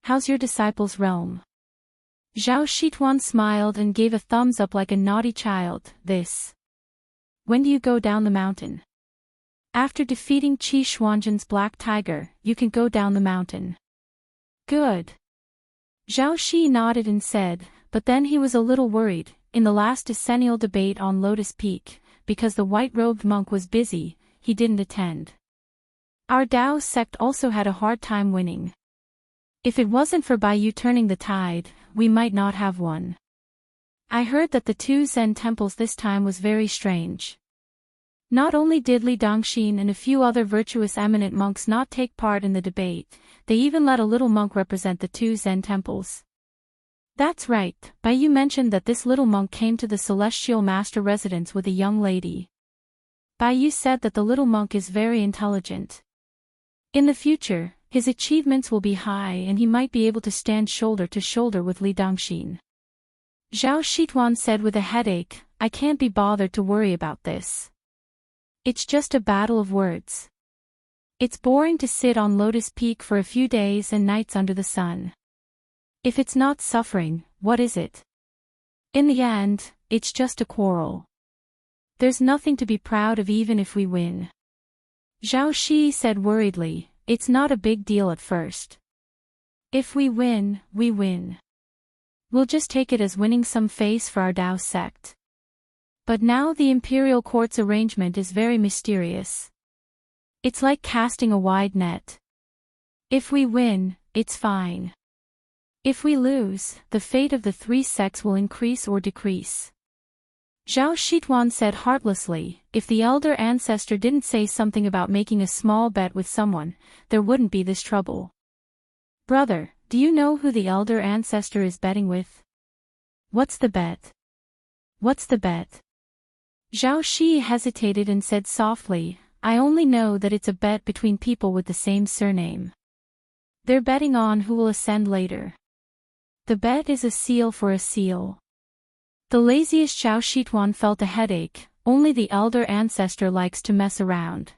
How's your disciple's realm?" Zhao Shituan smiled and gave a thumbs up like a naughty child. "This. When do you go down the mountain?" "After defeating Qi Xuanzhen's black tiger, you can go down the mountain." "Good." Zhao Shi nodded and said, but then he was a little worried. In the last decennial debate on Lotus Peak, because the white-robed monk was busy, he didn't attend. Our Dao sect also had a hard time winning. If it wasn't for Bai Yu turning the tide, we might not have won. I heard that the two Zen temples this time was very strange. Not only did Li Dongxin and a few other virtuous eminent monks not take part in the debate, they even let a little monk represent the two Zen temples. That's right, Bai Yu mentioned that this little monk came to the Celestial Master residence with a young lady. Bai Yu said that the little monk is very intelligent. In the future, his achievements will be high and he might be able to stand shoulder to shoulder with Li Dongxin. Zhao Shituan said with a headache, I can't be bothered to worry about this. It's just a battle of words. It's boring to sit on Lotus Peak for a few days and nights under the sun. If it's not suffering, what is it? In the end, it's just a quarrel. There's nothing to be proud of even if we win. Zhao Shi said worriedly, it's not a big deal at first. If we win, we win. We'll just take it as winning some face for our Dao sect. But now the imperial court's arrangement is very mysterious. It's like casting a wide net. If we win, it's fine. If we lose, the fate of the three sects will increase or decrease. Zhao Shituan said heartlessly, if the elder ancestor didn't say something about making a small bet with someone, there wouldn't be this trouble. Brother, do you know who the elder ancestor is betting with? What's the bet? What's the bet? Zhao Shi hesitated and said softly, I only know that it's a bet between people with the same surname. They're betting on who will ascend later. The bet is a seal for a seal. The laziest Zhao Shituan felt a headache, only the elder ancestor likes to mess around.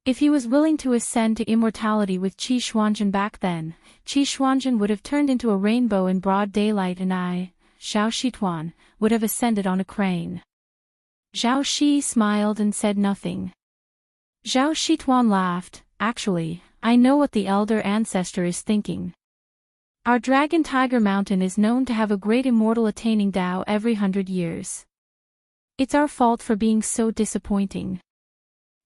If he was willing to ascend to immortality with Qi Xuanzhen back then, Qi Xuanzhen would have turned into a rainbow in broad daylight and I, Zhao Shituan, would have ascended on a crane. Zhao Shi smiled and said nothing. Zhao Shituan laughed, actually, I know what the elder ancestor is thinking. Our Dragon Tiger Mountain is known to have a great immortal attaining Dao every 100 years. It's our fault for being so disappointing.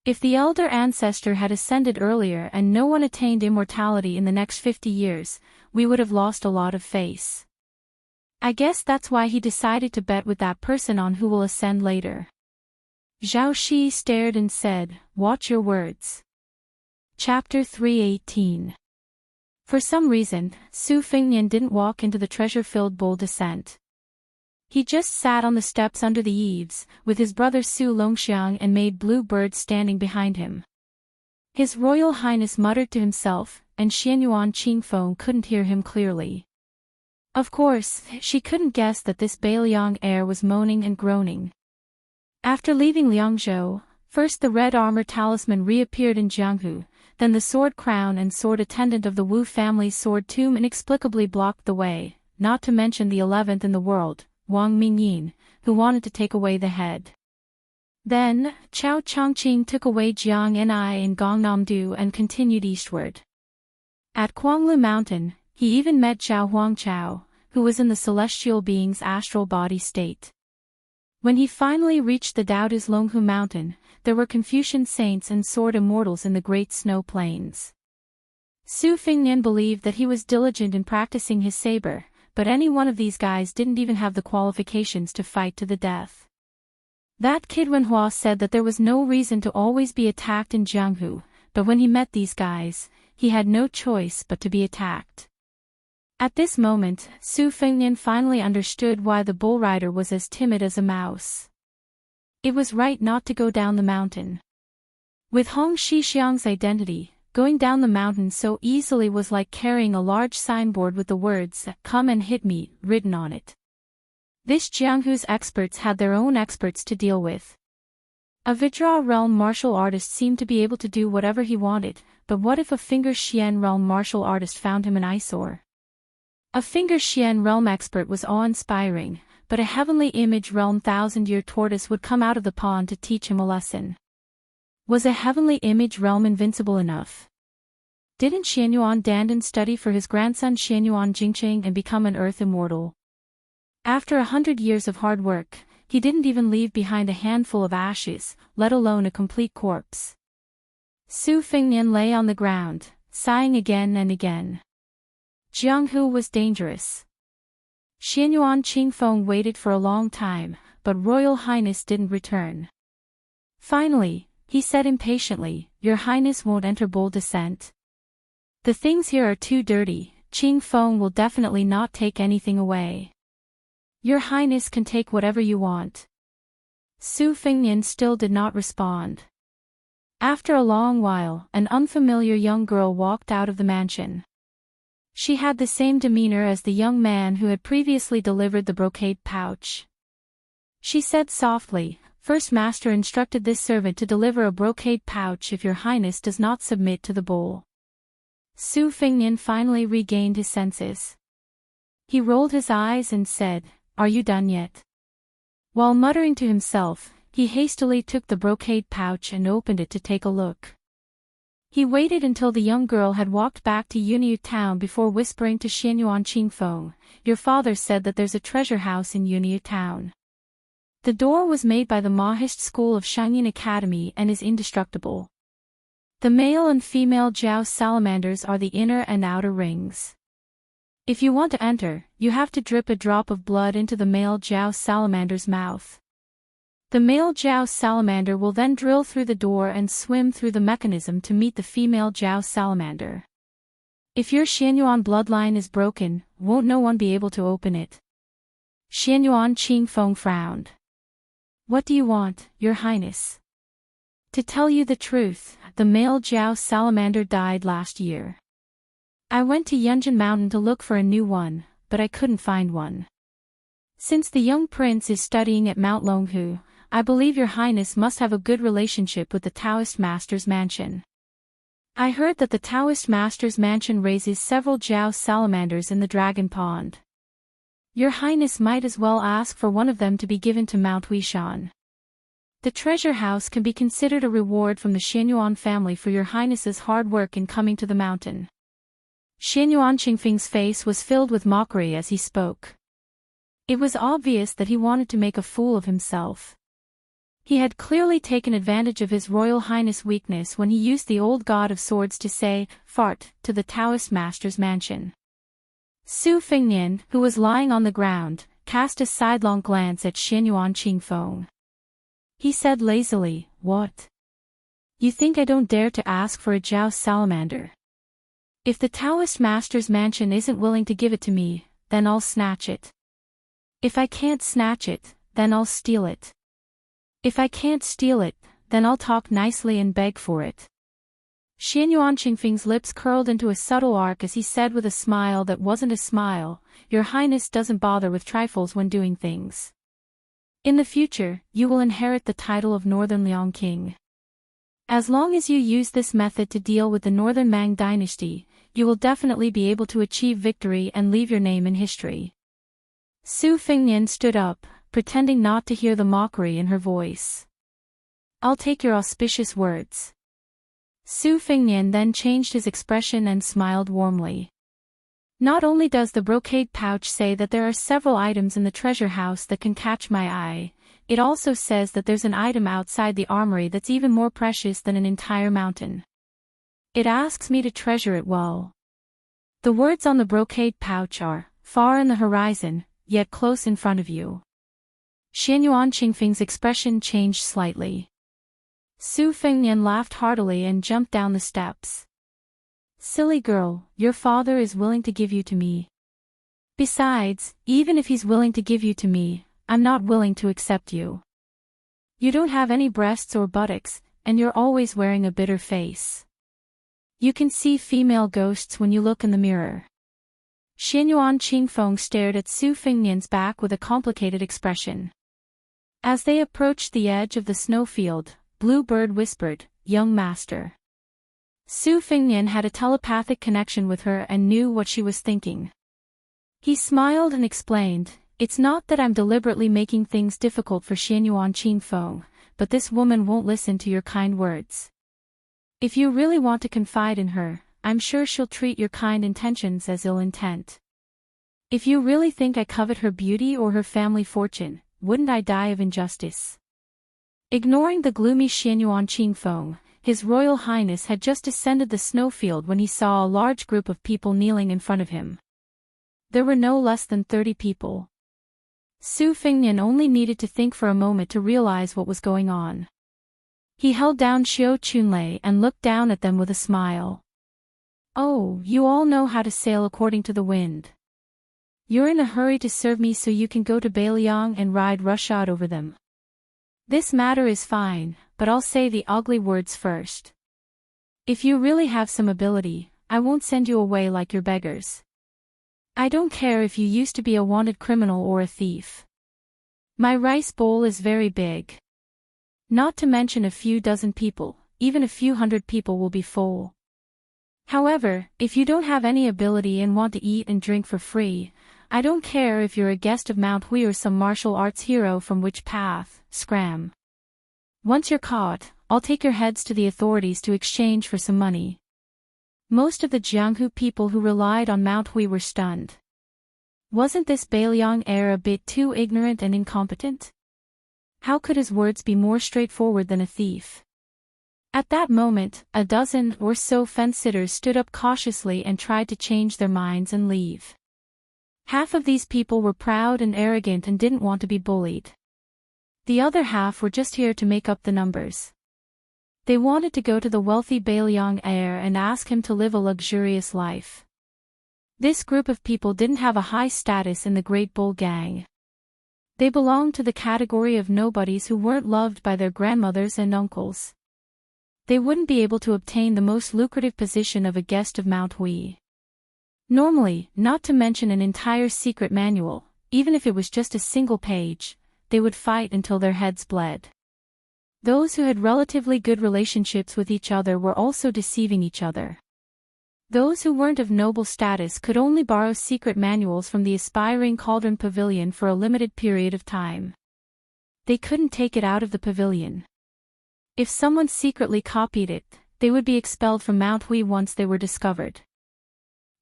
If the elder ancestor had ascended earlier and no one attained immortality in the next 50 years, we would have lost a lot of face. I guess that's why he decided to bet with that person on who will ascend later. Zhao Shi stared and said, watch your words. Chapter 318. For some reason, Su Fengnian didn't walk into the treasure-filled bowl descent. He just sat on the steps under the eaves, with his brother Su Longxiang and maid Blue Bird standing behind him. His Royal Highness muttered to himself, and Xianyuan Qingfeng couldn't hear him clearly. Of course, she couldn't guess that this Beiliang heir was moaning and groaning. After leaving Liangzhou, first the red armor talisman reappeared in Jianghu, then the sword crown and sword attendant of the Wu family's sword tomb inexplicably blocked the way, not to mention the 11th in the world, Wang Mingyin, who wanted to take away the head. Then, Chao Chongqing took away Jiang Ni and Gongnamdu and continued eastward. At Kuanglu Mountain, he even met Zhao Huangchao, who was in the celestial being's astral body state. When he finally reached the Daoda's Longhu Mountain, there were Confucian saints and sword immortals in the great snow plains. Su Fengnian believed that he was diligent in practicing his saber, but any one of these guys didn't even have the qualifications to fight to the death. That kid Wenhua said that there was no reason to always be attacked in Jianghu, but when he met these guys, he had no choice but to be attacked. At this moment, Su Fengnian finally understood why the bull rider was as timid as a mouse. It was right not to go down the mountain. With Hong Shixiang's identity, going down the mountain so easily was like carrying a large signboard with the words, "Come and hit me," written on it. This Jianghu's experts had their own experts to deal with. A Vajra realm martial artist seemed to be able to do whatever he wanted, but what if a Finger Xian realm martial artist found him an eyesore? A Finger Xian realm expert was awe-inspiring, but a Heavenly Image realm thousand-year tortoise would come out of the pond to teach him a lesson. Was a Heavenly Image realm invincible enough? Didn't Xianyuan Dandan study for his grandson Xianyuan Jingqing and become an Earth Immortal? After 100 years of hard work, he didn't even leave behind a handful of ashes, let alone a complete corpse. Su Fengnian lay on the ground, sighing again and again. Jianghu was dangerous. Xianyuan Qingfeng waited for a long time, but Royal Highness didn't return. Finally, he said impatiently, "Your Highness won't enter Bold Descent. The things here are too dirty, Qingfeng will definitely not take anything away. Your Highness can take whatever you want." Su Fengnian still did not respond. After a long while, an unfamiliar young girl walked out of the mansion. She had the same demeanor as the young man who had previously delivered the brocade pouch. She said softly, "First Master instructed this servant to deliver a brocade pouch if your Highness does not submit to the bowl." Su Fengnian finally regained his senses. He rolled his eyes and said, "Are you done yet?" While muttering to himself, he hastily took the brocade pouch and opened it to take a look. He waited until the young girl had walked back to Yunyu town before whispering to Xianyuan Qingfeng, "Your father said that there's a treasure house in Yunyu town. The door was made by the Mahist school of Shangyin Academy and is indestructible. The male and female Jiao salamanders are the inner and outer rings. If you want to enter, you have to drip a drop of blood into the male Jiao salamander's mouth. The male Jiao salamander will then drill through the door and swim through the mechanism to meet the female Jiao salamander. If your Xianyuan bloodline is broken, won't no one be able to open it?" Xianyuan Qingfeng frowned. "What do you want, Your Highness?" "To tell you the truth, the male Jiao salamander died last year. I went to Yunjin Mountain to look for a new one, but I couldn't find one. Since the young prince is studying at Mount Longhu, I believe Your Highness must have a good relationship with the Taoist Master's mansion. I heard that the Taoist Master's mansion raises several Jiao salamanders in the Dragon Pond. Your Highness might as well ask for one of them to be given to Mount Huishan. The treasure house can be considered a reward from the Xianyuan family for Your Highness's hard work in coming to the mountain." Xianyuan Qingfeng's face was filled with mockery as he spoke. It was obvious that he wanted to make a fool of himself. He had clearly taken advantage of his Royal Highness' weakness when he used the old God of Swords to say, "Fart," to the Taoist Master's mansion. Su Fengnian, who was lying on the ground, cast a sidelong glance at Xianyuan Qingfeng. He said lazily, "What? You think I don't dare to ask for a Jiao salamander? If the Taoist Master's mansion isn't willing to give it to me, then I'll snatch it. If I can't snatch it, then I'll steal it. If I can't steal it, then I'll talk nicely and beg for it." Xianyuan Qingfeng's lips curled into a subtle arc as he said with a smile that wasn't a smile, "Your Highness doesn't bother with trifles when doing things. In the future, you will inherit the title of Northern Liang King. As long as you use this method to deal with the Northern Mang dynasty, you will definitely be able to achieve victory and leave your name in history." Su Fengnian stood up, pretending not to hear the mockery in her voice. "I'll take your auspicious words." Su Fengnian then changed his expression and smiled warmly. "Not only does the brocade pouch say that there are several items in the treasure house that can catch my eye, it also says that there's an item outside the armory that's even more precious than an entire mountain. It asks me to treasure it well. The words on the brocade pouch are, 'Far in the horizon, yet close in front of you.'" Xianyuan Qingfeng's expression changed slightly. Su Fengnian laughed heartily and jumped down the steps. "Silly girl, your father is willing to give you to me. Besides, even if he's willing to give you to me, I'm not willing to accept you. You don't have any breasts or buttocks, and you're always wearing a bitter face. You can see female ghosts when you look in the mirror." Xianyuan Qingfeng stared at Su Fengnian's back with a complicated expression. As they approached the edge of the snowfield, Bluebird whispered, "Young master." Su Fengnian had a telepathic connection with her and knew what she was thinking. He smiled and explained, "It's not that I'm deliberately making things difficult for Xianyuan Qingfeng, but this woman won't listen to your kind words. If you really want to confide in her, I'm sure she'll treat your kind intentions as ill intent. If you really think I covet her beauty or her family fortune, wouldn't I die of injustice? Ignoring the gloomy Xianyuan Qingfeng, His Royal Highness had just descended the snowfield when he saw a large group of people kneeling in front of him. There were no less than 30 people. Su Fengnian only needed to think for a moment to realize what was going on. He held down Xiao Chunlei and looked down at them with a smile. Oh, you all know how to sail according to the wind. You're in a hurry to serve me so you can go to Bailiang and ride roughshod over them. This matter is fine, but I'll say the ugly words first. If you really have some ability, I won't send you away like your beggars. I don't care if you used to be a wanted criminal or a thief. My rice bowl is very big. Not to mention a few dozen people, even a few hundred people will be full. However, if you don't have any ability and want to eat and drink for free, I don't care if you're a guest of Mount Hui or some martial arts hero from which path, scram. Once you're caught, I'll take your heads to the authorities to exchange for some money. Most of the Jianghu people who relied on Mount Hui were stunned. Wasn't this Bailiang heir a bit too ignorant and incompetent? How could his words be more straightforward than a thief? At that moment, a dozen or so fence-sitters stood up cautiously and tried to change their minds and leave. Half of these people were proud and arrogant and didn't want to be bullied. The other half were just here to make up the numbers. They wanted to go to the wealthy Bailiang heir and ask him to live a luxurious life. This group of people didn't have a high status in the Great Bull Gang. They belonged to the category of nobodies who weren't loved by their grandmothers and uncles. They wouldn't be able to obtain the most lucrative position of a guest of Mount Hui. Normally, not to mention an entire secret manual, even if it was just a single page, they would fight until their heads bled. Those who had relatively good relationships with each other were also deceiving each other. Those who weren't of noble status could only borrow secret manuals from the aspiring Cauldron Pavilion for a limited period of time. They couldn't take it out of the pavilion. If someone secretly copied it, they would be expelled from Mount Hui once they were discovered.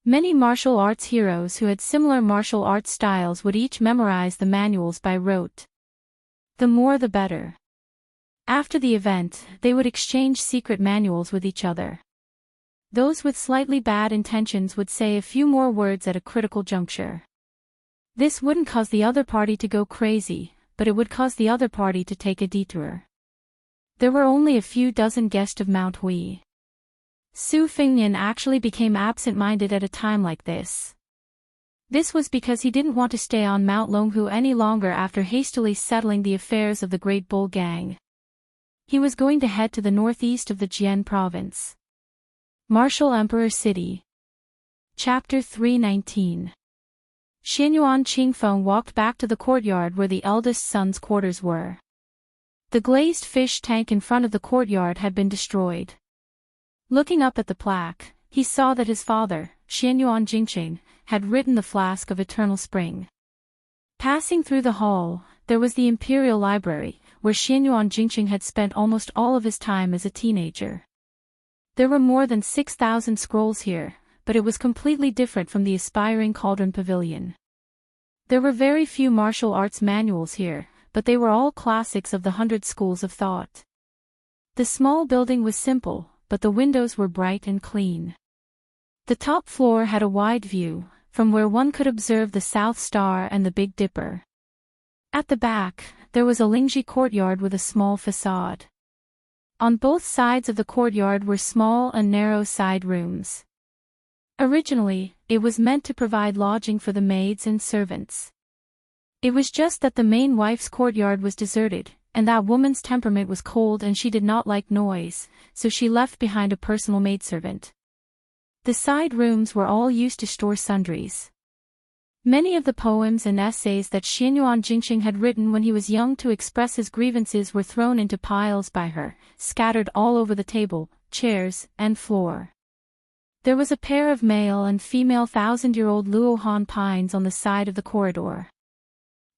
Many martial arts heroes who had similar martial arts styles would each memorize the manuals by rote. The more the better. After the event, they would exchange secret manuals with each other. Those with slightly bad intentions would say a few more words at a critical juncture. This wouldn't cause the other party to go crazy, but it would cause the other party to take a detour. There were only a few dozen guests of Mount Hui. Su Fengnian actually became absent-minded at a time like this. This was because he didn't want to stay on Mount Longhu any longer after hastily settling the affairs of the Great Bull Gang. He was going to head to the northeast of the Jian province. Martial Emperor City. Chapter 319. Xianyuan Qingfeng walked back to the courtyard where the eldest son's quarters were. The glazed fish tank in front of the courtyard had been destroyed. Looking up at the plaque, he saw that his father, Xianyuan Jingqing, had written the Flask of Eternal Spring. Passing through the hall, there was the Imperial Library, where Xianyuan Jingqing had spent almost all of his time as a teenager. There were more than 6,000 scrolls here, but it was completely different from the aspiring Cauldron Pavilion. There were very few martial arts manuals here, but they were all classics of the 100 schools of thought. The small building was simple, but the windows were bright and clean. The top floor had a wide view, from where one could observe the South Star and the Big Dipper. At the back, there was a Lingji courtyard with a small facade. On both sides of the courtyard were small and narrow side rooms. Originally, it was meant to provide lodging for the maids and servants. It was just that the main wife's courtyard was deserted, and that woman's temperament was cold and she did not like noise, so she left behind a personal maidservant. The side rooms were all used to store sundries. Many of the poems and essays that Xianyuan Jingqing had written when he was young to express his grievances were thrown into piles by her, scattered all over the table, chairs, and floor. There was a pair of male and female 1,000-year-old Luohan pines on the side of the corridor.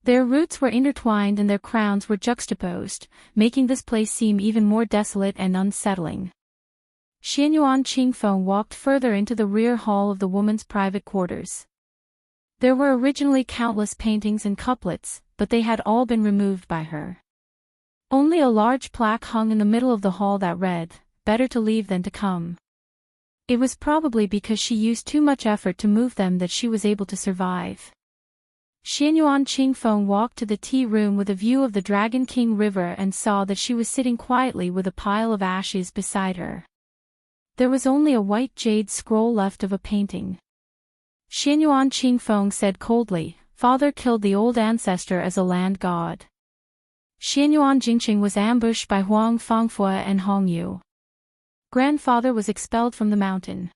Their roots were intertwined and their crowns were juxtaposed, making this place seem even more desolate and unsettling. Xianyuan Qingfeng walked further into the rear hall of the woman's private quarters. There were originally countless paintings and couplets, but they had all been removed by her. Only a large plaque hung in the middle of the hall that read, "Better to leave than to come." It was probably because she used too much effort to move them that she was able to survive. Xianyuan Qingfeng walked to the tea room with a view of the Dragon King River and saw that she was sitting quietly with a pile of ashes beside her. There was only a white jade scroll left of a painting. Xianyuan Qingfeng said coldly, "Father killed the old ancestor as a land god." Xianyuan Jingqing was ambushed by Huang Fangfua and Hongyu. Grandfather was expelled from the mountain.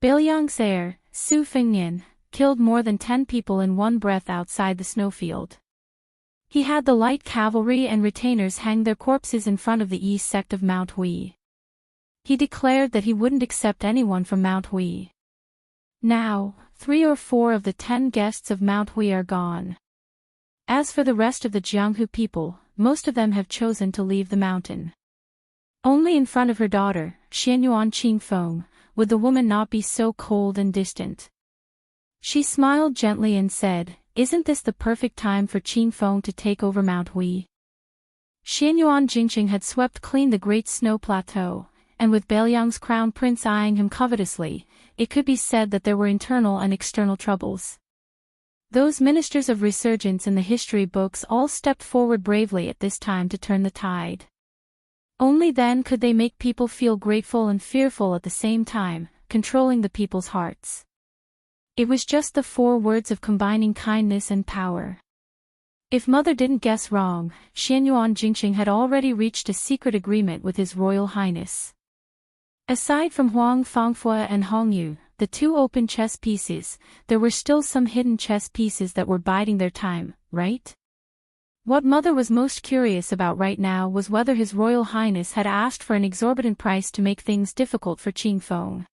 Bailiang's heir, Su Fengnian, killed more than 10 people in one breath outside the snowfield. He had the light cavalry and retainers hang their corpses in front of the east sect of Mount Hui. He declared that he wouldn't accept anyone from Mount Hui. Now, 3 or 4 of the 10 guests of Mount Hui are gone. As for the rest of the Jianghu people, most of them have chosen to leave the mountain. Only in front of her daughter, Xianyuan Qingfeng, would the woman not be so cold and distant. She smiled gently and said, "Isn't this the perfect time for Qingfeng to take over Mount Hui?" Xianyuan Jingqing had swept clean the great snow plateau, and with Bailiang's crown prince eyeing him covetously, it could be said that there were internal and external troubles. Those ministers of resurgence in the history books all stepped forward bravely at this time to turn the tide. Only then could they make people feel grateful and fearful at the same time, controlling the people's hearts. It was just the 4 words of combining kindness and power. If Mother didn't guess wrong, Xianyuan Jingqing had already reached a secret agreement with His Royal Highness. Aside from Huang Fangfua and Hongyu, the 2 open chess pieces, there were still some hidden chess pieces that were biding their time, right? What Mother was most curious about right now was whether His Royal Highness had asked for an exorbitant price to make things difficult for Qingfeng.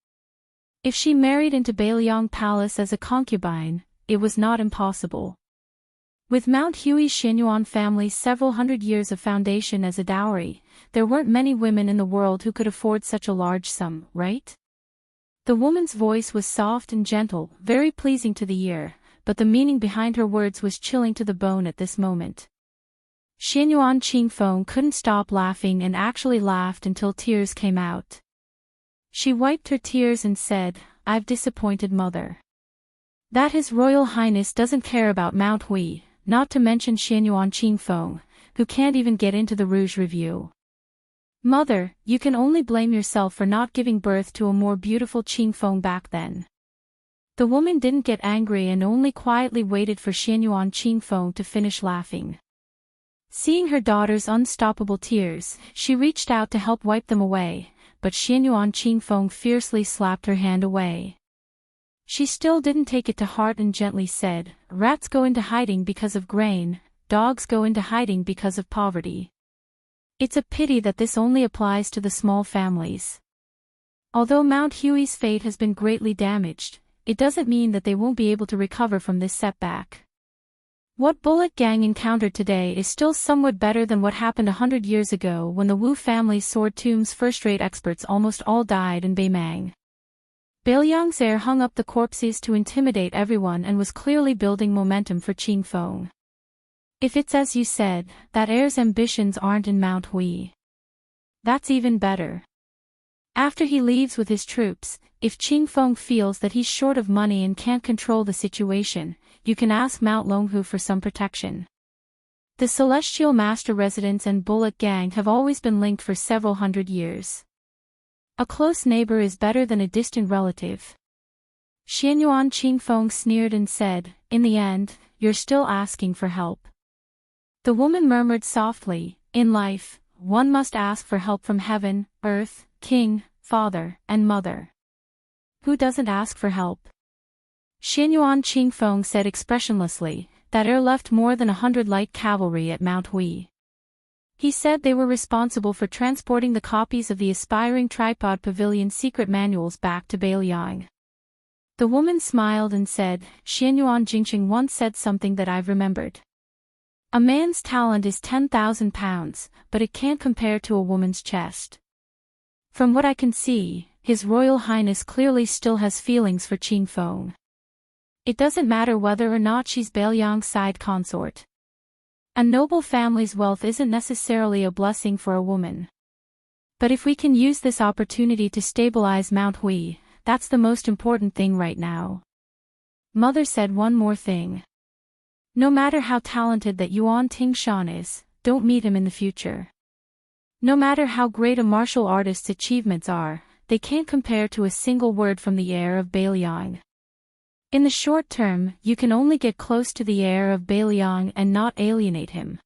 If she married into Bailiang Palace as a concubine, it was not impossible. With Mount Hui's Xianyuan family's several hundred years of foundation as a dowry, there weren't many women in the world who could afford such a large sum, right? The woman's voice was soft and gentle, very pleasing to the ear, but the meaning behind her words was chilling to the bone at this moment. Xianyuan Qingfeng couldn't stop laughing and actually laughed until tears came out. She wiped her tears and said, "I've disappointed Mother. That His Royal Highness doesn't care about Mount Hui, not to mention Xianyuan Qingfeng, who can't even get into the Rouge Review. Mother, you can only blame yourself for not giving birth to a more beautiful Qingfeng back then." The woman didn't get angry and only quietly waited for Xianyuan Qingfeng to finish laughing. Seeing her daughter's unstoppable tears, she reached out to help wipe them away, but Xianyuan Qingfeng fiercely slapped her hand away. She still didn't take it to heart and gently said, "Rats go into hiding because of grain, dogs go into hiding because of poverty. It's a pity that this only applies to the small families. Although Mount Hui's fate has been greatly damaged, it doesn't mean that they won't be able to recover from this setback. What Bullet Gang encountered today is still somewhat better than what happened 100 years ago when the Wu family's sword tomb's first-rate experts almost all died in Beimang." Bailiang's heir hung up the corpses to intimidate everyone and was clearly building momentum for Qingfeng. "If it's as you said, that heir's ambitions aren't in Mount Hui. That's even better. After he leaves with his troops, if Qingfeng feels that he's short of money and can't control the situation, you can ask Mount Longhu for some protection. The Celestial Master Residence and Bullet Gang have always been linked for several hundred years. A close neighbor is better than a distant relative." Xianyuan Qingfeng sneered and said, "In the end, you're still asking for help." The woman murmured softly, "In life, one must ask for help from heaven, earth, king, father, and mother. Who doesn't ask for help?" Xianyuan Qingfeng said expressionlessly, "That heir left more than 100 light cavalry at Mount Hui. He said they were responsible for transporting the copies of the Aspiring Tripod Pavilion secret manuals back to Bailiang." The woman smiled and said, "Xianyuan Jingqing once said something that I've remembered. A man's talent is 10,000 pounds, but it can't compare to a woman's chest." From what I can see, His Royal Highness clearly still has feelings for Qingfeng. It doesn't matter whether or not she's Bailiang's side consort. A noble family's wealth isn't necessarily a blessing for a woman. But if we can use this opportunity to stabilize Mount Hui, that's the most important thing right now. Mother said one more thing. No matter how talented that Yuan Tingshan is, don't meet him in the future. No matter how great a martial artist's achievements are, they can't compare to a single word from the heir of Beiliang. In the short term, you can only get close to the heir of Beiliang and not alienate him.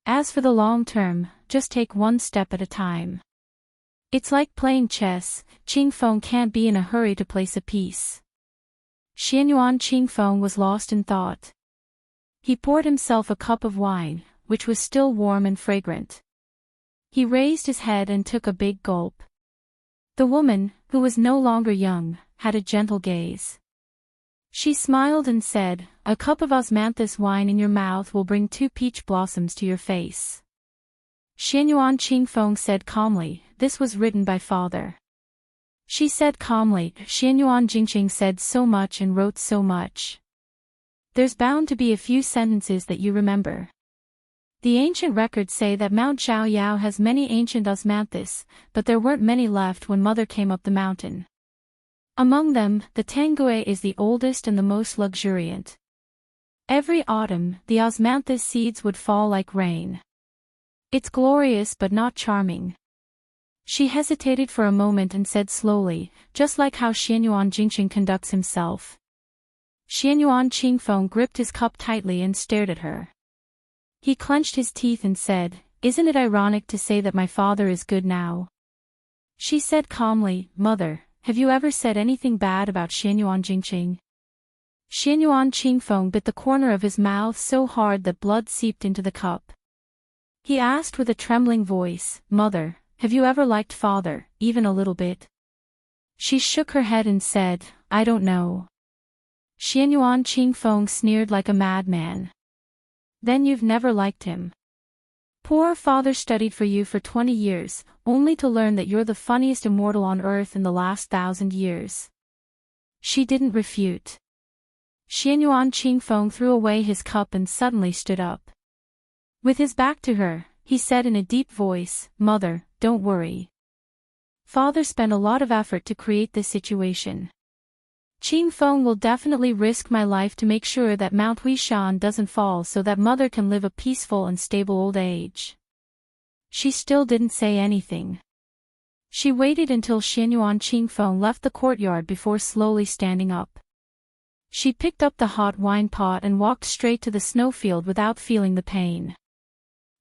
As for the long term, just take one step at a time. It's like playing chess, Qingfeng can't be in a hurry to place a piece. Xianyuan Qingfeng was lost in thought. He poured himself a cup of wine, which was still warm and fragrant. He raised his head and took a big gulp. The woman, who was no longer young, had a gentle gaze. She smiled and said, "A cup of osmanthus wine in your mouth will bring 2 peach blossoms to your face." Xianyuan Qingfeng said calmly, "This was written by father." She said calmly, "Xianyuan Jingqing said so much and wrote so much. There's bound to be a few sentences that you remember. The ancient records say that Mount Zhaoyao has many ancient osmanthus, but there weren't many left when mother came up the mountain. Among them, the Tanggui is the oldest and the most luxuriant. Every autumn, the osmanthus seeds would fall like rain. It's glorious but not charming." She hesitated for a moment and said slowly, just like how Xianyuan Jingqing conducts himself. Xianyuan Qingfeng gripped his cup tightly and stared at her. He clenched his teeth and said, "Isn't it ironic to say that my father is good now?" She said calmly, "Mother, have you ever said anything bad about Xianyuan Jingqing?" Xianyuan Qingfeng bit the corner of his mouth so hard that blood seeped into the cup. He asked with a trembling voice, "Mother, have you ever liked father, even a little bit?" She shook her head and said, "I don't know." Xianyuan Qingfeng sneered like a madman. "Then you've never liked him. Poor father studied for you for 20 years, only to learn that you're the funniest immortal on earth in the last 1,000 years." She didn't refute. Xianyuan Qingfeng threw away his cup and suddenly stood up. With his back to her, he said in a deep voice, "Mother, don't worry. Father spent a lot of effort to create this situation. Qingfeng will definitely risk my life to make sure that Mount Huishan doesn't fall so that mother can live a peaceful and stable old age." She still didn't say anything. She waited until Xianyuan Qingfeng left the courtyard before slowly standing up. She picked up the hot wine pot and walked straight to the snowfield without feeling the pain.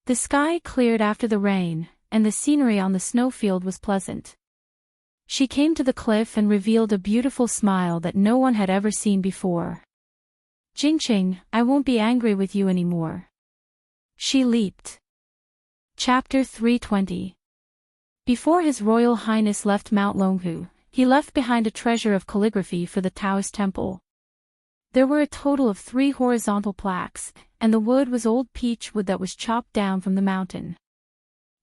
The sky cleared after the rain, and the scenery on the snowfield was pleasant. She came to the cliff and revealed a beautiful smile that no one had ever seen before. "Jingqing, I won't be angry with you anymore." She leaped. Chapter 320. Before His Royal Highness left Mount Longhu, he left behind a treasure of calligraphy for the Taoist temple. There were a total of 3 horizontal plaques, and the wood was old peach wood that was chopped down from the mountain.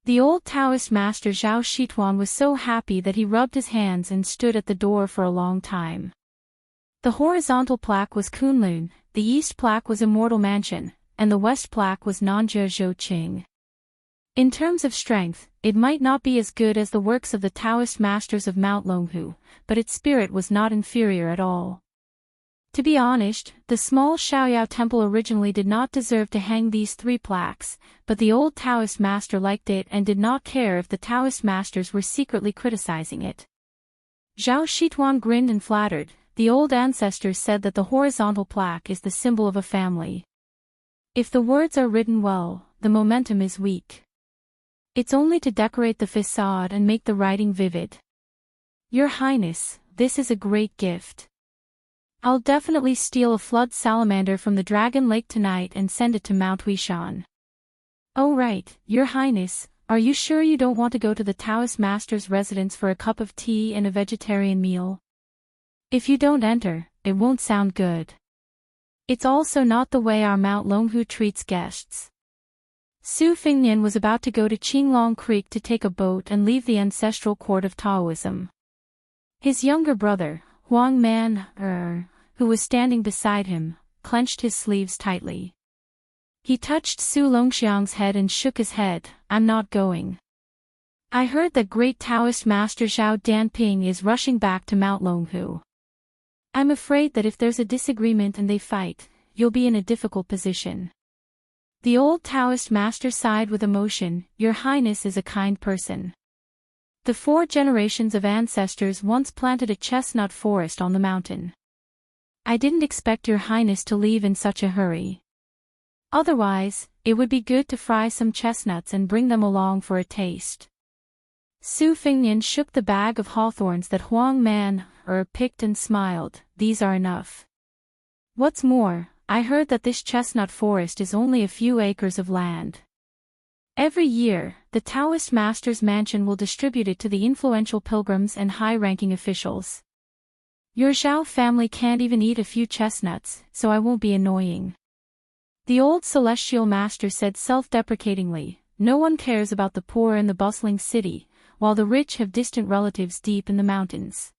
The old Taoist master Zhao Shituan was so happy that he rubbed his hands and stood at the door for a long time. The horizontal plaque was Kunlun, the east plaque was Immortal Mansion, and the west plaque was Nanjie Zhou Qing. In terms of strength, it might not be as good as the works of the Taoist masters of Mount Longhu, but its spirit was not inferior at all. To be honest, the small Shaoyao temple originally did not deserve to hang these 3 plaques, but the old Taoist master liked it and did not care if the Taoist masters were secretly criticizing it. Zhao Shituan grinned and flattered. The old ancestors said that the horizontal plaque is the symbol of a family. If the words are written well, the momentum is weak. It's only to decorate the facade and make the writing vivid. "Your Highness, this is a great gift. I'll definitely steal a flood salamander from the Dragon Lake tonight and send it to Mount Huishan." "Oh right, Your Highness, are you sure you don't want to go to the Taoist master's residence for a cup of tea and a vegetarian meal? If you don't enter, it won't sound good. It's also not the way our Mount Longhu treats guests." Su Fingnian was about to go to Qinglong Creek to take a boat and leave the ancestral court of Taoism. His younger brother, Huang Man, who was standing beside him, clenched his sleeves tightly. He touched Su Longxiang's head and shook his head. I'm not going. I heard that great Taoist master Zhao Danping is rushing back to Mount Longhu. I'm afraid that if there's a disagreement and they fight, you'll be in a difficult position. The old Taoist master sighed with emotion. Your Highness is a kind person. The 4 generations of ancestors once planted a chestnut forest on the mountain. I didn't expect your Highness to leave in such a hurry. Otherwise, it would be good to fry some chestnuts and bring them along for a taste. Su Fengnian shook the bag of hawthorns that Huang Man picked and smiled. These are enough. What's more, I heard that this chestnut forest is only a few acres of land. Every year, the Taoist master's mansion will distribute it to the influential pilgrims and high-ranking officials. Your Zhao family can't even eat a few chestnuts, so I won't be annoying. The old celestial master said self-deprecatingly, no one cares about the poor in the bustling city, while the rich have distant relatives deep in the mountains.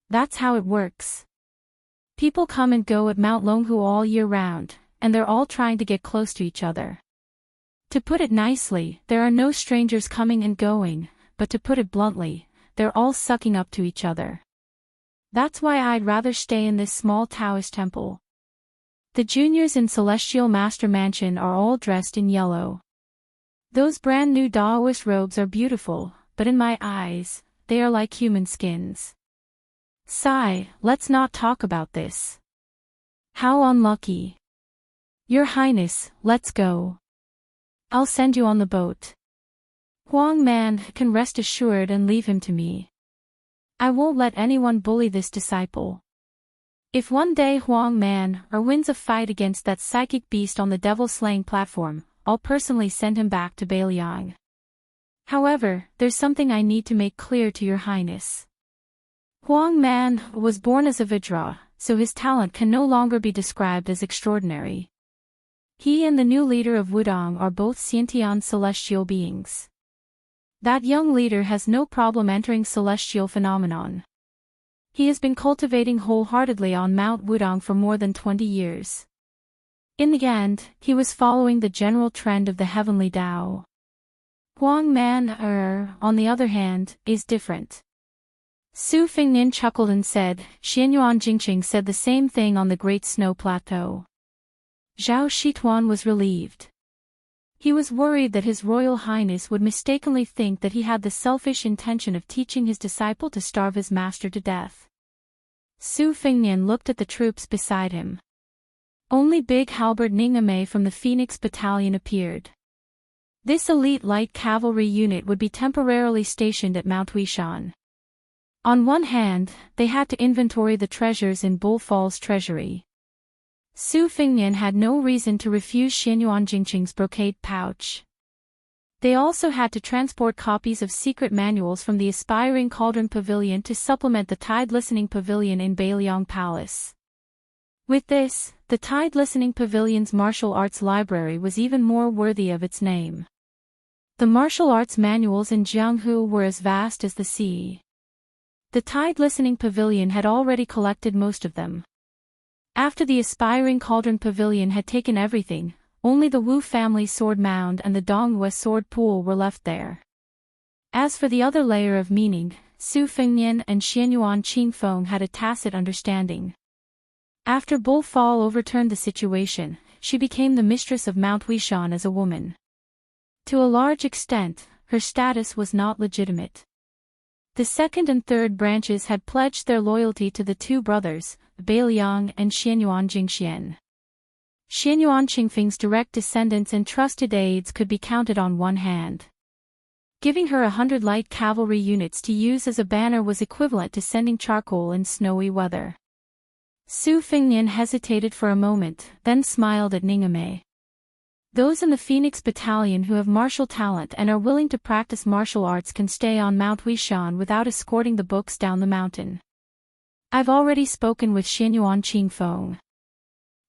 That's how it works. People come and go at Mount Longhu all year round, and they're all trying to get close to each other. To put it nicely, there are no strangers coming and going, but to put it bluntly, they're all sucking up to each other. That's why I'd rather stay in this small Taoist temple. The juniors in Celestial Master Mansion are all dressed in yellow. Those brand new Daoist robes are beautiful, but in my eyes, they are like human skins. Sigh, let's not talk about this. How unlucky. Your Highness, let's go. I'll send you on the boat. Huang Man can rest assured and leave him to me. I won't let anyone bully this disciple. If one day Huang Man wins a fight against that psychic beast on the devil-slaying platform, I'll personally send him back to Beiliang. However, there's something I need to make clear to your Highness. Huang Man was born as a Vidra, so his talent can no longer be described as extraordinary. He and the new leader of Wudong are both Xiantian celestial beings. That young leader has no problem entering celestial phenomenon. He has been cultivating wholeheartedly on Mount Wudong for more than 20 years. In the end, he was following the general trend of the heavenly Tao. Huang Man, on the other hand, is different. Su Fengnian chuckled and said, Xianyuan Jingqing said the same thing on the Great Snow Plateau. Zhao Shituan was relieved. He was worried that His Royal Highness would mistakenly think that he had the selfish intention of teaching his disciple to starve his master to death. Su Fengnian looked at the troops beside him. Only Big Halberd Ningame from the Phoenix Battalion appeared. This elite light cavalry unit would be temporarily stationed at Mount Wishan. On one hand, they had to inventory the treasures in Bull Falls treasury. Su Fengnian had no reason to refuse Xianyuan Jingqing's brocade pouch. They also had to transport copies of secret manuals from the Aspiring Cauldron Pavilion to supplement the Tide Listening Pavilion in Beiliang Palace. With this, the Tide Listening Pavilion's martial arts library was even more worthy of its name. The martial arts manuals in Jianghu were as vast as the sea. The Tide Listening Pavilion had already collected most of them. After the Aspiring Cauldron Pavilion had taken everything, only the Wu family sword mound and the Donghua sword pool were left there. As for the other layer of meaning, Su Fengnian and Xianyuan Qingfeng had a tacit understanding. After Bull Fall overturned the situation, she became the mistress of Mount Wishan as a woman. To a large extent, her status was not legitimate. The second and third branches had pledged their loyalty to the two brothers, Beiliang and Xianyuan Jingxian. Xianyuan Qingfeng's direct descendants and trusted aides could be counted on one hand. Giving her 100 light cavalry units to use as a banner was equivalent to sending charcoal in snowy weather. Su Fengnian hesitated for a moment, then smiled at Ningame. Those in the Phoenix Battalion who have martial talent and are willing to practice martial arts can stay on Mount Wishan without escorting the books down the mountain. I've already spoken with Xianyuan Qingfeng.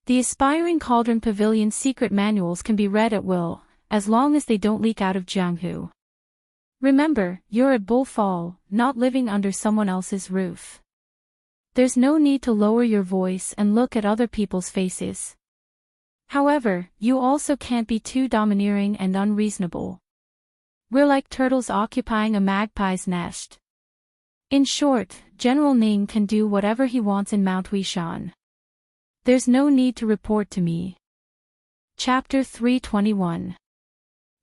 The Aspiring Cauldron Pavilion secret manuals can be read at will, as long as they don't leak out of Jianghu. Remember, you're at Bull Fall, not living under someone else's roof. There's no need to lower your voice and look at other people's faces. However, you also can't be too domineering and unreasonable. We're like turtles occupying a magpie's nest. In short, General Ning can do whatever he wants in Mount Huishan. There's no need to report to me. Chapter 321.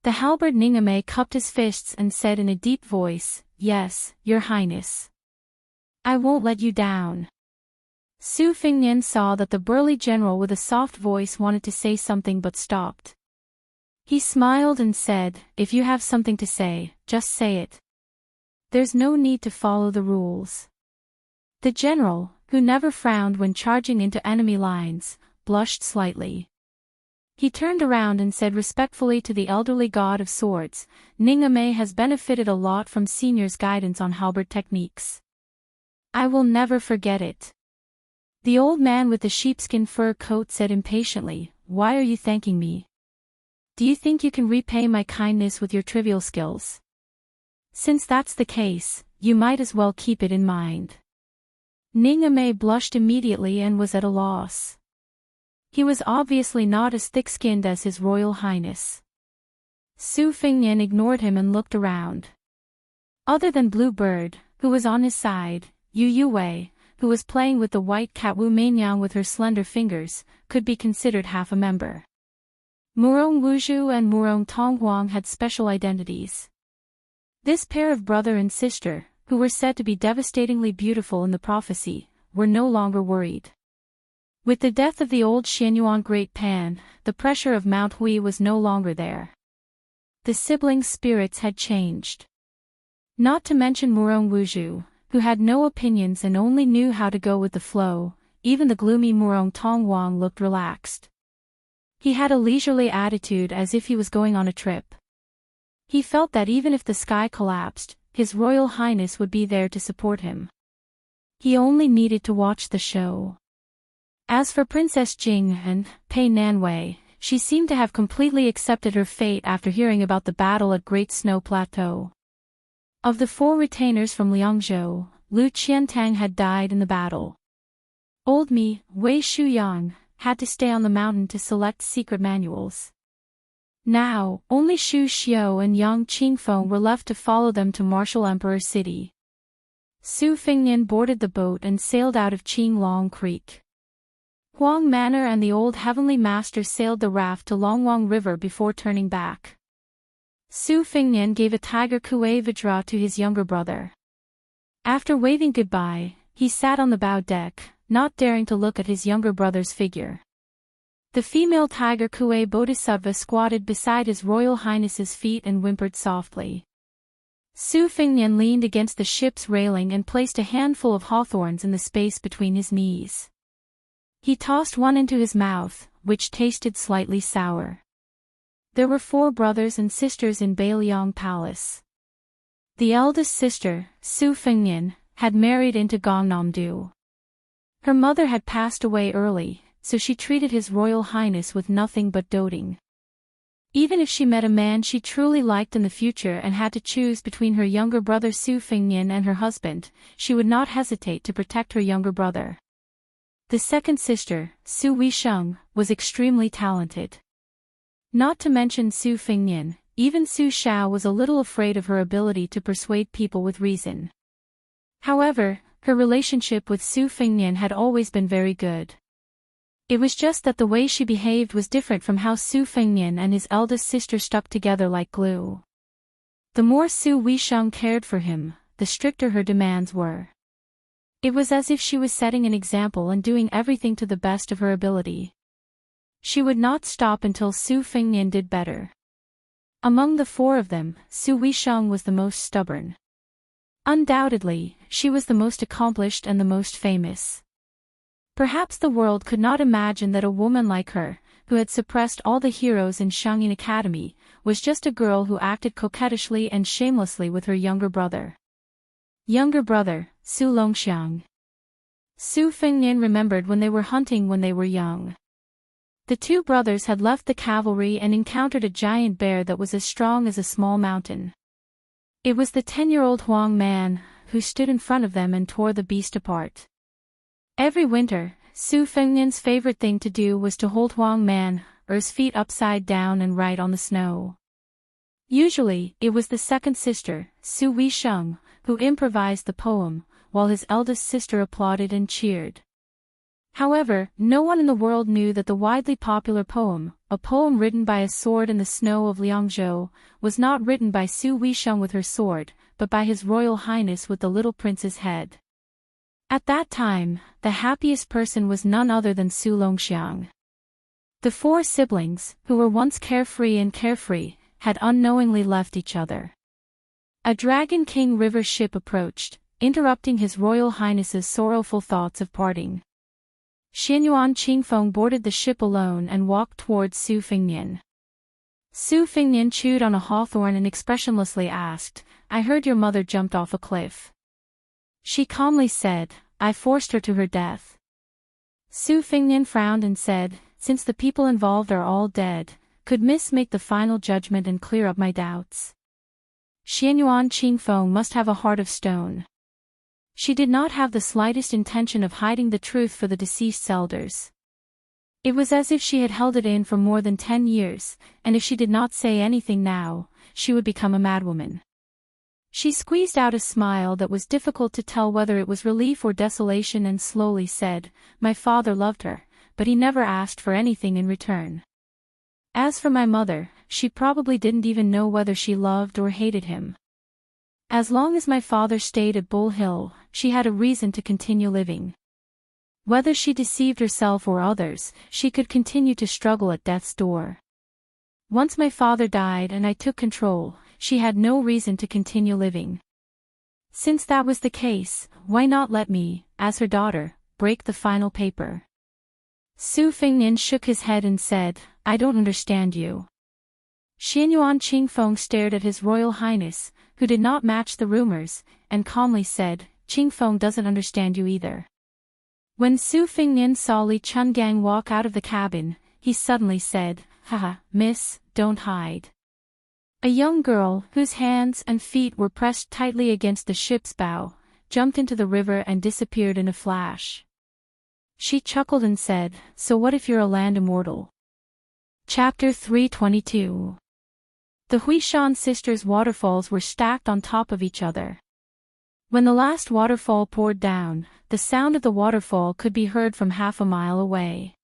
The halberd Ningame cupped his fists and said in a deep voice, "Yes, Your Highness. I won't let you down." Su Fingnian saw that the burly general with a soft voice wanted to say something but stopped. He smiled and said, "If you have something to say, just say it. There's no need to follow the rules." The general, who never frowned when charging into enemy lines, blushed slightly. He turned around and said respectfully to the elderly god of swords, "Ningame has benefited a lot from senior's guidance on halberd techniques. I will never forget it." The old man with the sheepskin fur coat said impatiently, "Why are you thanking me? Do you think you can repay my kindness with your trivial skills? Since that's the case, you might as well keep it in mind." Ningame blushed immediately and was at a loss. He was obviously not as thick-skinned as His Royal Highness. Su Fingnian ignored him and looked around. Other than Blue Bird, who was on his side, Yu Yuwei, who was playing with the white cat Wu Meinyang with her slender fingers, could be considered half a member. Murong Wuzhu and Murong Tonghuang had special identities. This pair of brother and sister, who were said to be devastatingly beautiful in the prophecy, were no longer worried. With the death of the old Xianyuan Great Pan, the pressure of Mount Hui was no longer there. The siblings' spirits had changed. Not to mention Murong Wuzhu, who had no opinions and only knew how to go with the flow, even the gloomy Murong Tonghuang looked relaxed. He had a leisurely attitude as if he was going on a trip. He felt that even if the sky collapsed, His Royal Highness would be there to support him. He only needed to watch the show. As for Princess Jing and Pei Nanwei, she seemed to have completely accepted her fate after hearing about the battle at Great Snow Plateau. Of the 4 retainers from Liangzhou, Lu Qiantang had died in the battle. Old Mi, Wei Shuyang, had to stay on the mountain to select secret manuals. Now, only Xu Xiao and Yang Qingfeng were left to follow them to Martial Emperor City. Su Fingnian boarded the boat and sailed out of Qinglong Creek. Huang Manor and the old Heavenly Master sailed the raft to Longwang River before turning back. Su Fingnian gave a tiger Kuei Vajra to his younger brother. After waving goodbye, he sat on the bow deck, not daring to look at his younger brother's figure. The female tiger Kuei Bodhisattva squatted beside His Royal Highness's feet and whimpered softly. Su Fingnian leaned against the ship's railing and placed a handful of hawthorns in the space between his knees. He tossed one into his mouth, which tasted slightly sour. There were 4 brothers and sisters in Beiliang Palace. The eldest sister, Su Fingnian, had married into Gongnamdu. Her mother had passed away early, so she treated His Royal Highness with nothing but doting. Even if she met a man she truly liked in the future and had to choose between her younger brother Su Fingnian and her husband, she would not hesitate to protect her younger brother. The second sister, Su Weisheng, was extremely talented. Not to mention Su Fingnian, even Su Xiao was a little afraid of her ability to persuade people with reason. However, her relationship with Su Fingnian had always been very good. It was just that the way she behaved was different from how Su Fingnian and his eldest sister stuck together like glue. The more Su Weisheng cared for him, the stricter her demands were. It was as if she was setting an example and doing everything to the best of her ability. She would not stop until Su Fingnian did better. Among the 4 of them, Su Weisheng was the most stubborn. Undoubtedly, she was the most accomplished and the most famous. Perhaps the world could not imagine that a woman like her, who had suppressed all the heroes in Shangyin Academy, was just a girl who acted coquettishly and shamelessly with her younger brother. Younger brother, Su Longxiang. Su Fingnian remembered when they were hunting when they were young. The 2 brothers had left the cavalry and encountered a giant bear that was as strong as a small mountain. It was the 10-year-old Huang Man, who stood in front of them and tore the beast apart. Every winter, Su Fengnian's favorite thing to do was to hold Huang Man, or his feet upside down and right on the snow. Usually, it was the second sister, Su Weisheng, who improvised the poem, while his eldest sister applauded and cheered. However, no one in the world knew that the widely popular poem, a poem written by a sword in the snow of Liangzhou, was not written by Su Weisheng with her sword, but by His Royal Highness with the little prince's head. At that time, the happiest person was none other than Su Longxiang. The four siblings, who were once carefree, had unknowingly left each other. A Dragon King river ship approached, interrupting His Royal Highness's sorrowful thoughts of parting. Xianyuan Qingfeng boarded the ship alone and walked towards Su Fengnian. Su Fengnian chewed on a hawthorn and expressionlessly asked, "I heard your mother jumped off a cliff." She calmly said, "I forced her to her death." Su Fengnian frowned and said, "Since the people involved are all dead, could Miss make the final judgment and clear up my doubts?" Xianyuan Qingfeng must have a heart of stone. She did not have the slightest intention of hiding the truth for the deceased elders. It was as if she had held it in for more than 10 years, and if she did not say anything now, she would become a madwoman. She squeezed out a smile that was difficult to tell whether it was relief or desolation and slowly said, "My father loved her, but he never asked for anything in return. As for my mother, she probably didn't even know whether she loved or hated him. As long as my father stayed at Bull Hill, she had a reason to continue living. Whether she deceived herself or others, she could continue to struggle at death's door. Once my father died and I took control, she had no reason to continue living. Since that was the case, why not let me, as her daughter, break the final paper?" Su Fengnian shook his head and said, "I don't understand you." Xianyuan Qingfeng stared at His Royal Highness, who did not match the rumors, and calmly said, "Qingfeng doesn't understand you either." When Su Fengnian saw Li Chungang walk out of the cabin, he suddenly said, "Haha, miss, don't hide." A young girl, whose hands and feet were pressed tightly against the ship's bow, jumped into the river and disappeared in a flash. She chuckled and said, "So what if you're a land immortal?" Chapter 322. The Huishan sisters' waterfalls were stacked on top of each other. When the last waterfall poured down, the sound of the waterfall could be heard from half a mile away.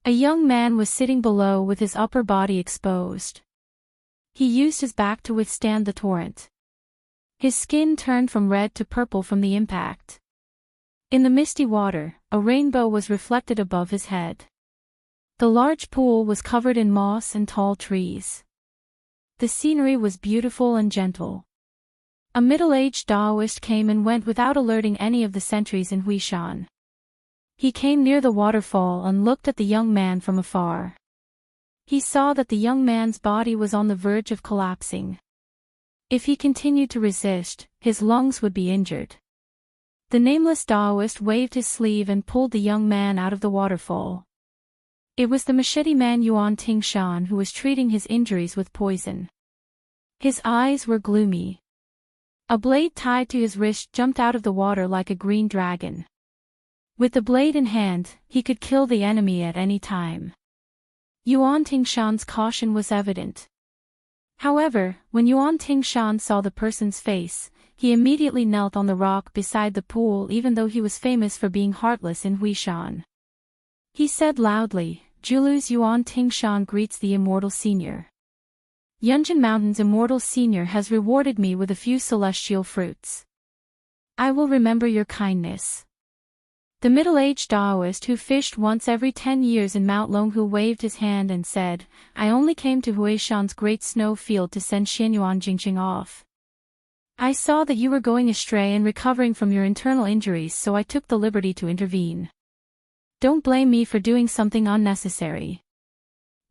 A young man was sitting below with his upper body exposed. He used his back to withstand the torrent. His skin turned from red to purple from the impact. In the misty water, a rainbow was reflected above his head. The large pool was covered in moss and tall trees. The scenery was beautiful and gentle. A middle-aged Taoist came and went without alerting any of the sentries in Huishan. He came near the waterfall and looked at the young man from afar. He saw that the young man's body was on the verge of collapsing. If he continued to resist, his lungs would be injured. The nameless Taoist waved his sleeve and pulled the young man out of the waterfall. It was the machete man Yuan Tingshan who was treating his injuries with poison. His eyes were gloomy. A blade tied to his wrist jumped out of the water like a green dragon. With the blade in hand, he could kill the enemy at any time. Yuan Tingshan's caution was evident. However, when Yuan Tingshan saw the person's face, he immediately knelt on the rock beside the pool even though he was famous for being heartless in Huishan. He said loudly, "Julu's Yuan Tingshan greets the Immortal Senior. Yunjin Mountain's Immortal Senior has rewarded me with a few celestial fruits. I will remember your kindness." The middle-aged Taoist who fished once every 10 years in Mount Longhu waved his hand and said, "I only came to Huishan's great snow field to send Xianyuan Jingqing off. I saw that you were going astray and recovering from your internal injuries, so I took the liberty to intervene. Don't blame me for doing something unnecessary."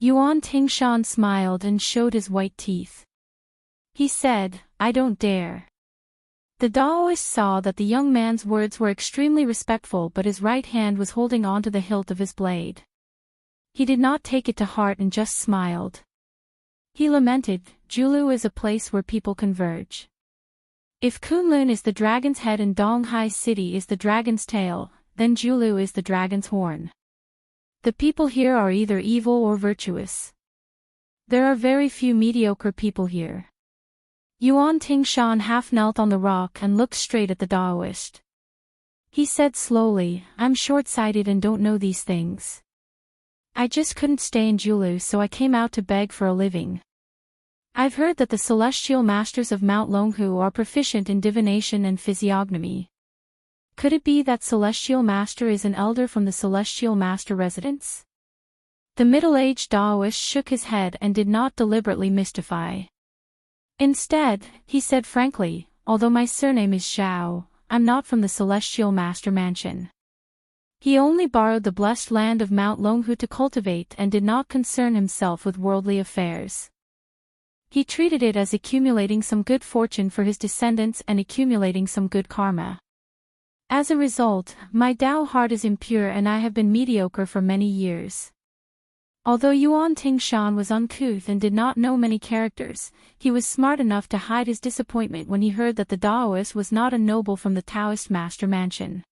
Yuan Tingshan smiled and showed his white teeth. He said, "I don't dare." The Taoist saw that the young man's words were extremely respectful, but his right hand was holding on to the hilt of his blade. He did not take it to heart and just smiled. He lamented, "Julu is a place where people converge. If Kunlun is the dragon's head and Donghai City is the dragon's tail, then Julu is the dragon's horn. The people here are either evil or virtuous. There are very few mediocre people here. Yuan Tingshan half knelt on the rock and looked straight at the Taoist. He said slowly, I'm short-sighted and don't know these things. I just couldn't stay in Julu, so I came out to beg for a living. I've heard that the celestial masters of Mount Longhu are proficient in divination and physiognomy. Could it be that celestial master is an elder from the celestial master residence? The middle-aged Taoist shook his head and did not deliberately mystify. Instead, he said frankly, although my surname is Zhao, I'm not from the celestial master mansion. He only borrowed the blessed land of Mount Longhu to cultivate and did not concern himself with worldly affairs. He treated it as accumulating some good fortune for his descendants and accumulating some good karma. As a result, my Tao heart is impure and I have been mediocre for many years. Although Yuan Tingshan was uncouth and did not know many characters, he was smart enough to hide his disappointment when he heard that the Taoist was not a noble from the Taoist master mansion.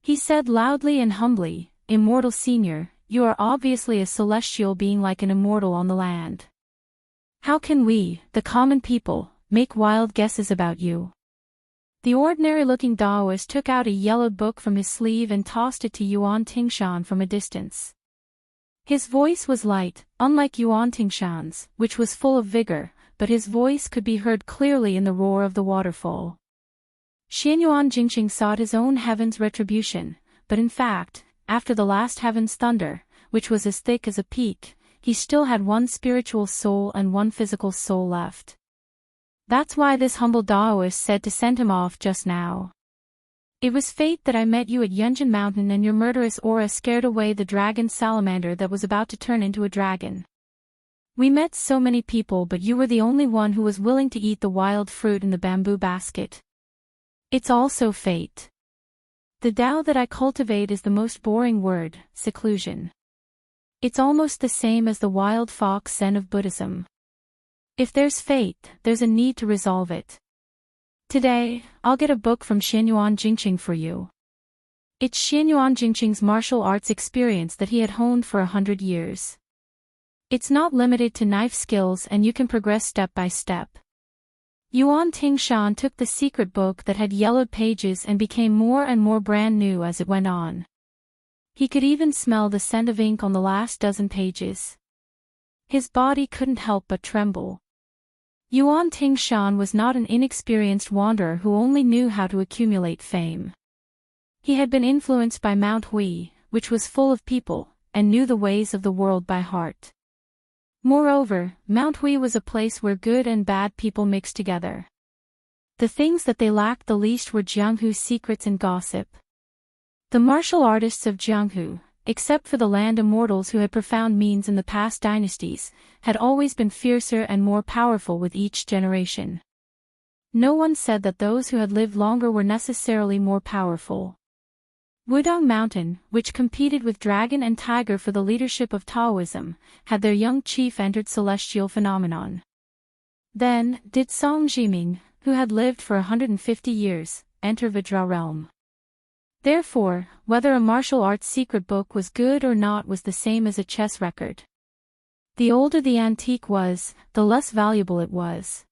He said loudly and humbly, Immortal Senior, you are obviously a celestial being like an immortal on the land. How can we, the common people, make wild guesses about you? The ordinary-looking Taoist took out a yellowed book from his sleeve and tossed it to Yuan Tingshan from a distance. His voice was light, unlike Yuan Tingshan's, which was full of vigor, but his voice could be heard clearly in the roar of the waterfall. Xianyuan Jingqing sought his own heaven's retribution, but in fact, after the last heaven's thunder, which was as thick as a peak, he still had one spiritual soul and one physical soul left. That's why this humble Taoist said to send him off just now. It was fate that I met you at Yunjin Mountain and your murderous aura scared away the dragon salamander that was about to turn into a dragon. We met so many people, but you were the only one who was willing to eat the wild fruit in the bamboo basket. It's also fate. The Tao that I cultivate is the most boring word, seclusion. It's almost the same as the wild fox Zen of Buddhism. If there's fate, there's a need to resolve it. Today, I'll get a book from Xianyuan Jingqing for you. It's Xianyuan Jingqing's martial arts experience that he had honed for 100 years. It's not limited to knife skills and you can progress step by step. Yuan Tingshan took the secret book that had yellowed pages and became more and more brand new as it went on. He could even smell the scent of ink on the last dozen pages. His body couldn't help but tremble. Yuan Tingshan was not an inexperienced wanderer who only knew how to accumulate fame. He had been influenced by Mount Hui, which was full of people, and knew the ways of the world by heart. Moreover, Mount Hui was a place where good and bad people mixed together. The things that they lacked the least were Jianghu's secrets and gossip. The martial artists of Jianghu, except for the land immortals who had profound means in the past dynasties, had always been fiercer and more powerful with each generation. No one said that those who had lived longer were necessarily more powerful. Wudong Mountain, which competed with Dragon and Tiger for the leadership of Taoism, had their young chief entered celestial phenomenon. Then, did Song Jiming, who had lived for 150 years, enter Vajra realm. Therefore, whether a martial arts secret book was good or not was the same as a chess record. The older the antique was, the less valuable it was.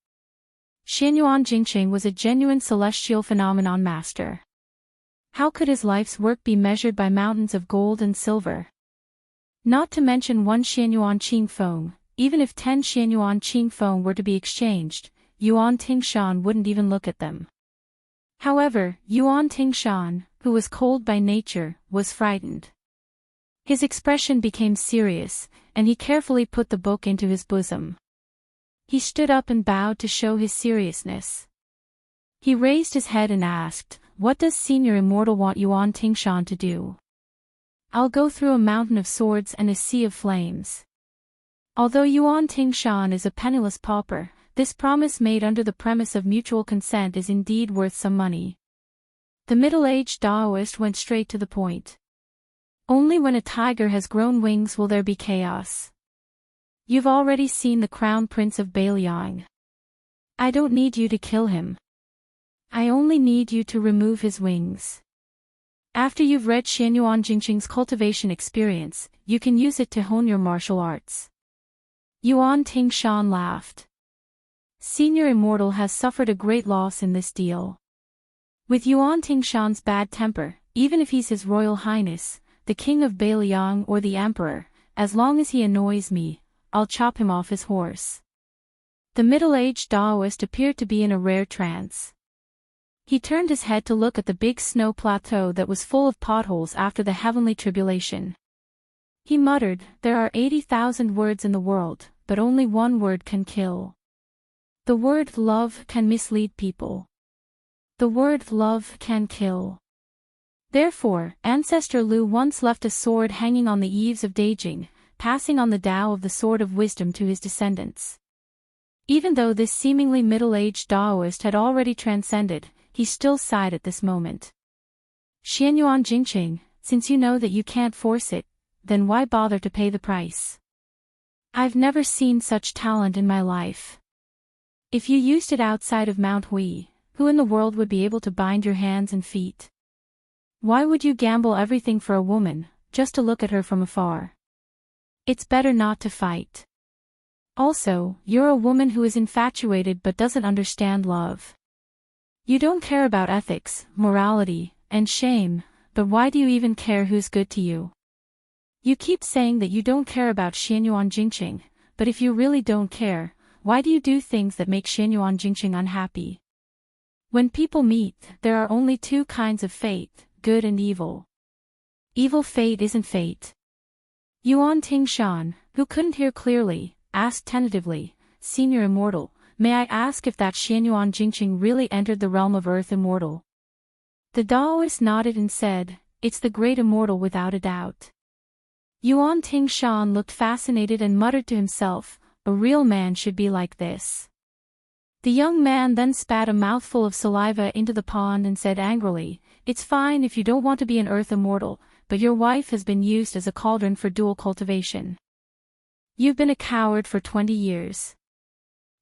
Xianyuan Jingqing was a genuine celestial phenomenon master. How could his life's work be measured by mountains of gold and silver? Not to mention one Xianyuan Qingfeng, even if 10 Xianyuan Qingfeng were to be exchanged, Yuan Tingshan wouldn't even look at them. However, Yuan Tingshan, who was cold by nature, was frightened. His expression became serious, and he carefully put the book into his bosom. He stood up and bowed to show his seriousness. He raised his head and asked, "What does Senior Immortal want Yuan Tingshan to do?" "I'll go through a mountain of swords and a sea of flames." Although Yuan Tingshan is a penniless pauper, this promise made under the premise of mutual consent is indeed worth some money. The middle-aged Taoist went straight to the point. Only when a tiger has grown wings will there be chaos. You've already seen the crown prince of Bailiang. I don't need you to kill him. I only need you to remove his wings. After you've read Xianyuan Jingqing's cultivation experience, you can use it to hone your martial arts. Yuan Tingshan laughed. Senior Immortal has suffered a great loss in this deal. With Yuan Tingshan's bad temper, even if he's His Royal Highness, the King of Beiliang or the Emperor, as long as he annoys me, I'll chop him off his horse. The middle-aged Daoist appeared to be in a rare trance. He turned his head to look at the big snow plateau that was full of potholes after the heavenly tribulation. He muttered, "There are 80,000 words in the world, but only one word can kill. The word love can mislead people. The word love can kill." Therefore, Ancestor Lu once left a sword hanging on the eaves of Beijing, passing on the Tao of the Sword of Wisdom to his descendants. Even though this seemingly middle-aged Daoist had already transcended, he still sighed at this moment. Xianyuan Jingqing, since you know that you can't force it, then why bother to pay the price? I've never seen such talent in my life. If you used it outside of Mount Hui, who in the world would be able to bind your hands and feet? Why would you gamble everything for a woman, just to look at her from afar? It's better not to fight. Also, you're a woman who is infatuated but doesn't understand love. You don't care about ethics, morality, and shame, but why do you even care who's good to you? You keep saying that you don't care about Xianyuan Jingqing, but if you really don't care, why do you do things that make Xianyuan Jingqing unhappy? When people meet, there are only two kinds of fate, good and evil. Evil fate isn't fate. Yuan Tingshan, who couldn't hear clearly, asked tentatively, "Senior Immortal, may I ask if that Xianyuan Jingqing really entered the realm of Earth Immortal?" The Daoist nodded and said, "It's the Great Immortal without a doubt." Yuan Tingshan looked fascinated and muttered to himself, "A real man should be like this." The young man then spat a mouthful of saliva into the pond and said angrily, "It's fine if you don't want to be an Earth Immortal, but your wife has been used as a cauldron for dual cultivation. You've been a coward for 20 years.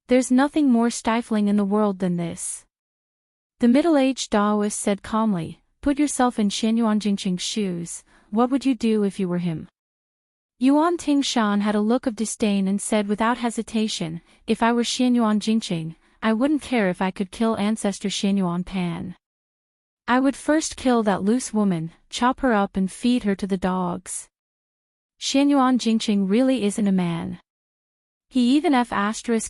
There's nothing more stifling in the world than this." The middle-aged Daoist said calmly, "Put yourself in Xianyuan Jingqing's shoes, what would you do if you were him?" Yuan Tingshan had a look of disdain and said without hesitation, "If I were Xianyuan Jingqing, I wouldn't care if I could kill Ancestor Xianyuan Pan. I would first kill that loose woman, chop her up and feed her to the dogs. Xianyuan Jingqing really isn't a man. He even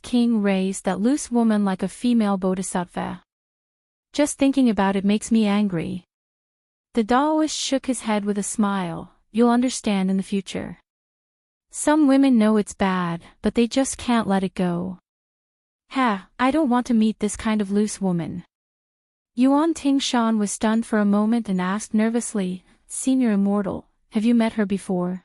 King raised that loose woman like a female bodhisattva. Just thinking about it makes me angry." The Daoist shook his head with a smile, "You'll understand in the future. Some women know it's bad, but they just can't let it go." I don't want to meet this kind of loose woman." Yuan Tingshan was stunned for a moment and asked nervously, "Senior Immortal, have you met her before?"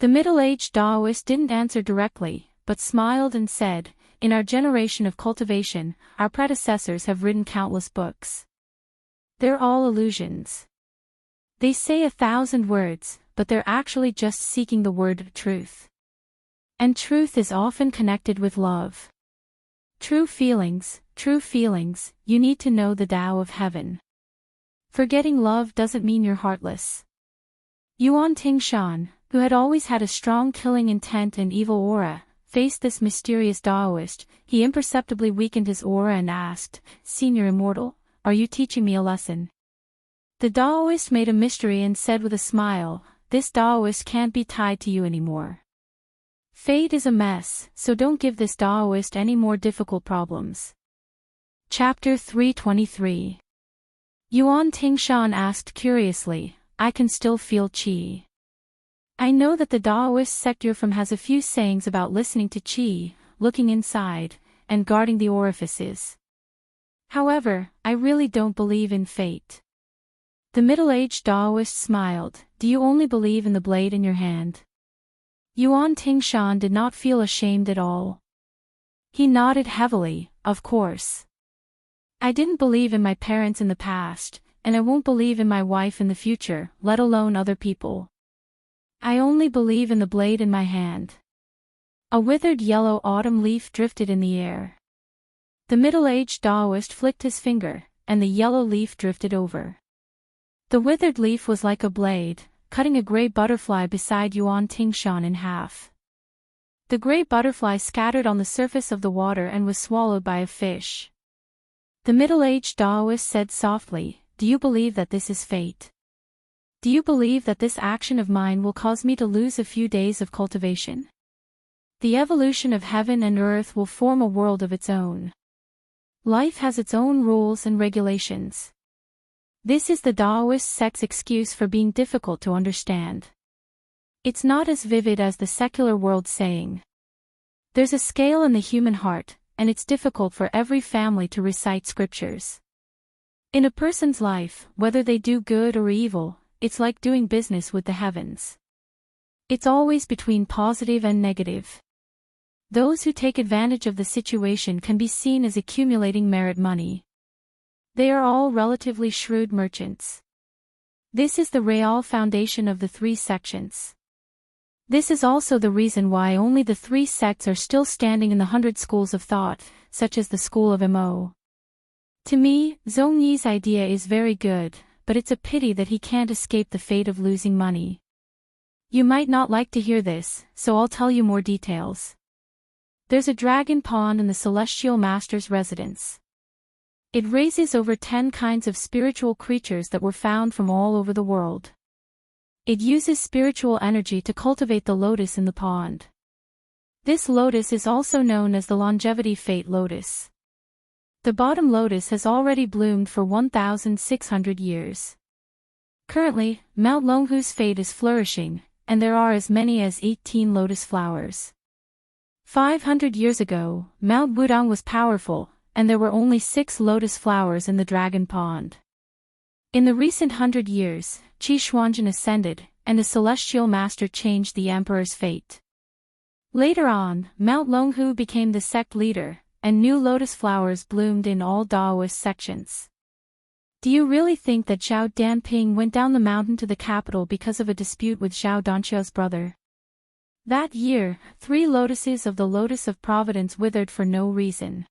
The middle-aged Daoist didn't answer directly, but smiled and said, "In our generation of cultivation, our predecessors have written countless books. They're all illusions. They say 1,000 words, but they're actually just seeking the word truth. And truth is often connected with love. True feelings, you need to know the Tao of heaven. Forgetting love doesn't mean you're heartless." Yuan Tingshan, who had always had a strong killing intent and evil aura, faced this mysterious Daoist. He imperceptibly weakened his aura and asked, "Senior Immortal, are you teaching me a lesson?" The Daoist made a mystery and said with a smile, "This Daoist can't be tied to you anymore. Fate is a mess, so don't give this Daoist any more difficult problems." Chapter 323. Yuan Tingshan asked curiously, "I can still feel qi. I know that the Daoist sect you're from has a few sayings about listening to qi, looking inside, and guarding the orifices. However, I really don't believe in fate." The middle-aged Daoist smiled, "Do you only believe in the blade in your hand?" Yuan Tingshan did not feel ashamed at all. He nodded heavily, "Of course. I didn't believe in my parents in the past, and I won't believe in my wife in the future, let alone other people. I only believe in the blade in my hand." A withered yellow autumn leaf drifted in the air. The middle-aged Daoist flicked his finger, and the yellow leaf drifted over. The withered leaf was like a blade, cutting a gray butterfly beside Yuan Tingshan in half. The gray butterfly scattered on the surface of the water and was swallowed by a fish. The middle-aged Taoist said softly, "Do you believe that this is fate? Do you believe that this action of mine will cause me to lose a few days of cultivation? The evolution of heaven and earth will form a world of its own. Life has its own rules and regulations." This is the Taoist sect's excuse for being difficult to understand. It's not as vivid as the secular world saying. There's a scale in the human heart, and it's difficult for every family to recite scriptures. In a person's life, whether they do good or evil, it's like doing business with the heavens. It's always between positive and negative. Those who take advantage of the situation can be seen as accumulating merit money. They are all relatively shrewd merchants. This is the real foundation of the three sections. This is also the reason why only the three sects are still standing in the 100 schools of thought, such as the school of Mo. To me, Zhong Yi's idea is very good, but it's a pity that he can't escape the fate of losing money. You might not like to hear this, so I'll tell you more details. There's a dragon pond in the Celestial Master's residence. It raises over 10 kinds of spiritual creatures that were found from all over the world. It uses spiritual energy to cultivate the lotus in the pond. This lotus is also known as the longevity fate lotus. The bottom lotus has already bloomed for 1,600 years. Currently, Mount Longhu's fate is flourishing, and there are as many as 18 lotus flowers. 500 years ago, Mount Wudong was powerful, and there were only 6 lotus flowers in the dragon pond. In the recent 100 years, Qi Xuanjun ascended, and a celestial master changed the emperor's fate. Later on, Mount Longhu became the sect leader, and new lotus flowers bloomed in all Taoist sections. Do you really think that Zhao Danping went down the mountain to the capital because of a dispute with Zhao Danqia's brother? That year, 3 lotuses of the Lotus of Providence withered for no reason.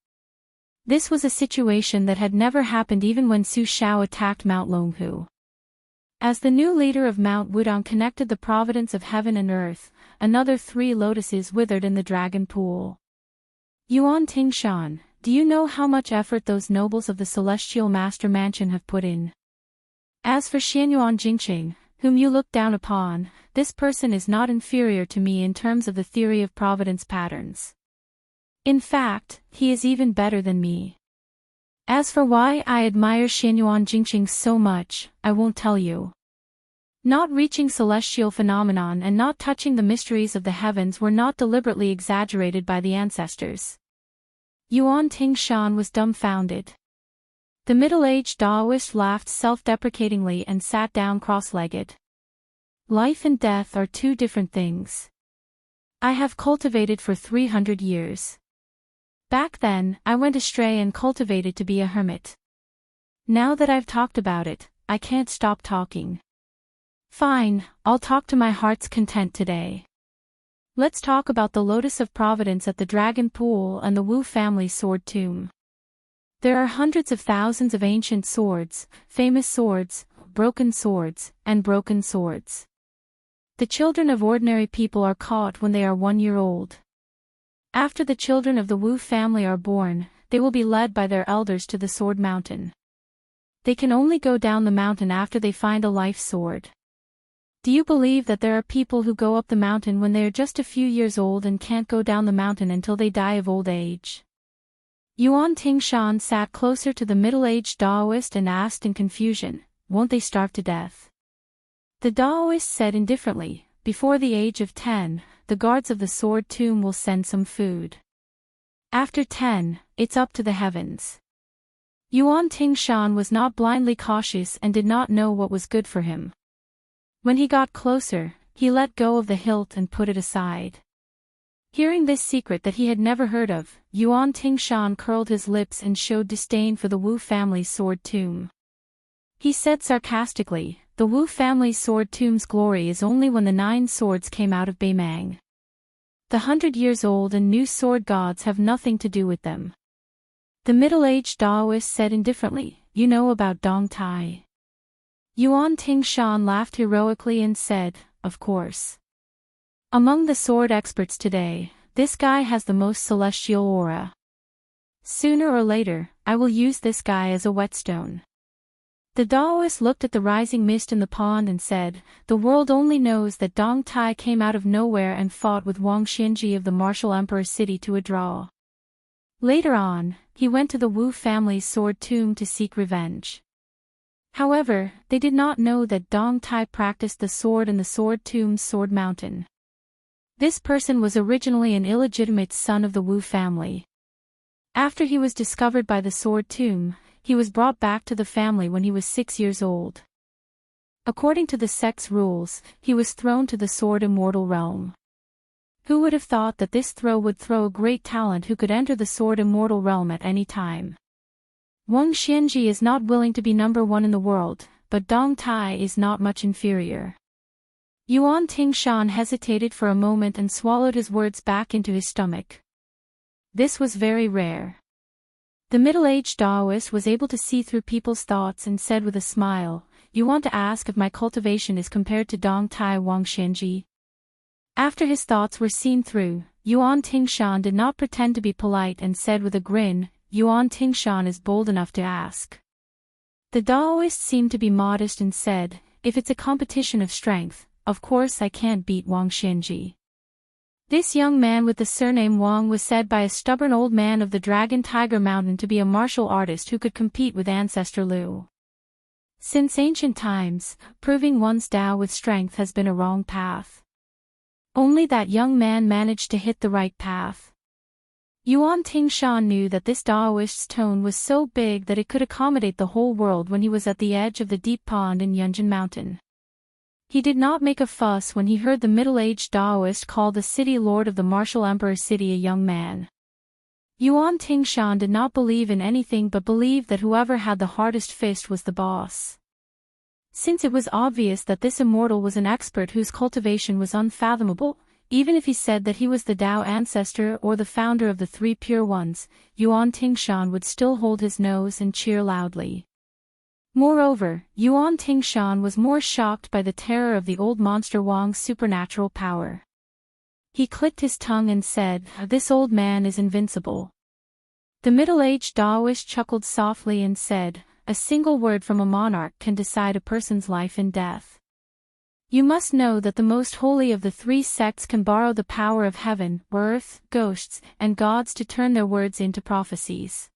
This was a situation that had never happened even when Su Shao attacked Mount Longhu. As the new leader of Mount Wudong connected the providence of heaven and earth, another 3 lotuses withered in the dragon pool. Yuan Tingshan, do you know how much effort those nobles of the Celestial Master Mansion have put in? As for Xianyuan Jingqing, whom you look down upon, this person is not inferior to me in terms of the theory of providence patterns. In fact, he is even better than me. As for why I admire Xianyuan Jingqing so much, I won't tell you. Not reaching celestial phenomenon and not touching the mysteries of the heavens were not deliberately exaggerated by the ancestors. Yuan Tingshan was dumbfounded. The middle-aged Taoist laughed self-deprecatingly and sat down cross-legged. Life and death are 2 different things. I have cultivated for 300 years. Back then, I went astray and cultivated to be a hermit. Now that I've talked about it, I can't stop talking. Fine, I'll talk to my heart's content today. Let's talk about the Lotus of Providence at the Dragon Pool and the Wu family sword tomb. There are hundreds of thousands of ancient swords, famous swords, broken swords, and broken swords. The children of ordinary people are caught when they are 1 year old. After the children of the Wu family are born, they will be led by their elders to the Sword Mountain. They can only go down the mountain after they find a life sword. Do you believe that there are people who go up the mountain when they are just a few years old and can't go down the mountain until they die of old age? Yuan Tingshan sat closer to the middle-aged Taoist and asked in confusion, "Won't they starve to death?" The Taoist said indifferently, "Before the age of 10, the guards of the sword tomb will send some food. After 10, it's up to the heavens." Yuan Tingshan was not blindly cautious and did not know what was good for him. When he got closer, he let go of the hilt and put it aside. Hearing this secret that he had never heard of, Yuan Tingshan curled his lips and showed disdain for the Wu family's sword tomb. He said sarcastically, "The Wu family's sword tomb's glory is only when the 9 swords came out of Beimang. The 100 years old and new sword gods have nothing to do with them." The middle-aged Taoist said indifferently, "You know about Dong Tai." Yuan Tingshan laughed heroically and said, "Of course. Among the sword experts today, this guy has the most celestial aura. Sooner or later, I will use this guy as a whetstone." The Daoist looked at the rising mist in the pond and said, "The world only knows that Dong Tai came out of nowhere and fought with Wang Xianji of the martial emperor city to a draw. Later on, he went to the Wu family's sword tomb to seek revenge. However, they did not know that Dong Tai practiced the sword in the sword tomb's sword mountain. This person was originally an illegitimate son of the Wu family. After he was discovered by the sword tomb, he was brought back to the family when he was 6 years old. According to the sect's rules, he was thrown to the sword immortal realm. Who would have thought that this throw would throw a great talent who could enter the sword immortal realm at any time? Wang Xianji is not willing to be number one in the world, but Dong Tai is not much inferior." Yuan Tingshan hesitated for a moment and swallowed his words back into his stomach. This was very rare. The middle-aged Daoist was able to see through people's thoughts and said with a smile, "You want to ask if my cultivation is compared to Dong Tai Wang Xianji?" After his thoughts were seen through, Yuan Tingshan did not pretend to be polite and said with a grin, "Yuan Tingshan is bold enough to ask." The Daoist seemed to be modest and said, "If it's a competition of strength, of course I can't beat Wang Xianji." This young man with the surname Wang was said by a stubborn old man of the Dragon Tiger Mountain to be a martial artist who could compete with Ancestor Liu. Since ancient times, proving one's Tao with strength has been a wrong path. Only that young man managed to hit the right path. Yuan Tingshan knew that this Daoist's tone was so big that it could accommodate the whole world when he was at the edge of the deep pond in Yunjin Mountain. He did not make a fuss when he heard the middle-aged Daoist call the city lord of the martial emperor city a young man. Yuan Tingshan did not believe in anything but believed that whoever had the hardest fist was the boss. Since it was obvious that this immortal was an expert whose cultivation was unfathomable, even if he said that he was the Tao ancestor or the founder of the Three Pure Ones, Yuan Tingshan would still hold his nose and cheer loudly. Moreover, Yuan Tingshan was more shocked by the terror of the old monster Wang's supernatural power. He clicked his tongue and said, "This old man is invincible." The middle-aged Daoist chuckled softly and said, "A single word from a monarch can decide a person's life and death. You must know that the most holy of the three sects can borrow the power of heaven, earth, ghosts, and gods to turn their words into prophecies.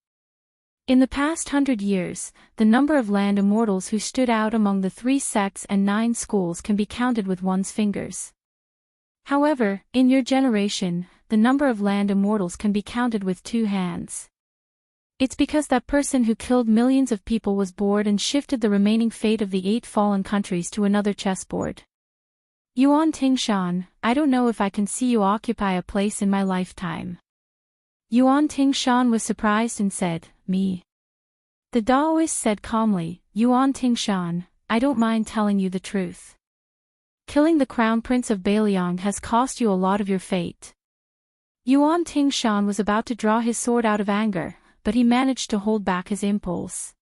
In the past 100 years, the number of land immortals who stood out among the 3 sects and 9 schools can be counted with one's fingers. However, in your generation, the number of land immortals can be counted with 2 hands. It's because that person who killed millions of people was bored and shifted the remaining fate of the 8 fallen countries to another chessboard. Yuan Tingshan, I don't know if I can see you occupy a place in my lifetime." Yuan Tingshan was surprised and said, "Me?" The Daoist said calmly, "Yuan Tingshan, I don't mind telling you the truth. Killing the Crown Prince of Bailiang has cost you a lot of your fate." Yuan Tingshan was about to draw his sword out of anger, but he managed to hold back his impulse.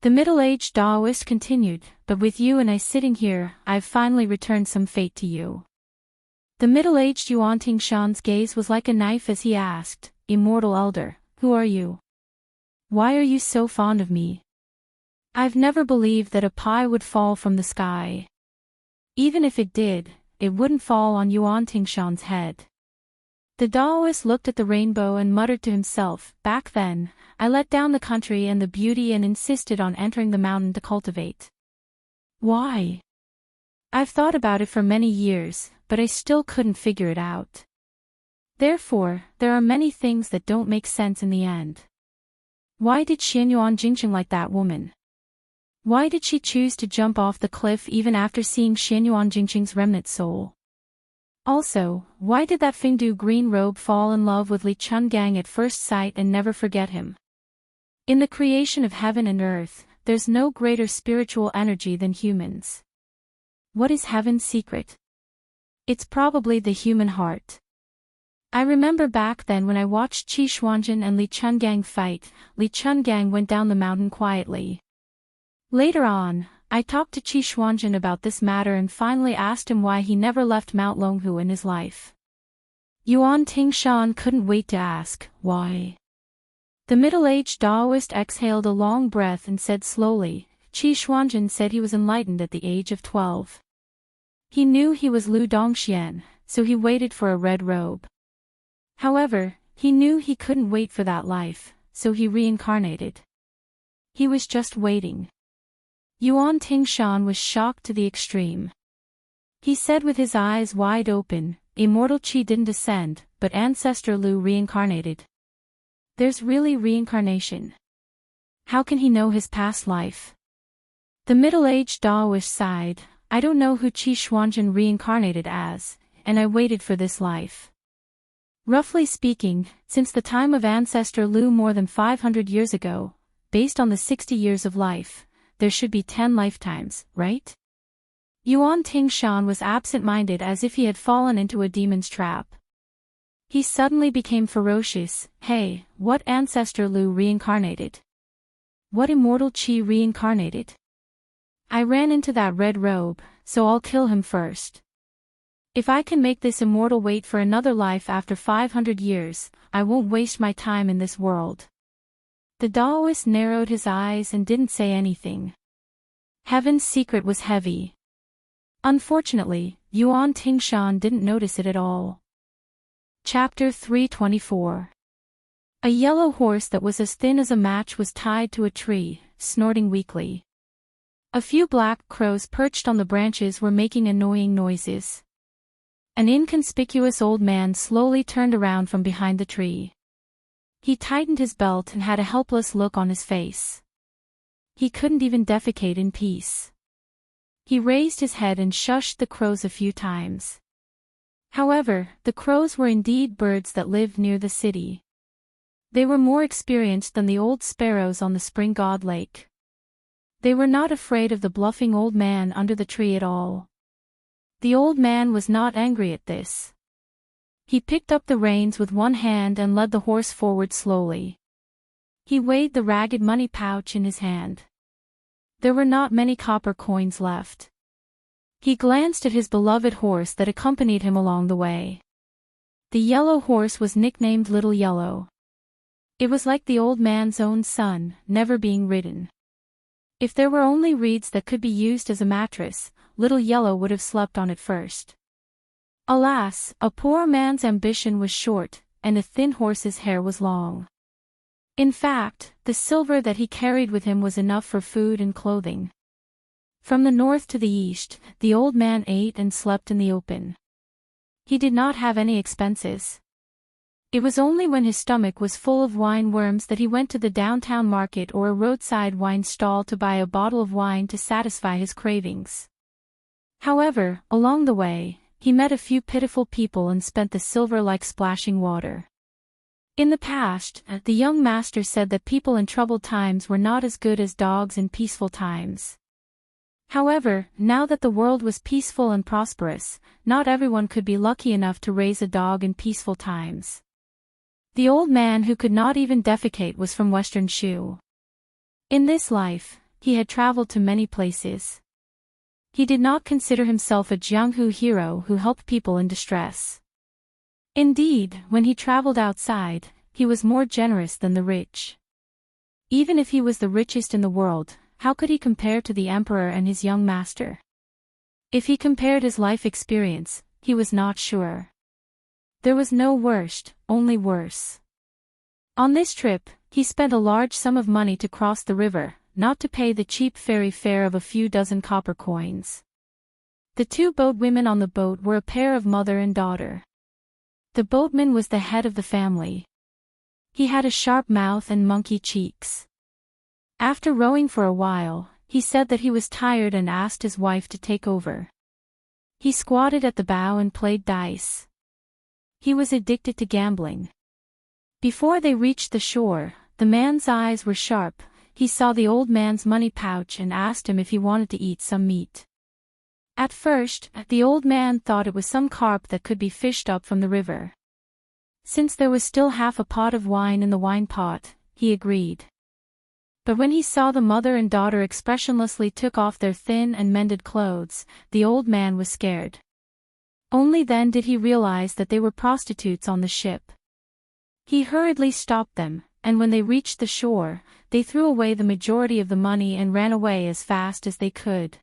The middle-aged Daoist continued, "But with you and I sitting here, I've finally returned some fate to you." The middle-aged Yuan Tingshan's gaze was like a knife as he asked, "Immortal Elder, who are you? Why are you so fond of me? I've never believed that a pie would fall from the sky. Even if it did, it wouldn't fall on Yuan Tingshan's head." The Daoist looked at the rainbow and muttered to himself, "Back then, I let down the country and the beauty and insisted on entering the mountain to cultivate. Why? I've thought about it for many years, but I still couldn't figure it out. Therefore, there are many things that don't make sense in the end. Why did Xianyuan Jingqing like that woman? Why did she choose to jump off the cliff even after seeing Xianyuan Jingqing's remnant soul? Also, why did that Fingdu green robe fall in love with Li Chungang at first sight and never forget him? In the creation of heaven and earth, there's no greater spiritual energy than humans. What is heaven's secret? It's probably the human heart. I remember back then when I watched Qi Xuanjin and Li Chungang fight, Li Chungang went down the mountain quietly. Later on, I talked to Qi Xuanjun about this matter and finally asked him why he never left Mount Longhu in his life. Yuan Tingshan couldn't wait to ask, why? The middle-aged Taoist exhaled a long breath and said slowly, Qi Xuanjun said he was enlightened at the age of 12. He knew he was Lu Dongxian, so he waited for a red robe. However, he knew he couldn't wait for that life, so he reincarnated. He was just waiting. Yuan Tingshan was shocked to the extreme. He said with his eyes wide open, Immortal Qi didn't ascend, but Ancestor Lu reincarnated. There's really reincarnation. How can he know his past life? The middle-aged Taoist sighed, I don't know who Qi Xuanjun reincarnated as, and I waited for this life. Roughly speaking, since the time of Ancestor Lu more than 500 years ago, based on the 60 years of life, there should be 10 lifetimes, right? Yuan Tingshan was absent-minded as if he had fallen into a demon's trap. He suddenly became ferocious, hey, what Ancestor Lu reincarnated? What Immortal Qi reincarnated? I ran into that red robe, so I'll kill him first. If I can make this immortal wait for another life after 500 years, I won't waste my time in this world. The Taoist narrowed his eyes and didn't say anything. Heaven's secret was heavy. Unfortunately, Yuan Tingshan didn't notice it at all. Chapter 324. A yellow horse that was as thin as a match was tied to a tree, snorting weakly. A few black crows perched on the branches were making annoying noises. An inconspicuous old man slowly turned around from behind the tree. He tightened his belt and had a helpless look on his face. He couldn't even defecate in peace. He raised his head and shushed the crows a few times. However, the crows were indeed birds that lived near the city. They were more experienced than the old sparrows on the Spring God Lake. They were not afraid of the bluffing old man under the tree at all. The old man was not angry at this. He picked up the reins with one hand and led the horse forward slowly. He weighed the ragged money pouch in his hand. There were not many copper coins left. He glanced at his beloved horse that accompanied him along the way. The yellow horse was nicknamed Little Yellow. It was like the old man's own son, never being ridden. If there were only reeds that could be used as a mattress, Little Yellow would have slept on it first. Alas, a poor man's ambition was short, and a thin horse's hair was long. In fact, the silver that he carried with him was enough for food and clothing. From the north to the east, the old man ate and slept in the open. He did not have any expenses. It was only when his stomach was full of wine worms that he went to the downtown market or a roadside wine stall to buy a bottle of wine to satisfy his cravings. However, along the way, he met a few pitiful people and spent the silver like splashing water. In the past, the young master said that people in troubled times were not as good as dogs in peaceful times. However, now that the world was peaceful and prosperous, not everyone could be lucky enough to raise a dog in peaceful times. The old man who could not even defecate was from Western Shu. In this life, he had traveled to many places. He did not consider himself a Jianghu hero who helped people in distress. Indeed, when he traveled outside, he was more generous than the rich. Even if he was the richest in the world, how could he compare to the emperor and his young master? If he compared his life experience, he was not sure. There was no worst, only worse. On this trip, he spent a large sum of money to cross the river, not to pay the cheap ferry fare of a few dozen copper coins. The two boatwomen on the boat were a pair of mother and daughter. The boatman was the head of the family. He had a sharp mouth and monkey cheeks. After rowing for a while, he said that he was tired and asked his wife to take over. He squatted at the bow and played dice. He was addicted to gambling. Before they reached the shore, the man's eyes were sharp. He saw the old man's money pouch and asked him if he wanted to eat some meat. At first, the old man thought it was some carp that could be fished up from the river. Since there was still half a pot of wine in the wine pot, he agreed. But when he saw the mother and daughter expressionlessly took off their thin and mended clothes, the old man was scared. Only then did he realize that they were prostitutes on the ship. He hurriedly stopped them, and when they reached the shore, they threw away the majority of the money and ran away as fast as they could.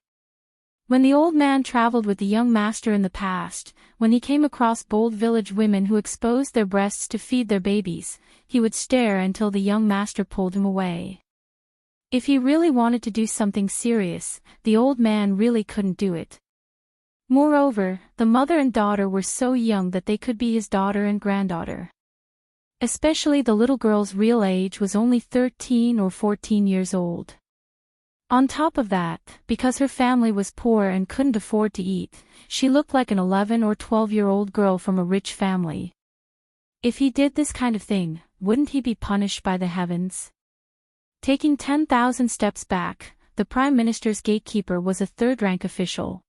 When the old man traveled with the young master in the past, when he came across bold village women who exposed their breasts to feed their babies, he would stare until the young master pulled him away. If he really wanted to do something serious, the old man really couldn't do it. Moreover, the mother and daughter were so young that they could be his daughter and granddaughter. Especially the little girl's real age was only 13 or 14 years old. On top of that, because her family was poor and couldn't afford to eat, she looked like an 11 or 12-year-old girl from a rich family. If he did this kind of thing, wouldn't he be punished by the heavens? Taking 10,000 steps back, the Prime Minister's gatekeeper was a third-rank official.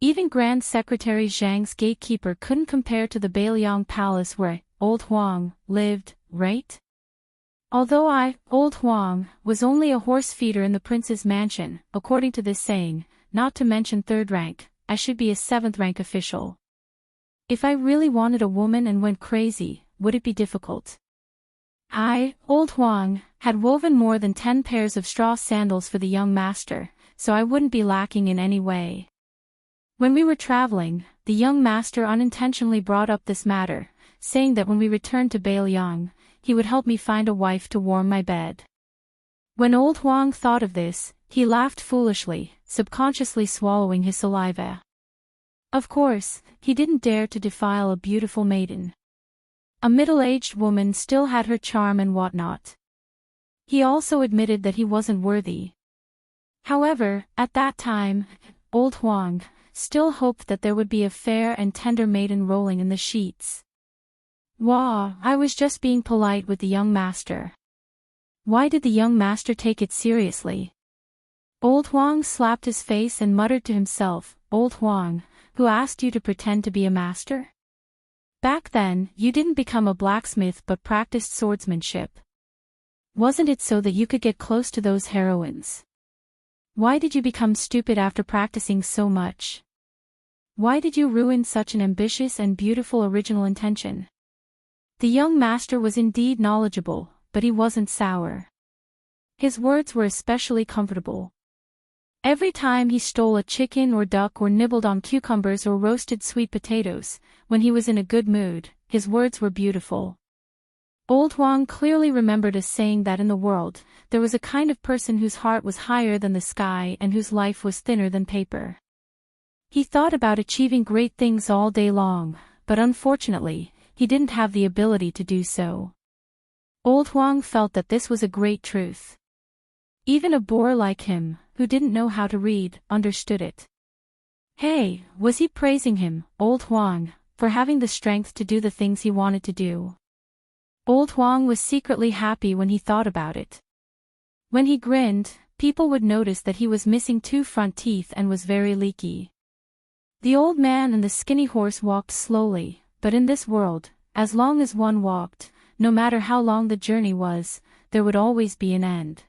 Even Grand Secretary Zhang's gatekeeper couldn't compare to the Bailiang Palace where Old Huang lived, right? Although Old Huang, was only a horse feeder in the prince's mansion, according to this saying, not to mention third rank, I should be a seventh-rank official. If I really wanted a woman and went crazy, would it be difficult? Old Huang, had woven more than 10 pairs of straw sandals for the young master, so I wouldn't be lacking in any way. When we were traveling, the young master unintentionally brought up this matter, saying that when we returned to Bailiang, he would help me find a wife to warm my bed. When Old Huang thought of this, he laughed foolishly, subconsciously swallowing his saliva. Of course, he didn't dare to defile a beautiful maiden. A middle-aged woman still had her charm and whatnot. He also admitted that he wasn't worthy. However, at that time, Old Huang still hoped that there would be a fair and tender maiden rolling in the sheets. Wah, I was just being polite with the young master. Why did the young master take it seriously? Old Huang slapped his face and muttered to himself, Old Huang, who asked you to pretend to be a master? Back then, you didn't become a blacksmith but practiced swordsmanship. Wasn't it so that you could get close to those heroines? Why did you become stupid after practicing so much? Why did you ruin such an ambitious and beautiful original intention? The young master was indeed knowledgeable, but he wasn't sour. His words were especially comfortable. Every time he stole a chicken or duck or nibbled on cucumbers or roasted sweet potatoes, when he was in a good mood, his words were beautiful. Old Huang clearly remembered us saying that in the world, there was a kind of person whose heart was higher than the sky and whose life was thinner than paper. He thought about achieving great things all day long, but unfortunately, he didn't have the ability to do so. Old Huang felt that this was a great truth. Even a boor like him, who didn't know how to read, understood it. Hey, was he praising him, Old Huang, for having the strength to do the things he wanted to do? Old Huang was secretly happy when he thought about it. When he grinned, people would notice that he was missing 2 front teeth and was very leaky. The old man and the skinny horse walked slowly, but in this world, as long as one walked, no matter how long the journey was, there would always be an end.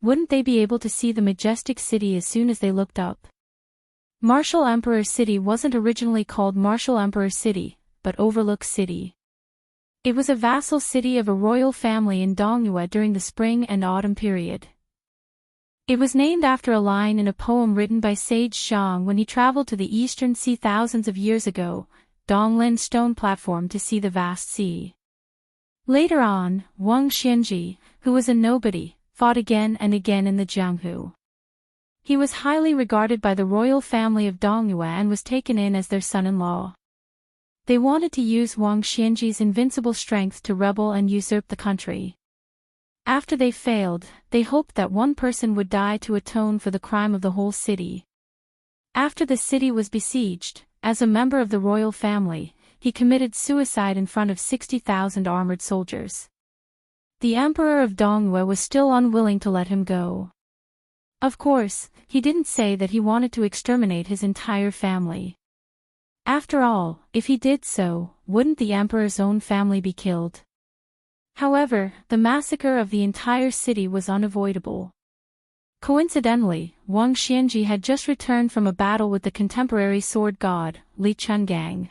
Wouldn't they be able to see the majestic city as soon as they looked up? Martial Emperor City wasn't originally called Martial Emperor City, but Overlook City. It was a vassal city of a royal family in Dongyue during the spring and autumn period. It was named after a line in a poem written by sage Zhang when he traveled to the eastern sea thousands of years ago, Donglin stone platform to see the vast sea. Later on, Wang Xianji, who was a nobody, fought again and again in the Jianghu. He was highly regarded by the royal family of Dongyue and was taken in as their son-in-law. They wanted to use Wang Xianji's invincible strength to rebel and usurp the country. After they failed, they hoped that one person would die to atone for the crime of the whole city. After the city was besieged, as a member of the royal family, he committed suicide in front of 60,000 armored soldiers. The emperor of Dongyue was still unwilling to let him go. Of course, he didn't say that he wanted to exterminate his entire family. After all, if he did so, wouldn't the emperor's own family be killed? However, the massacre of the entire city was unavoidable. Coincidentally, Wang Xianji had just returned from a battle with the contemporary sword god, Li Chungang.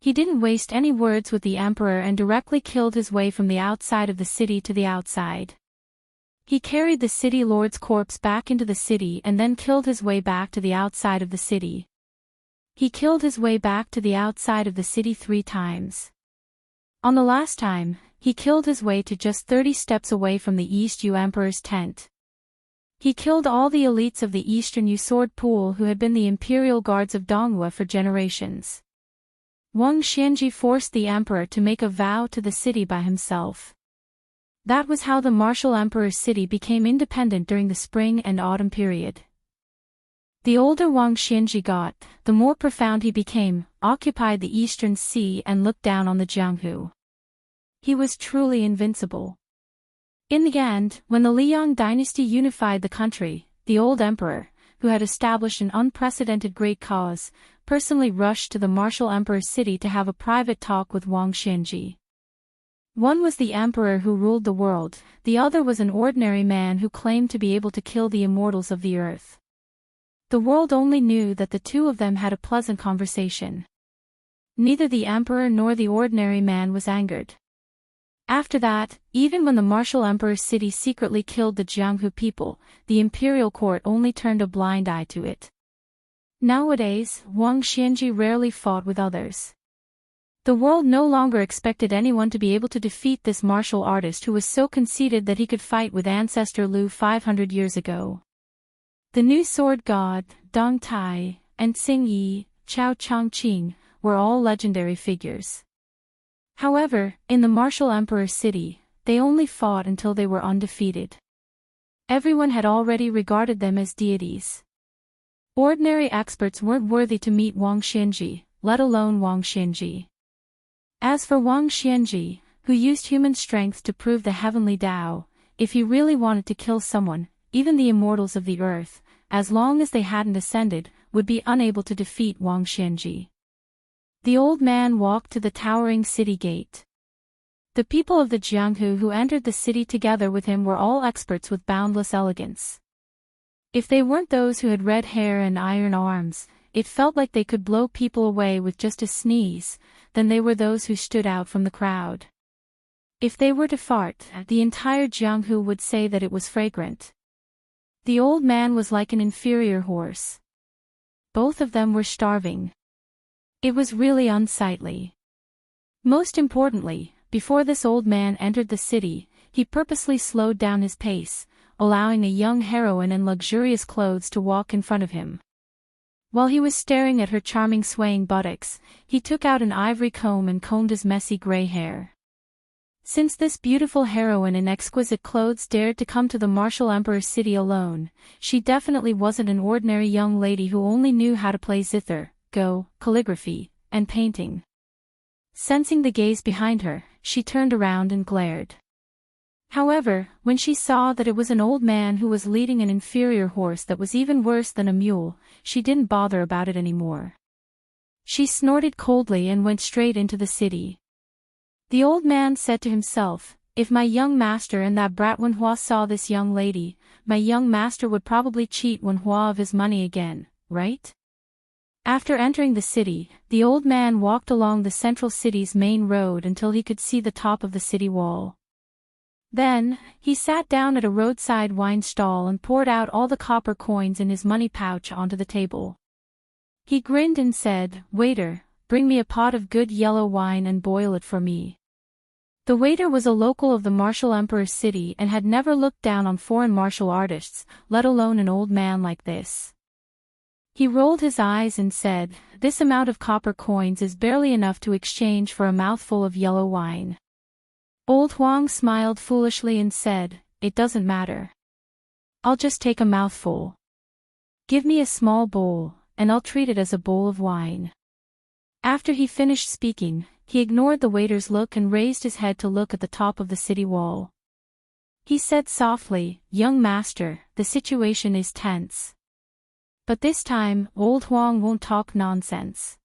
He didn't waste any words with the emperor and directly killed his way from the outside of the city to the outside. He carried the city lord's corpse back into the city and then killed his way back to the outside of the city. He killed his way back to the outside of the city 3 times. On the last time, he killed his way to just 30 steps away from the East Yu Emperor's tent. He killed all the elites of the Eastern Yu sword pool who had been the imperial guards of Donghua for generations. Wang Xianji forced the emperor to make a vow to the city by himself. That was how the martial emperor's city became independent during the spring and autumn period. The older Wang Xianji got, the more profound he became, occupied the eastern sea and looked down on the Jianghu. He was truly invincible. In the end, when the Liang dynasty unified the country, the old emperor, who had established an unprecedented great cause, personally rushed to the martial emperor's city to have a private talk with Wang Xianji. One was the emperor who ruled the world, the other was an ordinary man who claimed to be able to kill the immortals of the earth. The world only knew that the two of them had a pleasant conversation. Neither the emperor nor the ordinary man was angered. After that, even when the martial emperor's city secretly killed the Jianghu people, the imperial court only turned a blind eye to it. Nowadays, Wang Xianji rarely fought with others. The world no longer expected anyone to be able to defeat this martial artist who was so conceited that he could fight with ancestor Lu 500 years ago. The new sword god, Dong Tai, and Xing Yi, Chao Chongqing, were all legendary figures. However, in the martial emperor's city, they only fought until they were undefeated. Everyone had already regarded them as deities. Ordinary experts weren't worthy to meet Wang Xianji, let alone Wang Xianji. As for Wang Xianji, who used human strength to prove the heavenly Tao, if he really wanted to kill someone, even the immortals of the earth, as long as they hadn't ascended, would be unable to defeat Wang Xianji. The old man walked to the towering city gate. The people of the Jianghu who entered the city together with him were all experts with boundless elegance. If they weren't those who had red hair and iron arms, it felt like they could blow people away with just a sneeze, then they were those who stood out from the crowd. If they were to fart, the entire Jianghu would say that it was fragrant. The old man was like an inferior horse. Both of them were starving. It was really unsightly. Most importantly, before this old man entered the city, he purposely slowed down his pace, allowing a young heroine in luxurious clothes to walk in front of him. While he was staring at her charming swaying buttocks, he took out an ivory comb and combed his messy gray hair. Since this beautiful heroine in exquisite clothes dared to come to the martial emperor's city alone, she definitely wasn't an ordinary young lady who only knew how to play zither, go, calligraphy, and painting. Sensing the gaze behind her, she turned around and glared. However, when she saw that it was an old man who was leading an inferior horse that was even worse than a mule, she didn't bother about it anymore. She snorted coldly and went straight into the city. The old man said to himself, "If my young master and that brat Wenhua saw this young lady, my young master would probably cheat Wenhua of his money again, right?" After entering the city, the old man walked along the central city's main road until he could see the top of the city wall. Then, he sat down at a roadside wine stall and poured out all the copper coins in his money pouch onto the table. He grinned and said, "Waiter, bring me a pot of good yellow wine and boil it for me." The waiter was a local of the martial emperor's city and had never looked down on foreign martial artists, let alone an old man like this. He rolled his eyes and said, "This amount of copper coins is barely enough to exchange for a mouthful of yellow wine." Old Huang smiled foolishly and said, "It doesn't matter. I'll just take a mouthful. Give me a small bowl, and I'll treat it as a bowl of wine." After he finished speaking, he ignored the waiter's look and raised his head to look at the top of the city wall. He said softly, "Young master, the situation is tense. But this time, old Huang won't talk nonsense."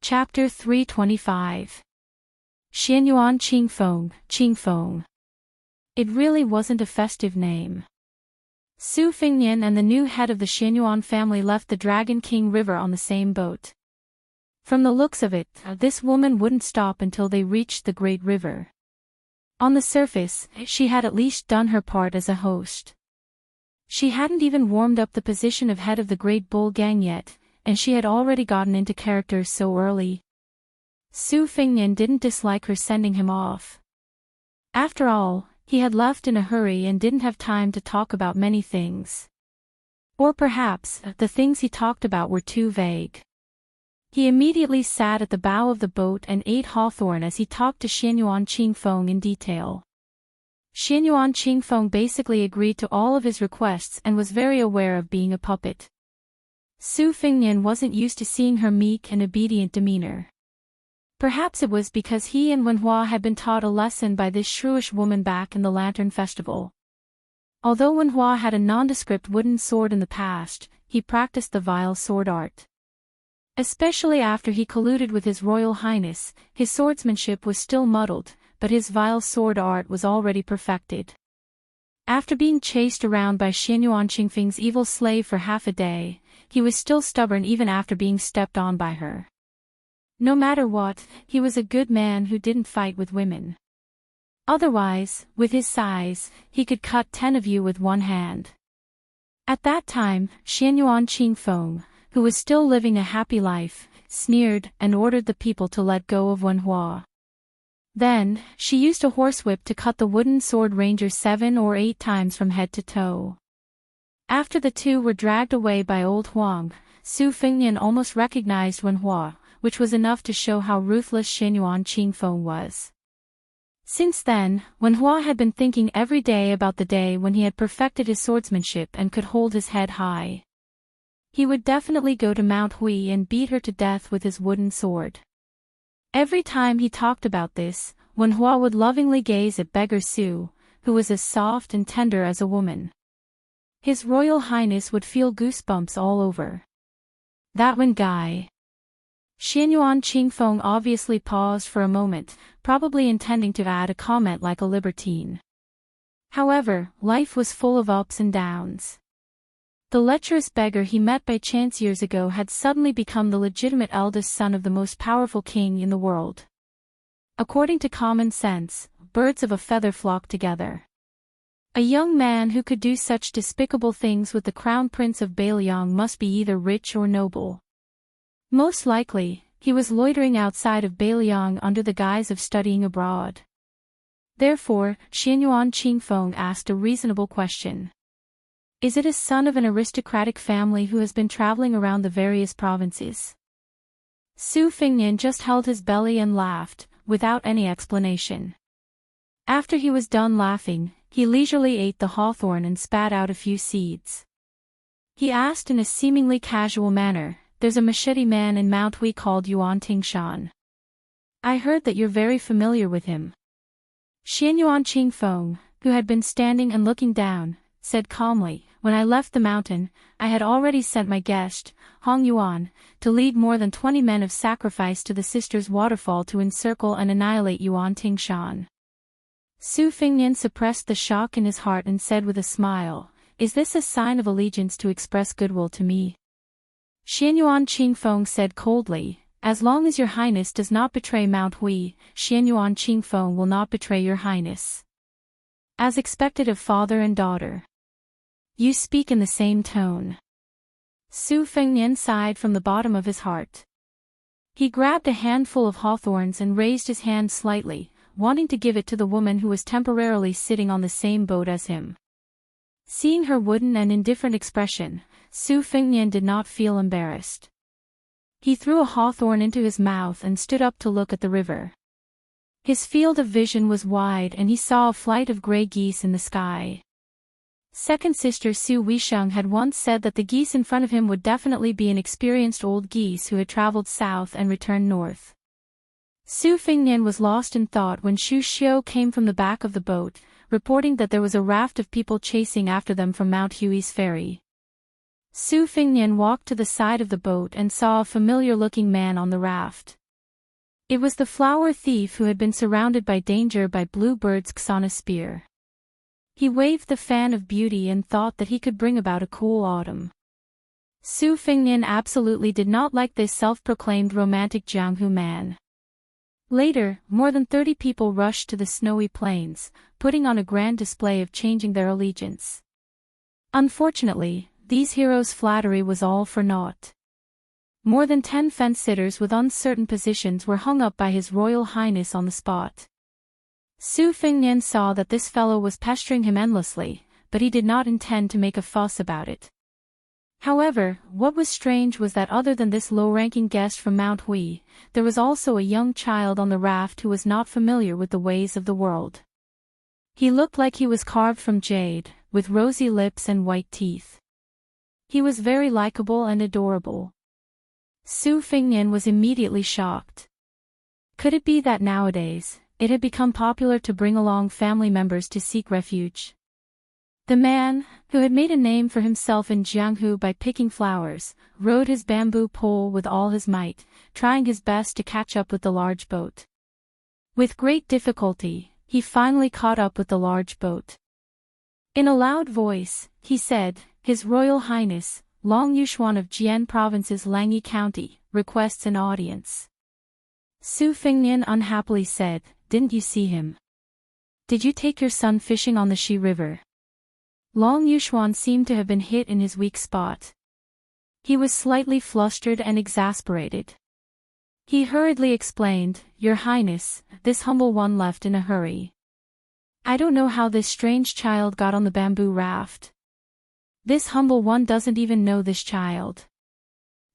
Chapter 325. Xianyuan Qingfeng. It really wasn't a festive name. Su Fingnian and the new head of the Xianyuan family left the Dragon King River on the same boat. From the looks of it, this woman wouldn't stop until they reached the Great River. On the surface, she had at least done her part as a host. She hadn't even warmed up the position of head of the Great Bull Gang yet, and she had already gotten into character so early. Su Fingnian didn't dislike her sending him off. After all, he had left in a hurry and didn't have time to talk about many things. Or perhaps, the things he talked about were too vague. He immediately sat at the bow of the boat and ate hawthorn as he talked to Xianyuan Qingfeng in detail. Xianyuan Qingfeng basically agreed to all of his requests and was very aware of being a puppet. Su Fingnian wasn't used to seeing her meek and obedient demeanor. Perhaps it was because he and Wenhua had been taught a lesson by this shrewish woman back in the Lantern Festival. Although Wenhua had a nondescript wooden sword in the past, he practiced the vile sword art. Especially after he colluded with His Royal Highness, his swordsmanship was still muddled, but his vile sword art was already perfected. After being chased around by Xianyuan Qingfeng's evil slave for half a day, he was still stubborn even after being stepped on by her. No matter what, he was a good man who didn't fight with women. Otherwise, with his size, he could cut 10 of you with one hand. At that time, Xianyuan Qingfeng, who was still living a happy life, sneered and ordered the people to let go of Wenhua. Then, she used a horsewhip to cut the wooden sword ranger 7 or 8 times from head to toe. After the two were dragged away by old Huang, Su Fingnian almost recognized Wenhua, which was enough to show how ruthless Xianyuan Qingfeng was. Since then, Wenhua had been thinking every day about the day when he had perfected his swordsmanship and could hold his head high. He would definitely go to Mount Hui and beat her to death with his wooden sword. Every time he talked about this, Wenhua would lovingly gaze at Beggar Su, who was as soft and tender as a woman. His Royal Highness would feel goosebumps all over. That one guy. Xianyuan Qingfeng obviously paused for a moment, probably intending to add a comment like a libertine. However, life was full of ups and downs. The lecherous beggar he met by chance years ago had suddenly become the legitimate eldest son of the most powerful king in the world. According to common sense, birds of a feather flock together. A young man who could do such despicable things with the crown prince of Bailiang must be either rich or noble. Most likely, he was loitering outside of Bailiang under the guise of studying abroad. Therefore, Xianyuan Qingfeng asked a reasonable question. Is it a son of an aristocratic family who has been traveling around the various provinces? Su Fingnian just held his belly and laughed, without any explanation. After he was done laughing, he leisurely ate the hawthorn and spat out a few seeds. He asked in a seemingly casual manner, "There's a machete man in Mount Hui called Yuan Tingshan. I heard that you're very familiar with him." Xianyuan Qingfeng, who had been standing and looking down, said calmly, "When I left the mountain, I had already sent my guest, Hong Yuan, to lead more than 20 men of sacrifice to the Sisters' Waterfall to encircle and annihilate Yuan Tingshan." Su Fingnian suppressed the shock in his heart and said with a smile, "Is this a sign of allegiance to express goodwill to me?" Xianyuan Qingfeng said coldly, "As long as your highness does not betray Mount Hui, Xianyuan Qingfeng will not betray your highness." As expected of father and daughter. You speak in the same tone. Su Fingnian sighed from the bottom of his heart. He grabbed a handful of hawthorns and raised his hand slightly, wanting to give it to the woman who was temporarily sitting on the same boat as him. Seeing her wooden and indifferent expression, Su Fingnian did not feel embarrassed. He threw a hawthorn into his mouth and stood up to look at the river. His field of vision was wide and he saw a flight of gray geese in the sky. Second sister Su Weisheng had once said that the geese in front of him would definitely be an experienced old geese who had traveled south and returned north. Su Fingnian was lost in thought when Xu Xiu came from the back of the boat, reporting that there was a raft of people chasing after them from Mount Hui's ferry. Su Fingnian walked to the side of the boat and saw a familiar-looking man on the raft. It was the flower thief who had been surrounded by danger by Bluebird's Xana spear. He waved the fan of beauty and thought that he could bring about a cool autumn. Su Fengnian absolutely did not like this self-proclaimed romantic Jianghu man. Later, more than 30 people rushed to the snowy plains, putting on a grand display of changing their allegiance. Unfortunately, these heroes' flattery was all for naught. More than 10 fence-sitters with uncertain positions were hung up by His Royal Highness on the spot. Su Fengnian saw that this fellow was pestering him endlessly, but he did not intend to make a fuss about it. However, what was strange was that other than this low-ranking guest from Mount Hui, there was also a young child on the raft who was not familiar with the ways of the world. He looked like he was carved from jade, with rosy lips and white teeth. He was very likable and adorable. Su Fengnian was immediately shocked. Could it be that nowadays, it had become popular to bring along family members to seek refuge? The man, who had made a name for himself in Jianghu by picking flowers, rode his bamboo pole with all his might, trying his best to catch up with the large boat. With great difficulty, he finally caught up with the large boat. In a loud voice, he said, "His Royal Highness, Long Yushuan of Jian Province's Langyi County, requests an audience." Su Fengnian unhappily said, "Didn't you see him? Did you take your son fishing on the Shi River?" Long Yushuan seemed to have been hit in his weak spot. He was slightly flustered and exasperated. He hurriedly explained, "Your Highness, this humble one left in a hurry. I don't know how this strange child got on the bamboo raft. This humble one doesn't even know this child."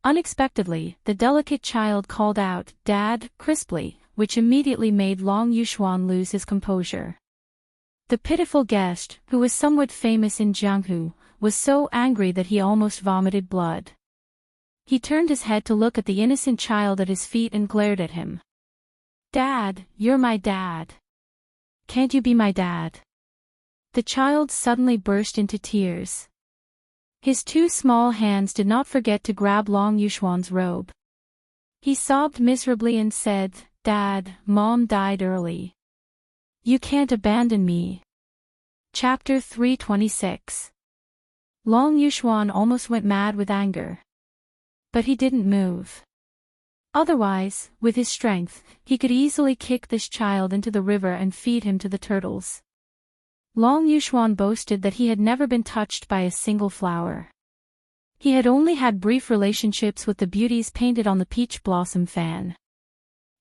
Unexpectedly, the delicate child called out, "Dad," crisply, which immediately made Long Yushuan lose his composure. The pitiful guest, who was somewhat famous in Jianghu, was so angry that he almost vomited blood. He turned his head to look at the innocent child at his feet and glared at him. "Dad, you're my dad. Can't you be my dad?" The child suddenly burst into tears. His two small hands did not forget to grab Long Yushuan's robe. He sobbed miserably and said, "Dad, Mom died early. You can't abandon me." Chapter 326. Long Yushuan almost went mad with anger. But he didn't move. Otherwise, with his strength, he could easily kick this child into the river and feed him to the turtles. Long Yushuan boasted that he had never been touched by a single flower. He had only had brief relationships with the beauties painted on the peach blossom fan.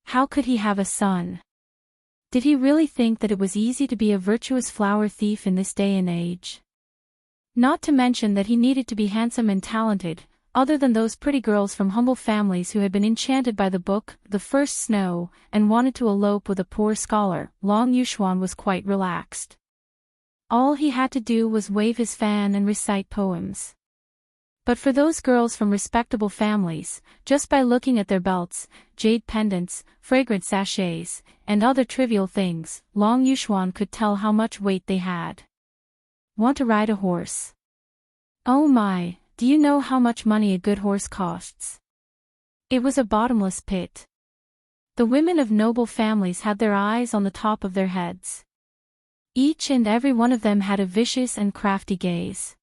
How could he have a son? Did he really think that it was easy to be a virtuous flower thief in this day and age? Not to mention that he needed to be handsome and talented, other than those pretty girls from humble families who had been enchanted by the book, The First Snow, and wanted to elope with a poor scholar. Long Yushuan was quite relaxed. All he had to do was wave his fan and recite poems. But for those girls from respectable families, just by looking at their belts, jade pendants, fragrant sachets, and other trivial things, Long Yushuan could tell how much weight they had. "Want to ride a horse? Oh my, do you know how much money a good horse costs?" It was a bottomless pit. The women of noble families had their eyes on the top of their heads. Each and every one of them had a vicious and crafty gaze.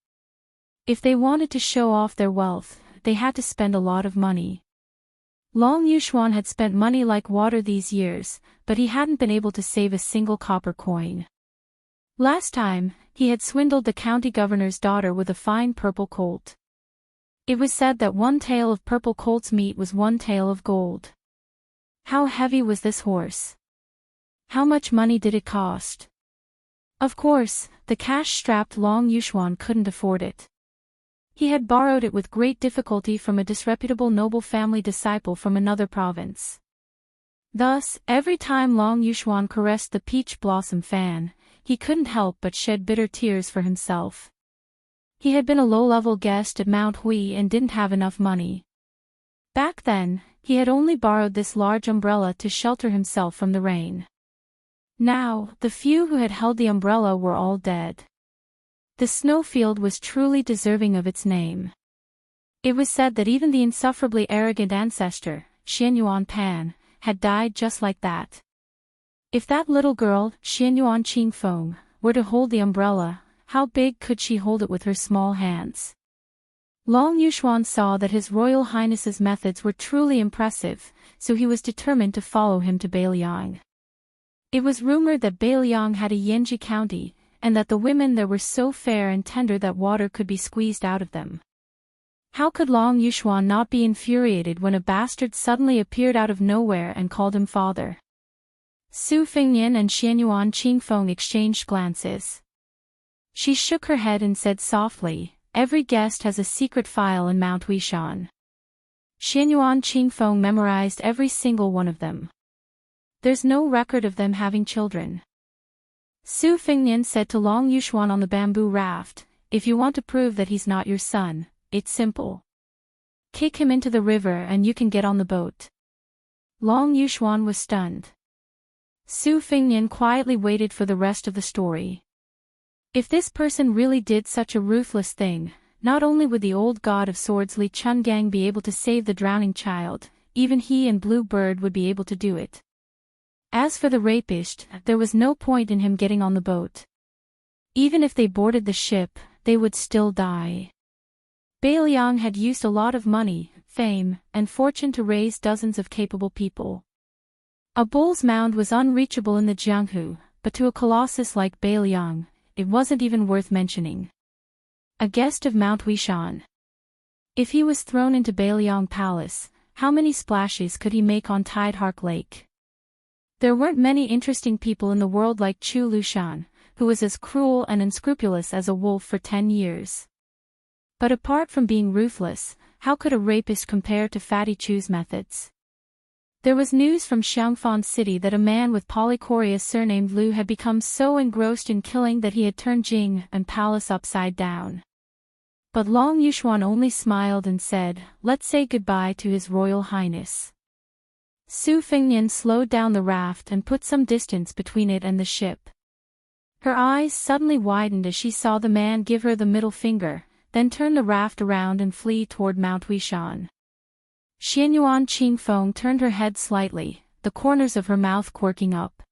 If they wanted to show off their wealth, they had to spend a lot of money. Long Yushuan had spent money like water these years, but he hadn't been able to save a single copper coin. Last time, he had swindled the county governor's daughter with a fine purple colt. It was said that one tail of purple colt's meat was one tail of gold. How heavy was this horse? How much money did it cost? Of course, the cash-strapped Long Yushuan couldn't afford it. He had borrowed it with great difficulty from a disreputable noble family disciple from another province. Thus, every time Long Yushuan caressed the peach blossom fan, he couldn't help but shed bitter tears for himself. He had been a low-level guest at Mount Hui and didn't have enough money. Back then, he had only borrowed this large umbrella to shelter himself from the rain. Now, the few who had held the umbrella were all dead. The snowfield was truly deserving of its name. It was said that even the insufferably arrogant ancestor, Xianyuan Pan, had died just like that. If that little girl, Xianyuan Qingfeng, were to hold the umbrella, how big could she hold it with her small hands? Long Yuxuan saw that His Royal Highness's methods were truly impressive, so he was determined to follow him to Beiliang. It was rumored that Beiliang had a Yanji county, and that the women there were so fair and tender that water could be squeezed out of them. How could Long Yuxuan not be infuriated when a bastard suddenly appeared out of nowhere and called him father? Su Fengnian and Xianyuan Qingfeng exchanged glances. She shook her head and said softly, "Every guest has a secret file in Mount Wishan." Xianyuan Qingfeng memorized every single one of them. There's no record of them having children. Su Fengnian said to Long Yuxuan on the bamboo raft, "If you want to prove that he's not your son, it's simple. Kick him into the river and you can get on the boat." Long Yuxuan was stunned. Su Fengnian quietly waited for the rest of the story. If this person really did such a ruthless thing, not only would the old god of swords Li Chungang be able to save the drowning child, even he and Blue Bird would be able to do it. As for the rapist, there was no point in him getting on the boat. Even if they boarded the ship, they would still die. Beiliang had used a lot of money, fame, and fortune to raise dozens of capable people. A bull's mound was unreachable in the Jianghu, but to a colossus like Beiliang, it wasn't even worth mentioning. A guest of Mount Wishan. If he was thrown into Beiliang Palace, how many splashes could he make on Tidehark Lake? There weren't many interesting people in the world like Chu Lushan, who was as cruel and unscrupulous as a wolf for 10 years. But apart from being ruthless, how could a rapist compare to Fatty Chu's methods? There was news from Xiangfan City that a man with polychoria surnamed Lu had become so engrossed in killing that he had turned Jing and Palace upside down. But Long Yuxuan only smiled and said, "Let's say goodbye to His Royal Highness." Su Fengnian slowed down the raft and put some distance between it and the ship. Her eyes suddenly widened as she saw the man give her the middle finger, then turn the raft around and flee toward Mount Wishan. Xianyuan Qingfeng turned her head slightly, the corners of her mouth quirking up.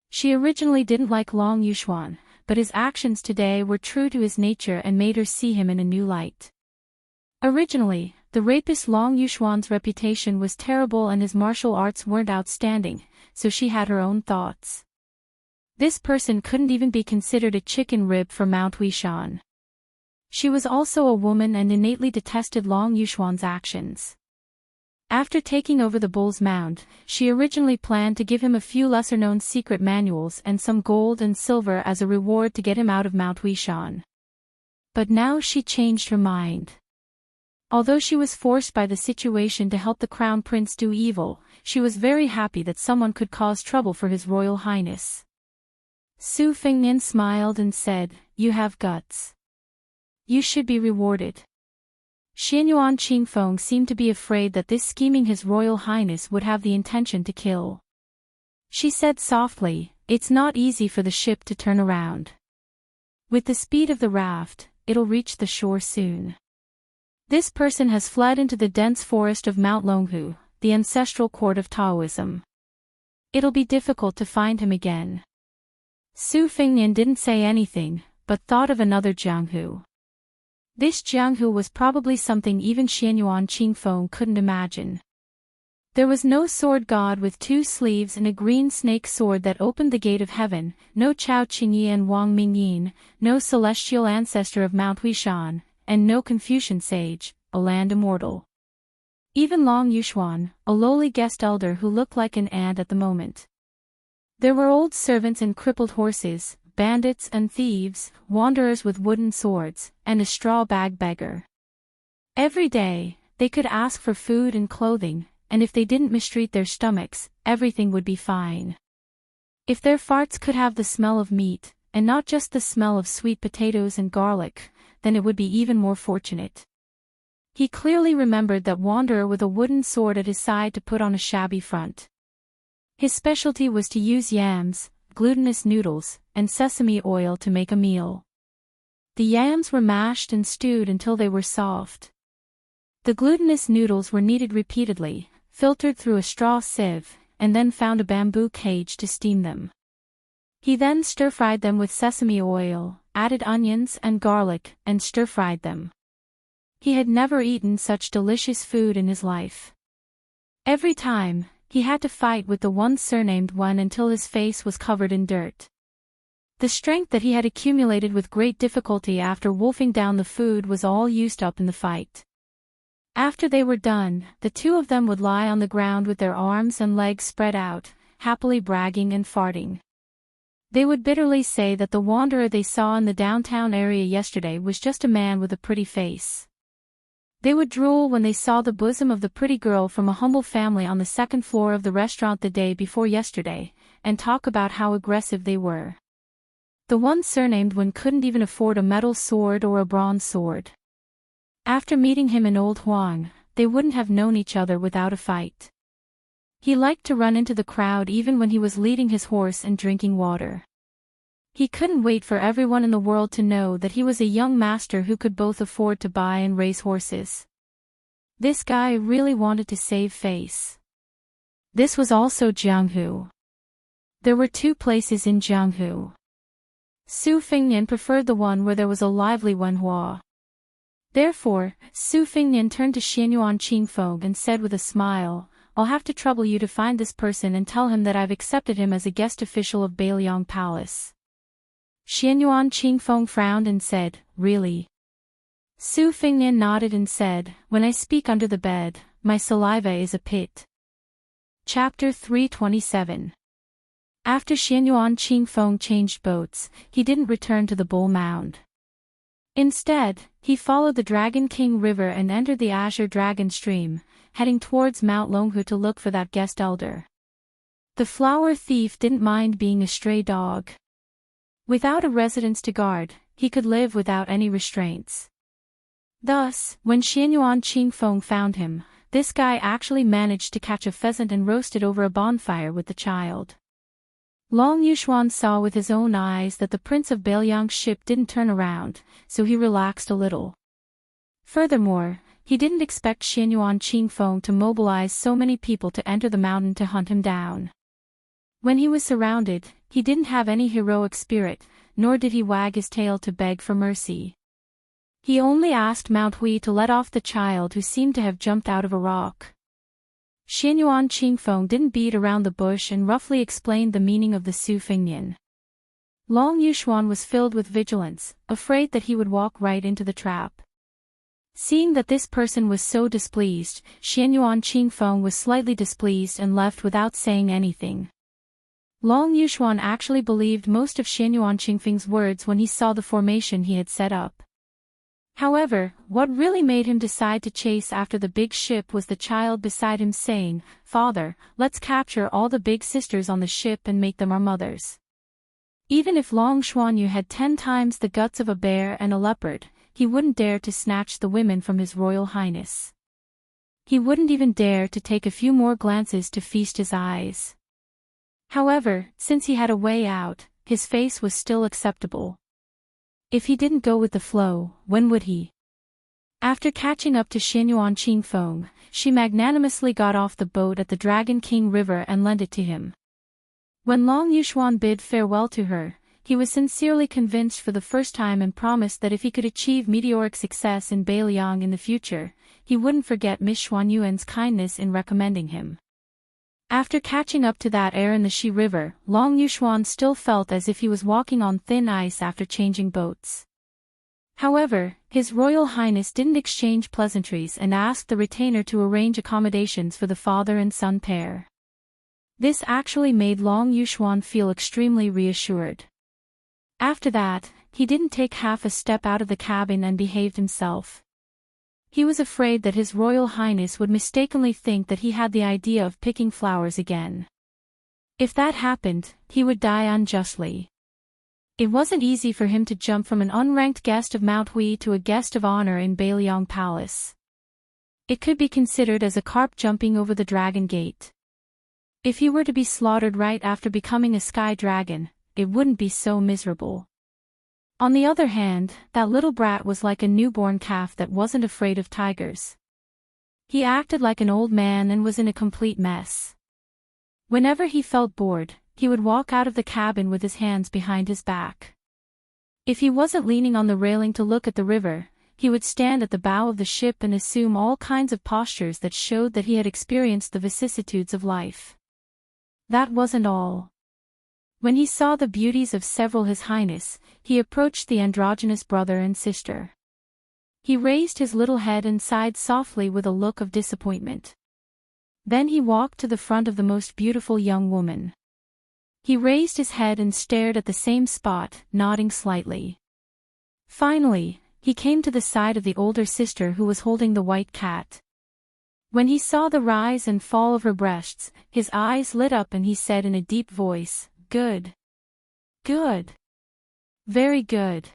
She originally didn't like Long Yuxuan, but his actions today were true to his nature and made her see him in a new light. Originally, the rapist Long Yuxuan's reputation was terrible and his martial arts weren't outstanding, so she had her own thoughts. This person couldn't even be considered a chicken rib for Mount Wishan. She was also a woman and innately detested Long Yuxuan's actions. After taking over the bull's mound, she originally planned to give him a few lesser-known secret manuals and some gold and silver as a reward to get him out of Mount Wishan. But now she changed her mind. Although she was forced by the situation to help the crown prince do evil, she was very happy that someone could cause trouble for His Royal Highness. Su Fengnian smiled and said, "You have guts. You should be rewarded." Xianyuan Qingfeng seemed to be afraid that this scheming His Royal Highness would have the intention to kill. She said softly, "It's not easy for the ship to turn around. With the speed of the raft, it'll reach the shore soon. This person has fled into the dense forest of Mount Longhu, the ancestral court of Taoism. It'll be difficult to find him again." Su Fengnian didn't say anything, but thought of another Jianghu. This Jianghu was probably something even Xianyuan Qingfeng couldn't imagine. There was no sword god with 2 sleeves and a green snake sword that opened the gate of heaven, no Chao Qingyi and Wang Mingyin, no celestial ancestor of Mount Wishan, and no Confucian sage, a land immortal. Even Long Yuxuan, a lowly guest elder who looked like an ant at the moment. There were old servants and crippled horses, bandits and thieves, wanderers with wooden swords, and a straw bag beggar. Every day, they could ask for food and clothing, and if they didn't mistreat their stomachs, everything would be fine. If their farts could have the smell of meat, and not just the smell of sweet potatoes and garlic, then it would be even more fortunate. He clearly remembered that wanderer with a wooden sword at his side to put on a shabby front. His specialty was to use yams, glutinous noodles, and sesame oil to make a meal. The yams were mashed and stewed until they were soft. The glutinous noodles were kneaded repeatedly, filtered through a straw sieve, and then found a bamboo cage to steam them. He then stir-fried them with sesame oil, added onions and garlic, and stir-fried them. He had never eaten such delicious food in his life. Every time, he had to fight with the one surnamed one until his face was covered in dirt. The strength that he had accumulated with great difficulty after wolfing down the food was all used up in the fight. After they were done, the two of them would lie on the ground with their arms and legs spread out, happily bragging and farting. They would bitterly say that the wanderer they saw in the downtown area yesterday was just a man with a pretty face. They would drool when they saw the bosom of the pretty girl from a humble family on the second floor of the restaurant the day before yesterday, and talk about how aggressive they were. The one surnamed Wen couldn't even afford a metal sword or a bronze sword. After meeting him in Old Huang, they wouldn't have known each other without a fight. He liked to run into the crowd even when he was leading his horse and drinking water. He couldn't wait for everyone in the world to know that he was a young master who could both afford to buy and raise horses. This guy really wanted to save face. This was also Jianghu. There were two places in Jianghu. Su Fengnian preferred the one where there was a lively Wenhua. Therefore, Su Fengnian turned to Xianyuan Qingfeng and said with a smile, "I'll have to trouble you to find this person and tell him that I've accepted him as a guest official of Beiliang Palace." Xianyuan Qingfeng frowned and said, "Really?" Su Fengnian nodded and said, "When I speak under the bed, my saliva is a pit." Chapter 327. After Xianyuan Qingfeng changed boats, he didn't return to the Bull Mound. Instead, he followed the Dragon King River and entered the Azure Dragon Stream, heading towards Mount Longhu to look for that guest elder. The flower thief didn't mind being a stray dog. Without a residence to guard, he could live without any restraints. Thus, when Xianyuan Qingfeng found him, this guy actually managed to catch a pheasant and roast it over a bonfire with the child. Long Yuxuan saw with his own eyes that the Prince of Beiliang's ship didn't turn around, so he relaxed a little. Furthermore, he didn't expect Xianyuan Qingfeng to mobilize so many people to enter the mountain to hunt him down. When he was surrounded, he didn't have any heroic spirit, nor did he wag his tail to beg for mercy. He only asked Mount Hui to let off the child who seemed to have jumped out of a rock. Xianyuan Qingfeng didn't beat around the bush and roughly explained the meaning of the Su Fengnian. Long Yuxuan was filled with vigilance, afraid that he would walk right into the trap. Seeing that this person was so displeased, Xianyuan Qingfeng was slightly displeased and left without saying anything. Long Yuxuan actually believed most of Xianyuan Qingfeng's words when he saw the formation he had set up. However, what really made him decide to chase after the big ship was the child beside him saying, "Father, let's capture all the big sisters on the ship and make them our mothers." Even if Long Xuanyu had 10 times the guts of a bear and a leopard, he wouldn't dare to snatch the women from his royal highness. He wouldn't even dare to take a few more glances to feast his eyes. However, since he had a way out, his face was still acceptable. If he didn't go with the flow, when would he? After catching up to Xianyuan Qingfeng, she magnanimously got off the boat at the Dragon King River and lent it to him. When Long Yuxuan bid farewell to her, he was sincerely convinced for the first time and promised that if he could achieve meteoric success in Beiliang in the future, he wouldn't forget Miss Xuanyuan's kindness in recommending him. After catching up to that air in the Shi River, Long Yuxuan still felt as if he was walking on thin ice after changing boats. However, His Royal Highness didn't exchange pleasantries and asked the retainer to arrange accommodations for the father and son pair. This actually made Long Yuxuan feel extremely reassured. After that, he didn't take half a step out of the cabin and behaved himself. He was afraid that His Royal Highness would mistakenly think that he had the idea of picking flowers again. If that happened, he would die unjustly. It wasn't easy for him to jump from an unranked guest of Mount Hui to a guest of honor in Beiliang Palace. It could be considered as a carp jumping over the dragon gate. If he were to be slaughtered right after becoming a sky dragon, it wouldn't be so miserable. On the other hand, that little brat was like a newborn calf that wasn't afraid of tigers. He acted like an old man and was in a complete mess. Whenever he felt bored, he would walk out of the cabin with his hands behind his back. If he wasn't leaning on the railing to look at the river, he would stand at the bow of the ship and assume all kinds of postures that showed that he had experienced the vicissitudes of life. That wasn't all. When he saw the beauties of several His Highness, he approached the androgynous brother and sister. He raised his little head and sighed softly with a look of disappointment. Then he walked to the front of the most beautiful young woman. He raised his head and stared at the same spot, nodding slightly. Finally, he came to the side of the older sister who was holding the white cat. When he saw the rise and fall of her breasts, his eyes lit up and he said in a deep voice, "Good. Good. Very good."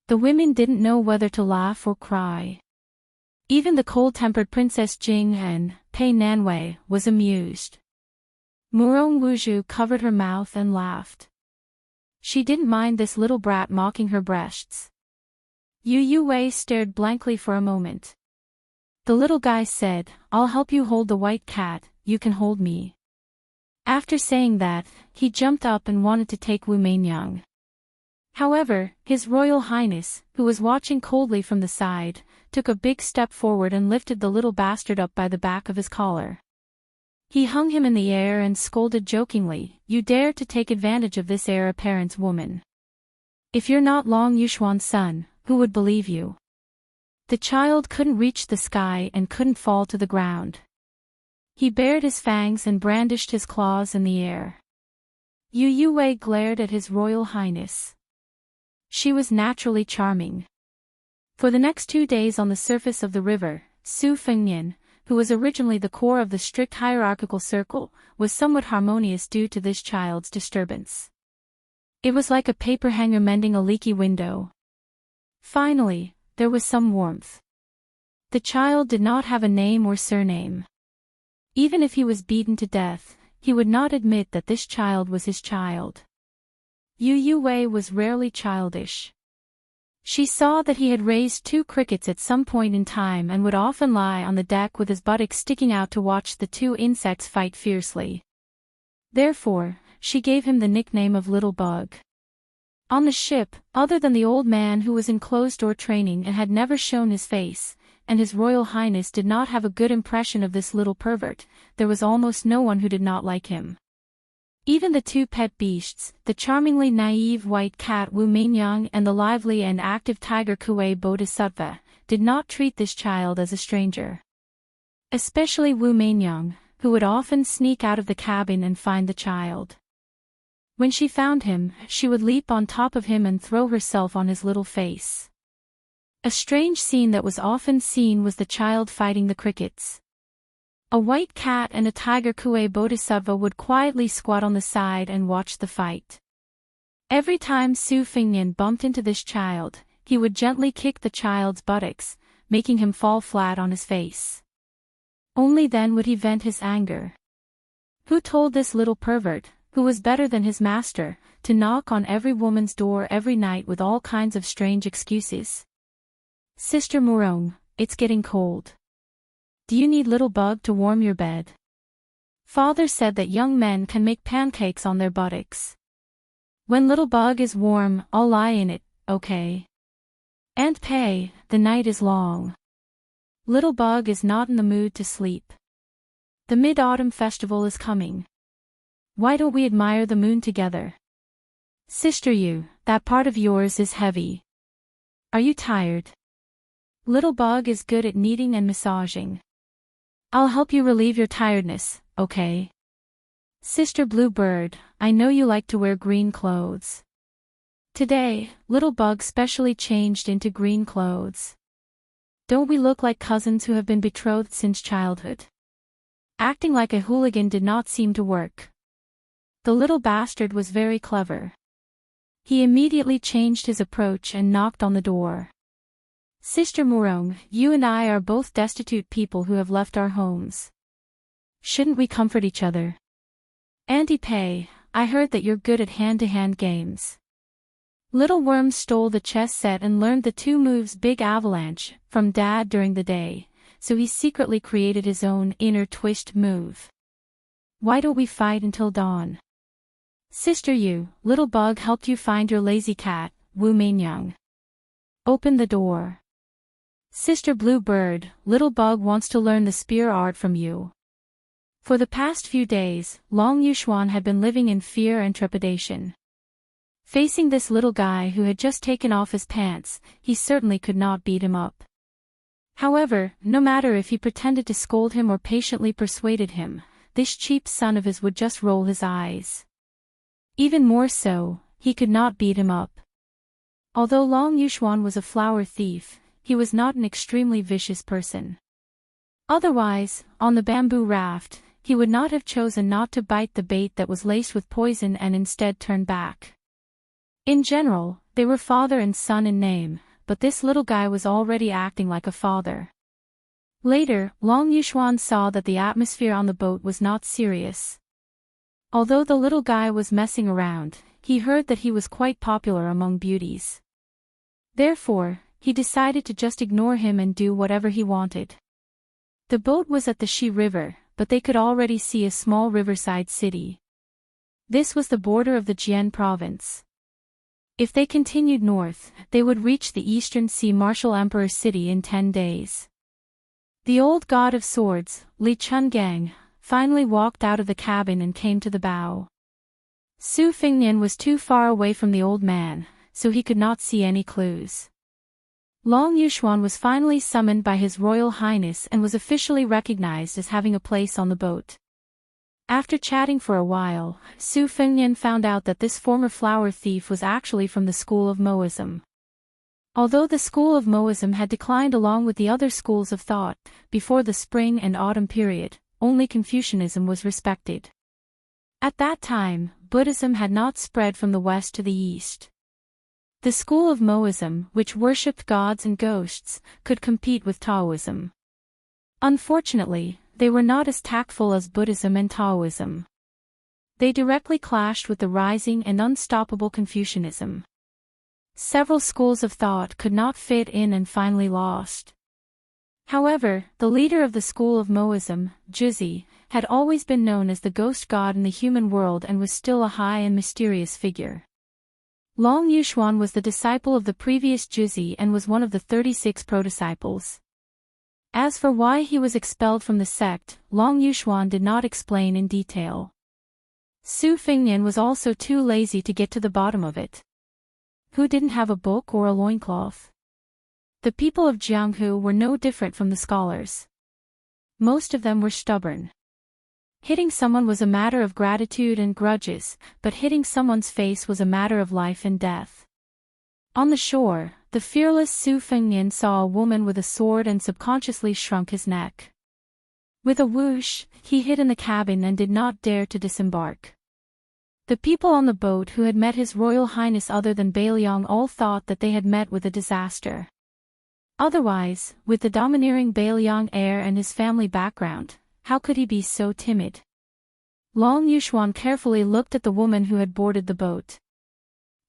The women didn't know whether to laugh or cry. Even the cold-tempered Princess Jing and Pei Nanwei was amused. Murong Wuzhu covered her mouth and laughed. She didn't mind this little brat mocking her breasts. Yu Wei stared blankly for a moment. The little guy said, "I'll help you hold the white cat, you can hold me." After saying that, he jumped up and wanted to take Wu Mainyang. However, His Royal Highness, who was watching coldly from the side, took a big step forward and lifted the little bastard up by the back of his collar. He hung him in the air and scolded jokingly, "You dare to take advantage of this heir apparent's woman. If you're not Long Yushuan's son, who would believe you?" The child couldn't reach the sky and couldn't fall to the ground. He bared his fangs and brandished his claws in the air. Yu Wei glared at His Royal Highness. She was naturally charming. For the next 2 days on the surface of the river, Su Fengnian, who was originally the core of the strict hierarchical circle, was somewhat harmonious due to this child's disturbance. It was like a paper hanger mending a leaky window. Finally, there was some warmth. The child did not have a name or surname. Even if he was beaten to death, he would not admit that this child was his child. Yu Wei was rarely childish. She saw that he had raised 2 crickets at some point in time and would often lie on the deck with his buttocks sticking out to watch the 2 insects fight fiercely. Therefore, she gave him the nickname of Little Bug. On the ship, other than the old man who was in closed-door training and had never shown his face, and His Royal Highness did not have a good impression of this little pervert, there was almost no one who did not like him. Even the 2 pet beasts, the charmingly naive white cat Wu Mainyang and the lively and active tiger Kuei Bodhisattva, did not treat this child as a stranger. Especially Wu Mainyang, who would often sneak out of the cabin and find the child. When she found him, she would leap on top of him and throw herself on his little face. A strange scene that was often seen was the child fighting the crickets. A white cat and a tiger Kuei Bodhisattva would quietly squat on the side and watch the fight. Every time Su Fengnian bumped into this child, he would gently kick the child's buttocks, making him fall flat on his face. Only then would he vent his anger. Who told this little pervert, who was better than his master, to knock on every woman's door every night with all kinds of strange excuses? "Sister Murong, it's getting cold. Do you need Little Bug to warm your bed? Father said that young men can make pancakes on their buttocks. When Little Bug is warm, I'll lie in it, okay? Aunt Pei, the night is long. Little Bug is not in the mood to sleep. The Mid-Autumn Festival is coming. Why don't we admire the moon together? Sister Yu, that part of yours is heavy. Are you tired? Little Bug is good at kneading and massaging. I'll help you relieve your tiredness, okay? Sister Bluebird, I know you like to wear green clothes. Today, Little Bug specially changed into green clothes. Don't we look like cousins who have been betrothed since childhood?" Acting like a hooligan did not seem to work. The little bastard was very clever. He immediately changed his approach and knocked on the door. "Sister Murong, you and I are both destitute people who have left our homes. Shouldn't we comfort each other? Auntie Pei, I heard that you're good at hand-to-hand games." Little Worm stole the chess set and learned the 2 moves Big Avalanche from Dad during the day, so he secretly created his own inner twist move. Why don't we fight until dawn? Sister Yu, little bug helped you find your lazy cat, Wu Mainyang. Open the door. Sister Blue Bird, little bug wants to learn the spear art from you. For the past few days, Long Yuxuan had been living in fear and trepidation. Facing this little guy who had just taken off his pants, he certainly could not beat him up. However, no matter if he pretended to scold him or patiently persuaded him, this cheap son of his would just roll his eyes. Even more so, he could not beat him up. Although Long Yuxuan was a flower thief, he was not an extremely vicious person. Otherwise, on the bamboo raft, he would not have chosen not to bite the bait that was laced with poison and instead turn back. In general, they were father and son in name, but this little guy was already acting like a father. Later, Long Yuxuan saw that the atmosphere on the boat was not serious. Although the little guy was messing around, he heard that he was quite popular among beauties. Therefore, he decided to just ignore him and do whatever he wanted. The boat was at the Shi River, but they could already see a small riverside city. This was the border of the Jian province. If they continued north, they would reach the Eastern Sea Martial Emperor city in 10 days. The old god of swords, Li Chungang, finally walked out of the cabin and came to the bow. Su Fingnian was too far away from the old man, so he could not see any clues. Long Yuxuan was finally summoned by His Royal Highness and was officially recognized as having a place on the boat. After chatting for a while, Su Fengnian found out that this former flower thief was actually from the school of Moism. Although the school of Moism had declined along with the other schools of thought, before the spring and autumn period, only Confucianism was respected. At that time, Buddhism had not spread from the west to the east. The school of Moism, which worshipped gods and ghosts, could compete with Taoism. Unfortunately, they were not as tactful as Buddhism and Taoism. They directly clashed with the rising and unstoppable Confucianism. Several schools of thought could not fit in and finally lost. However, the leader of the school of Moism, Juzi, had always been known as the ghost god in the human world and was still a high and mysterious figure. Long Yuxuan was the disciple of the previous Juzi and was one of the 36 prodisciples. As for why he was expelled from the sect, Long Yuxuan did not explain in detail. Su Fingnian was also too lazy to get to the bottom of it. Who didn't have a book or a loincloth? The people of Jianghu were no different from the scholars. Most of them were stubborn. Hitting someone was a matter of gratitude and grudges, but hitting someone's face was a matter of life and death. On the shore, the fearless Su Fengnian saw a woman with a sword and subconsciously shrunk his neck. With a whoosh, he hid in the cabin and did not dare to disembark. The people on the boat who had met His Royal Highness other than Bailiang all thought that they had met with a disaster. Otherwise, with the domineering Bailiang heir and his family background, how could he be so timid? Long Yuxuan carefully looked at the woman who had boarded the boat.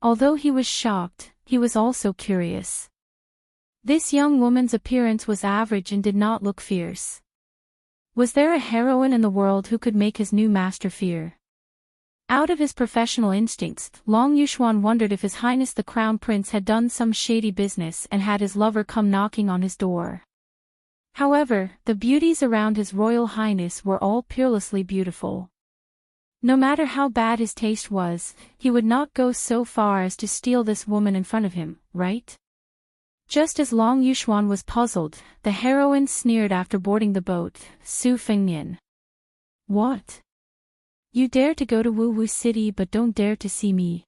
Although he was shocked, he was also curious. This young woman's appearance was average and did not look fierce. Was there a heroine in the world who could make his new master fear? Out of his professional instincts, Long Yuxuan wondered if His Highness the Crown Prince had done some shady business and had his lover come knocking on his door. However, the beauties around His Royal Highness were all peerlessly beautiful. No matter how bad his taste was, he would not go so far as to steal this woman in front of him, right? Just as Long Yuxuan was puzzled, the heroine sneered after boarding the boat, Su Fengnian. What? You dare to go to Wu Wu City but don't dare to see me.